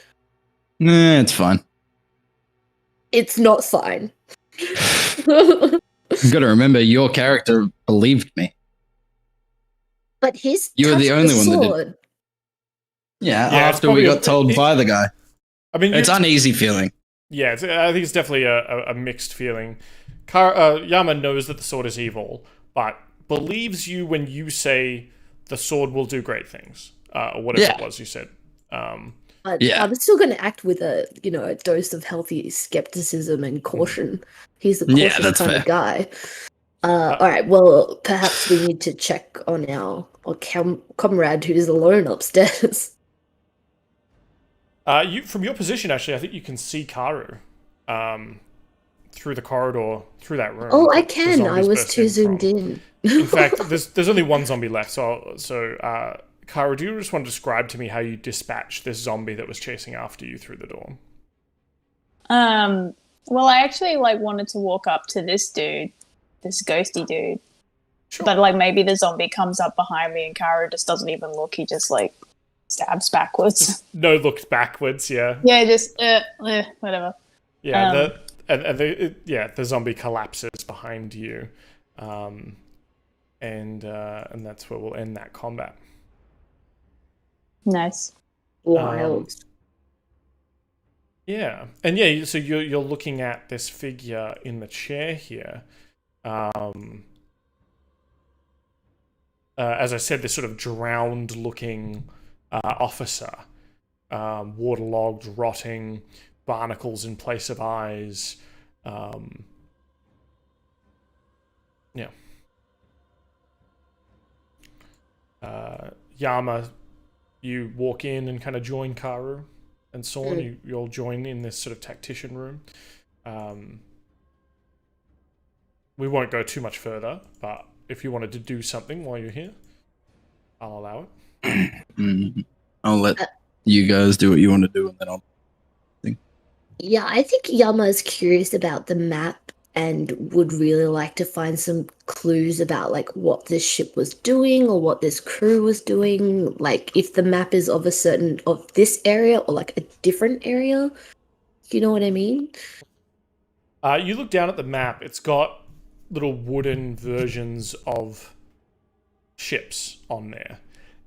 Nah, it's fine. It's not fine. You gotta remember, your character believed me. But he's You were the only one that sword. did. Yeah, Yeah, after we got told by the guy. I mean, it's uneasy feeling. Yeah, I think it's definitely a mixed feeling. Yama knows that the sword is evil, but believes you when you say the sword will do great things, or whatever it was you said. But I'm still going to act with a dose of healthy skepticism and caution. He's the cautious kind of guy. All right, well, perhaps we need to check on our comrade who's alone upstairs. From your position, actually, I think you can see Karu through the corridor, through that room. Oh, I that the can. I zombies was burst too zoomed from. in. In fact, there's only one zombie left. So Karu, do you just want to describe to me how you dispatched this zombie that was chasing after you through the door? Well, I actually wanted to walk up to this dude, this ghosty dude. Sure. But maybe the zombie comes up behind me and Karu just doesn't even look. He just stabs backwards. No look backwards, yeah. Yeah, just whatever. Yeah, the zombie collapses behind you, and that's where we'll end that combat. Nice. Wild. Yeah, and yeah, so you're looking at this figure in the chair here. As I said, this sort of drowned-looking officer, waterlogged, rotting, barnacles in place of eyes. Yama, you walk in and kind of join Karu and Sorn. You all join in this sort of tactician room. We won't go too much further, but if you wanted to do something while you're here, I'll allow it. I'll let you guys do what you want to do, and then I'll think. Yeah, I think Yama is curious about the map and would really like to find some clues about what this ship was doing or what this crew was doing. If the map is of this area or a different area. You know what I mean? You look down at the map. It's got little wooden versions of ships on there,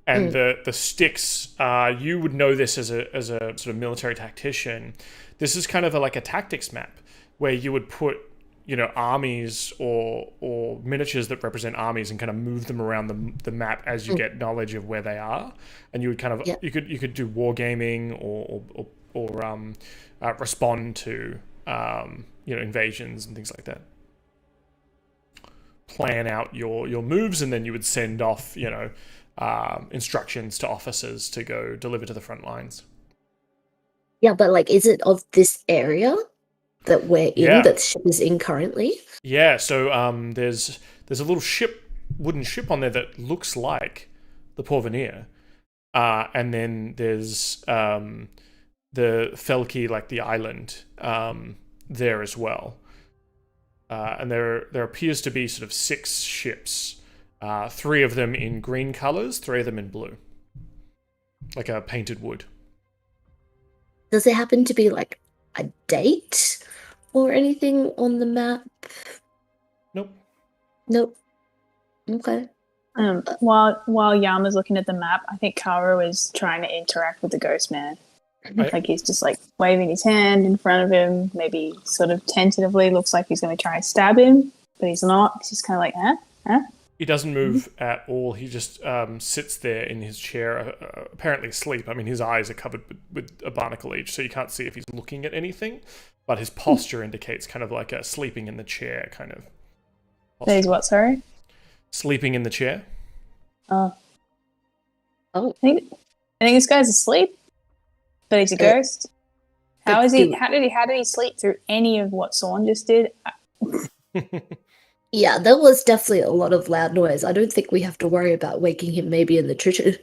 and the sticks. You would know this as a sort of military tactician. This is kind of a tactics map where you would put armies or miniatures that represent armies and kind of move them around the map as you get knowledge of where they are, and you would kind of you could do wargaming or respond to invasions and things like that. Plan out your moves, and then you would send off instructions to officers to go deliver to the front lines. Yeah, but is it of this area that we're in, that the ship is in currently? Yeah, so there's a little wooden ship on there that looks like the Porvenir, and then there's the Felki, the island, there as well. And there appears to be sort of 6 ships, 3 of them in green colors, 3 of them in blue, like a painted wood. Does it happen to be a date or anything on the map? Nope. Okay. While Yama's looking at the map, I think Karu is trying to interact with the ghost man. Right. He's just waving his hand in front of him, maybe sort of tentatively looks like he's going to try and stab him, but he's not. He's just kind of huh? He doesn't move at all. He just sits there in his chair, apparently asleep. I mean, his eyes are covered with a barnacle each, so you can't see if he's looking at anything, but his posture indicates kind of a sleeping in the chair kind of posture. He's what, sorry? Sleeping in the chair. Oh. I think this guy's asleep. But he's a ghost. How did he sleep through any of what Sorn just did? Yeah, there was definitely a lot of loud noise. I don't think we have to worry about waking him maybe in the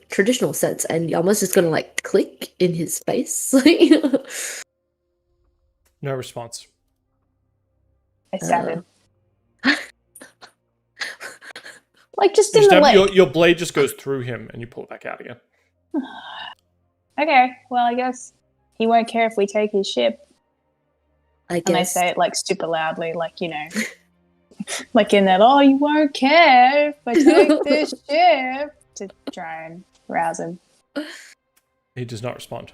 traditional sense, and Yama's just gonna click in his face. No response. I stabbed him. Just in the leg. Your blade just goes through him and you pull it back out again. Okay, well, I guess he won't care if we take his ship. I guess. And I say it super loudly, in that, you won't care if I take this ship, to try and rouse him. He does not respond.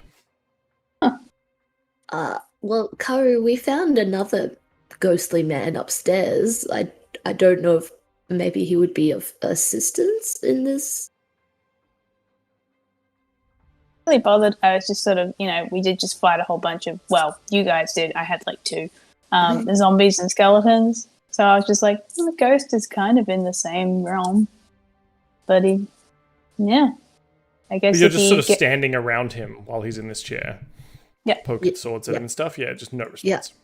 Well, Karu, we found another ghostly man upstairs. I don't know if maybe he would be of assistance in this. Really bothered. I was just sort of, we did just fight a whole bunch of, you guys did. I had 2 the zombies and skeletons. So I was just the ghost is kind of in the same realm. But I guess you're just sort of standing around him while he's in this chair. Yeah. Poking swords at him and stuff. Yeah, just no response.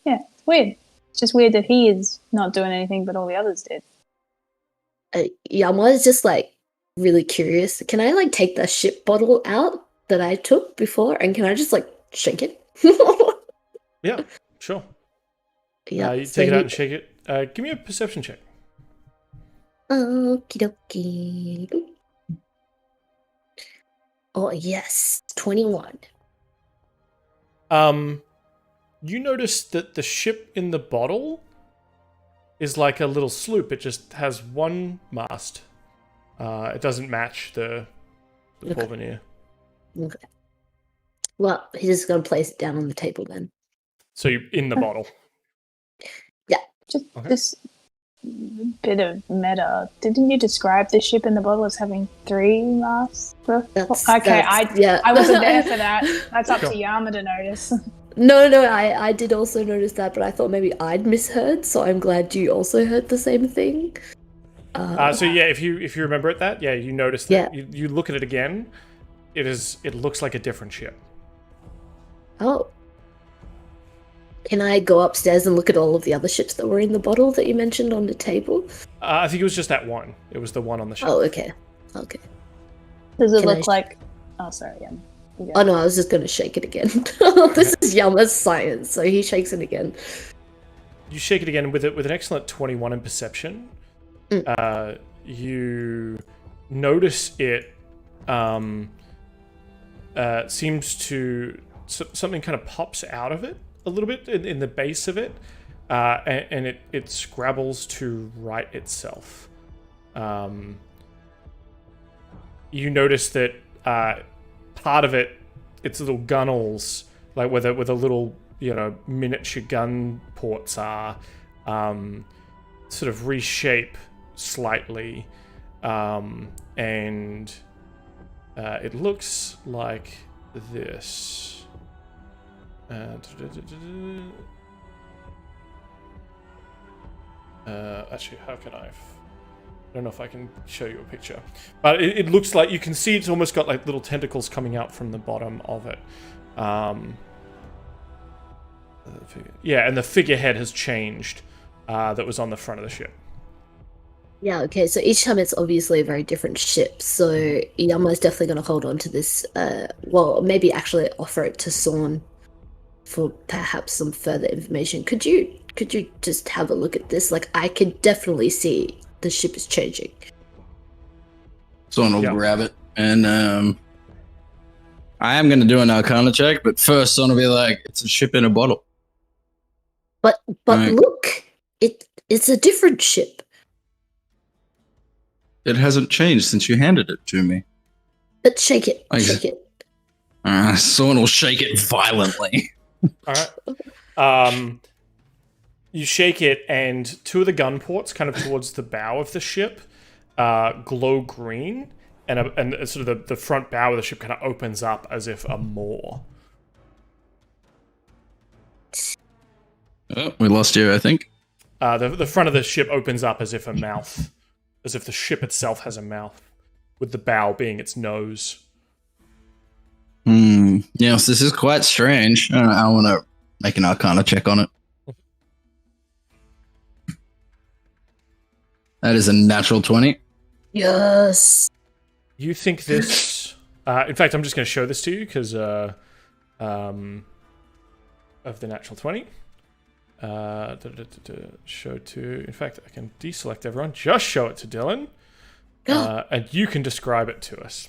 Yeah, it's weird. It's just weird that he is not doing anything, but all the others did. Yama is just like really curious. Can I like take the ship bottle out that I took before, and can I just like shake it? Yeah, sure. Yeah, you so take it out and shake it. Give me a perception check. Okie dokie. Oh yes, 21. You notice that the ship in the bottle is like a little sloop. It just has one mast. It doesn't match the Porvenir. Okay. Well, he's just gonna place it down on the table then. So you're in the bottle. Yeah. Just Okay. this bit of meta. Didn't you describe the ship in the bottle as having 3 masts? I wasn't there for that. That's up Sure. to Yama to notice. No, I did also notice that, but I thought maybe I'd misheard, so I'm glad you also heard the same thing. So yeah, if you remember it, you notice that. Yeah. You look at it again. It looks like a different ship. Oh. Can I go upstairs and look at all of the other ships that were in the bottle that you mentioned on the table? I think it was just that one. It was the one on the ship. Oh, okay. Okay. Does it Can look I- like... Oh, sorry, Yama. You go. Oh no, I was just gonna shake it again. This is Yama's science, so he shakes it again. You shake it again with an excellent 21 in perception. You notice it seems to something kind of pops out of it a little bit in the base of it, and it scrabbles to right itself. You notice that part of it, its little gunnels, like where the little miniature gun ports are, sort of reshape slightly, and it looks like this. Actually, how can I? I don't know if I can show you a picture, but it looks like you can see it's almost got like little tentacles coming out from the bottom of it. Yeah, and the figurehead has changed. That was on the front of the ship. Yeah, okay, so each time it's obviously a very different ship, so Yama is definitely going to hold on to this, well, maybe actually offer it to Sorn for perhaps some further information. Could you just have a look at this? Like, I could definitely see the ship is changing. Sorn will Yeah. grab it, and I am going to do an Arcana check, but first Sorn will be like, it's a ship in a bottle. But Right. look, it's a different ship. It hasn't changed since you handed it to me. But shake it, I- shake it. Sorn will shake it violently. All right. You shake it, and 2 of the gun ports, kind of towards the bow of the ship, glow green, and sort of the front bow of the ship kind of opens up as if a maw. Oh, we lost you, I think. The front of the ship opens up as if a mouth, as if the ship itself has a mouth, with the bow being its nose. Yes, this is quite strange. I want to make an Arcana check on it. That is a natural 20. Yes. You think this? In fact, I'm just going to show this to you because of the natural 20. Show to. In fact, I can deselect everyone. Just show it to Dylan, and you can describe it to us.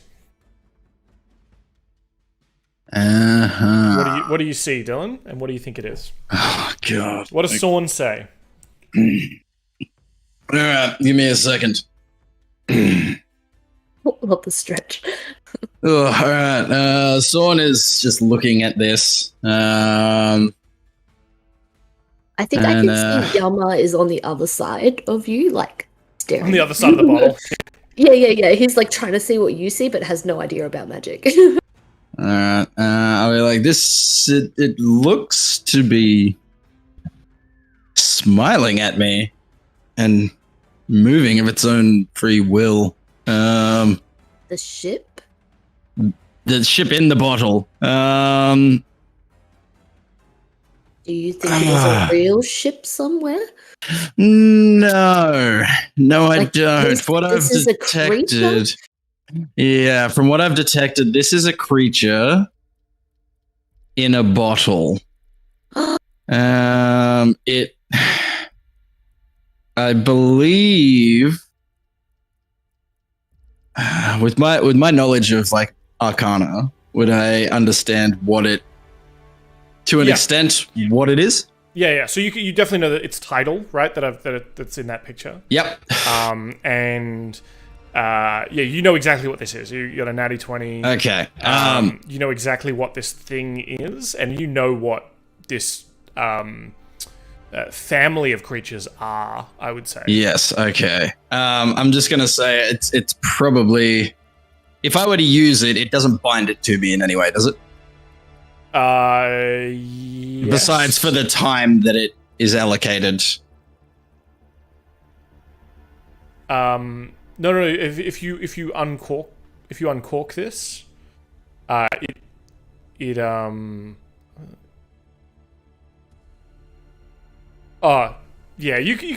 What do you see, Dylan? And what do you think it is? Oh, God. What does Sorn say? All right, give me a second. What the stretch. Oh, all right. Sorn is just looking at this. I think I And, can see Yama is on the other side of you, like staring. On the other side of the bottle. Yeah. He's like trying to see what you see, but has no idea about magic. All right. I'll be like, this, it looks to be smiling at me and moving of its own free will. The ship? The ship in the bottle. Do Do you think it is a real ship somewhere? No, I don't. What I've this is a detected, creature? yeah, from what I've detected, this is a creature in a bottle. It, I believe, with my knowledge of like Arcana, would I understand what it, to an extent, what it is? Yeah. So you definitely know that it's tidal, right? That's in that picture. Yep. You know exactly what this is. You got a natty 20. Okay. You know exactly what this thing is, and you know what this family of creatures are, I would say. Yes. Okay. I'm just gonna say it's probably, if I were to use it, it doesn't bind it to me in any way, does it? Yes. Besides for the time that it is allocated. No. If you uncork this, you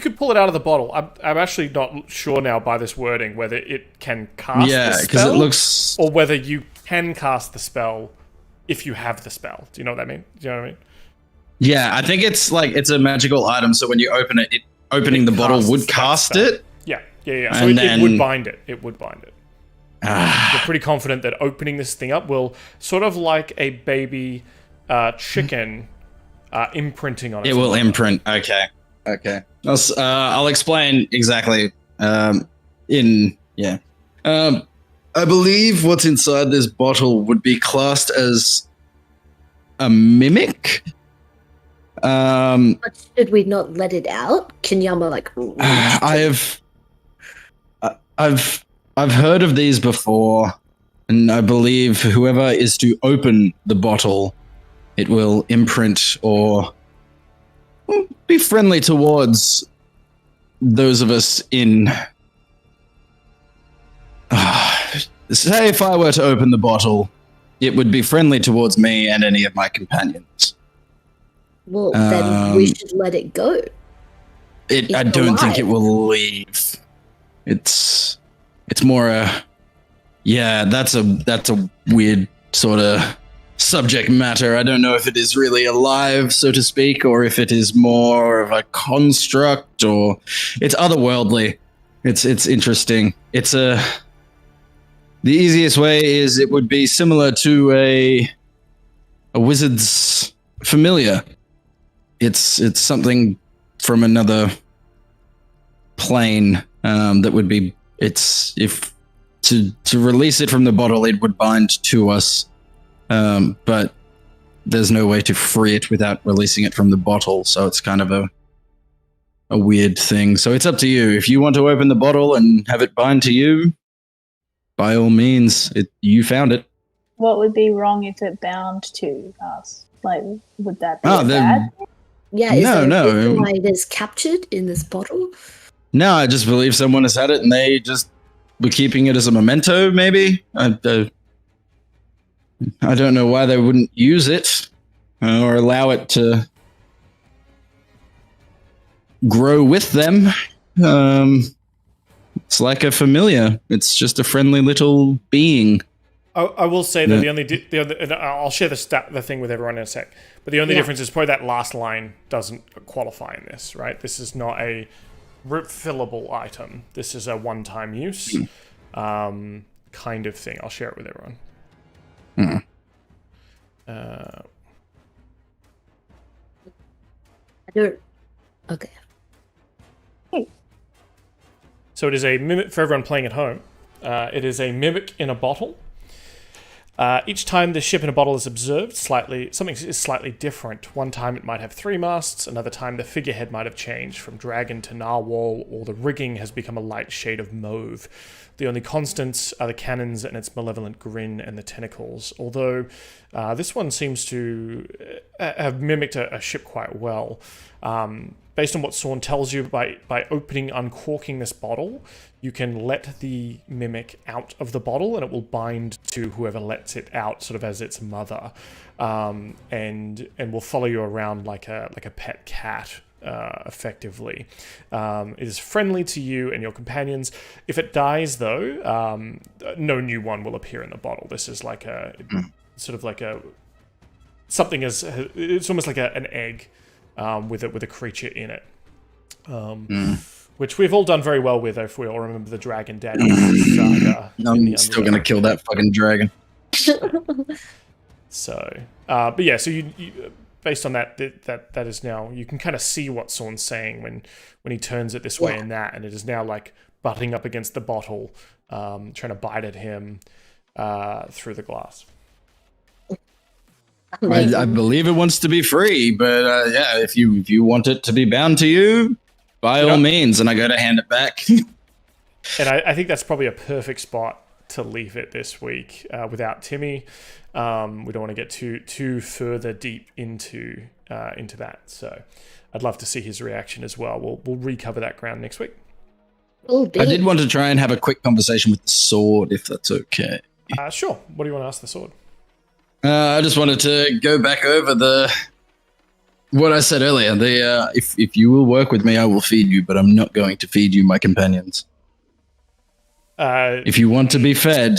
could pull it out of the bottle. I'm actually not sure now by this wording whether it can cast the spell, because it looks, or whether you can cast the spell if you have the spell. Do you know what I mean? Yeah, I think it's like it's a magical item, so when you open it, opening the bottle would cast it. Yeah. So it would bind it. It would bind it. You're pretty confident that opening this thing up will, sort of like a baby chicken imprinting on it. It will imprint. Okay. I'll explain exactly. I believe what's inside this bottle would be classed as a mimic. But should we not let it out? Can Yama I've heard of these before, and I believe whoever is to open the bottle, it will imprint or be friendly towards those of us in. Say if I were to open the bottle, it would be friendly towards me and any of my companions. Well, then we should let it go. I don't think it will leave. It's more that's a weird sort of subject matter. I don't know if it is really alive, so to speak, or if it is more of a construct, or it's otherworldly. It's interesting. The easiest way is it would be similar to a wizard's familiar. It's something from another plane that would be. If to release it from the bottle, it would bind to us, but there's no way to free it without releasing it from the bottle. So it's kind of a weird thing. So it's up to you. If you want to open the bottle and have it bind to you, by all means, you found it. What would be wrong if it bound to us? Like, would that be bad? Yeah, is there a reason why it is captured in this bottle? No, I just believe someone has had it and they just were keeping it as a memento, maybe. I don't know why they wouldn't use it or allow it to grow with them. It's like a familiar. It's just a friendly little being. I will say that the only and I'll share the thing with everyone in a sec. But the only difference is probably that last line doesn't qualify in this, right? This is not a refillable item. This is a one-time use kind of thing. I'll share it with everyone. I don't. Okay. So it is a mimic for everyone playing at home. It is a mimic in a bottle. Each time the ship in a bottle is observed, something is slightly different. One time it might have 3 masts, another time the figurehead might have changed from dragon to narwhal, or the rigging has become a light shade of mauve. The only constants are the cannons and its malevolent grin and the tentacles. Although this one seems to have mimicked a ship quite well. Based on what Sorn tells you, by uncorking this bottle, you can let the mimic out of the bottle and it will bind to whoever lets it out, sort of as its mother, and will follow you around like a pet cat, effectively. It is friendly to you and your companions. If it dies, though, no new one will appear in the bottle. This is like it's almost like an egg. With a creature in it, which we've all done very well with. If we all remember the Dragon Daddy saga. I'm still gonna kill that fucking dragon. So, but yeah. So you based on that is now, you can kind of see what Sorn's saying when he turns it this way and that, and it is now like butting up against the bottle, trying to bite at him through the glass. I believe it wants to be free, but yeah, if you want it to be bound to you, by all means, and I go to hand it back. And I think that's probably a perfect spot to leave it this week without Timmy. We don't want to get too further deep into that. So I'd love to see his reaction as well. We'll recover that ground next week. I did want to try and have a quick conversation with the sword, if that's okay. Sure. What do you want to ask the sword? I just wanted to go back over what I said earlier. If you will work with me, I will feed you, but I'm not going to feed you my companions. If you want to be fed,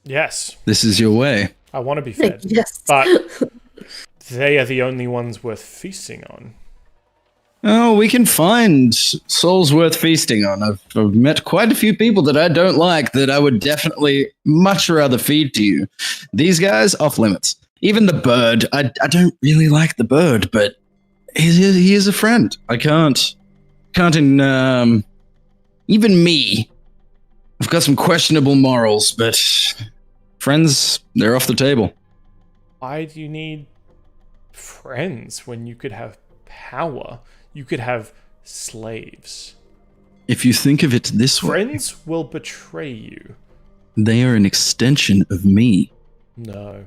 yes, this is your way. I want to be fed, yes, but they are the only ones worth feasting on. Oh, we can find souls worth feasting on. I've met quite a few people that I don't like that I would definitely much rather feed to you. These guys, off limits. Even the bird, I don't really like the bird, but he is a friend. I can't even me. I've got some questionable morals, but friends, they're off the table. Why do you need friends when you could have power? You could have slaves. If you think of it this way, friends will betray you. They are an extension of me. No.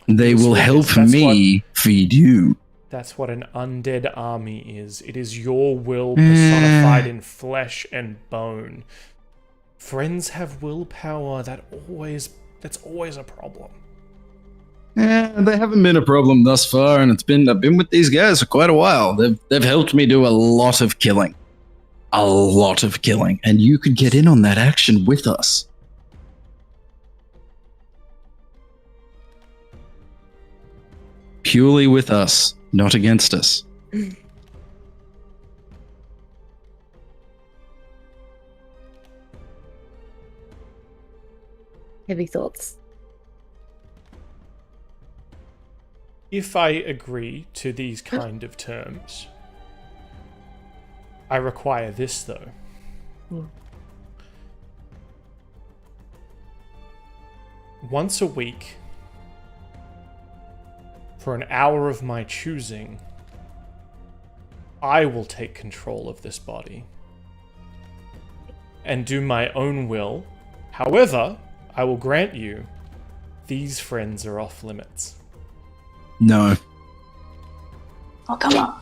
They will help me feed you. That's what an undead army is. It is your will personified in flesh and bone. Friends have willpower. That's always a problem. They haven't been a problem thus far, and I've been with these guys for quite a while. They've helped me do a lot of killing. And you could get in on that action with us. Purely with us, not against us. Heavy thoughts. If I agree to these kind of terms, I require this, though. Once a week, for an hour of my choosing, I will take control of this body and do my own will. However, I will grant you, these friends are off limits. No. Oh, come on.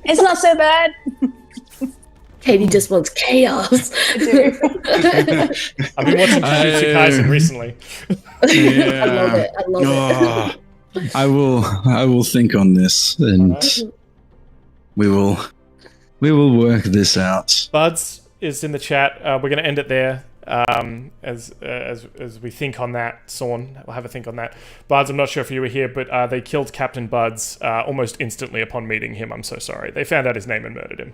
It's not so bad. Katie just wants chaos. I do. I've been watching Jujutsu Kaisen recently. Yeah. I love it. I will think on this, and we will work this out. Buds is in the chat. We're going to end it there. As we think on that, Sorn, we'll have a think on that. Buds, I'm not sure if you were here, but they killed Captain Buds almost instantly upon meeting him. I'm so sorry. They found out his name and murdered him.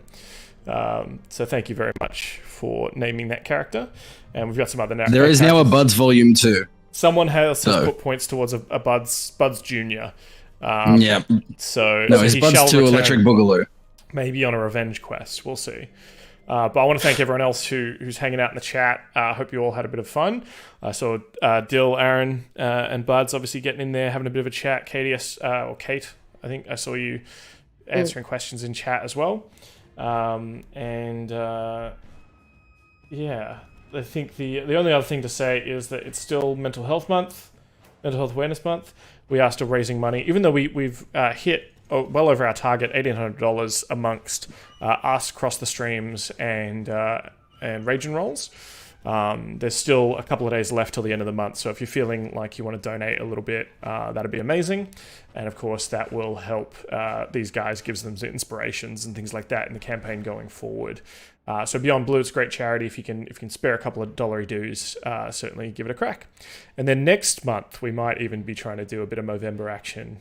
So thank you very much for naming that character. And we've got some other now. There is now a Buds Volume 2. Someone has put points towards a Buds Jr. Yeah. So it's Buds 2 Electric Boogaloo. Maybe on a revenge quest. We'll see. But I want to thank everyone else who's hanging out in the chat. I hope you all had a bit of fun. I saw Dill, Aaron, and Buds obviously getting in there, having a bit of a chat. Cait, I think I saw you answering questions in chat as well. Yeah, I think the only other thing to say is that it's still Mental Health Awareness Month. We are still raising money, even though we've hit well over our target, $1,800 amongst us across the streams and Rage and Rolls. There's still a couple of days left till the end of the month, so if you're feeling like you want to donate a little bit, that'd be amazing. And of course, that will help these guys, gives them some inspirations and things like that in the campaign going forward. So Beyond Blue, it's a great charity. If you can spare a couple of dollary dues, certainly give it a crack. And then next month, we might even be trying to do a bit of Movember action.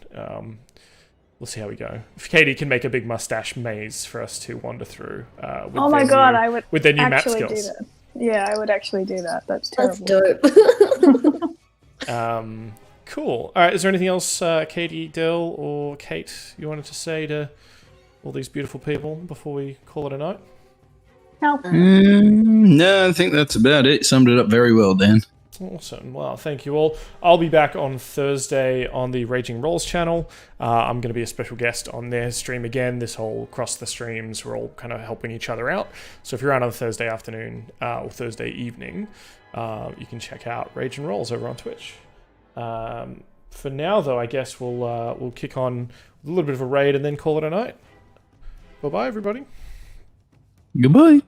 We'll see how we go. If Katie can make a big mustache maze for us to wander through. With their new map skills. Do that. Yeah, I would actually do that. That's terrible. That's dope. Cool. All right, is there anything else, Katie, Dill, or Cait, you wanted to say to all these beautiful people before we call it a night? No. No, I think that's about it. Summed it up very well, Dan. Awesome. Well, thank you all. I'll be back on Thursday on the Raging Rolls channel. I'm going to be a special guest on their stream again. This whole cross the streams, we're all kind of helping each other out. So if you're around on Thursday afternoon or Thursday evening, you can check out Raging Rolls over on Twitch. For now, though, I guess we'll kick on with a little bit of a raid and then call it a night. Bye-bye, everybody. Goodbye.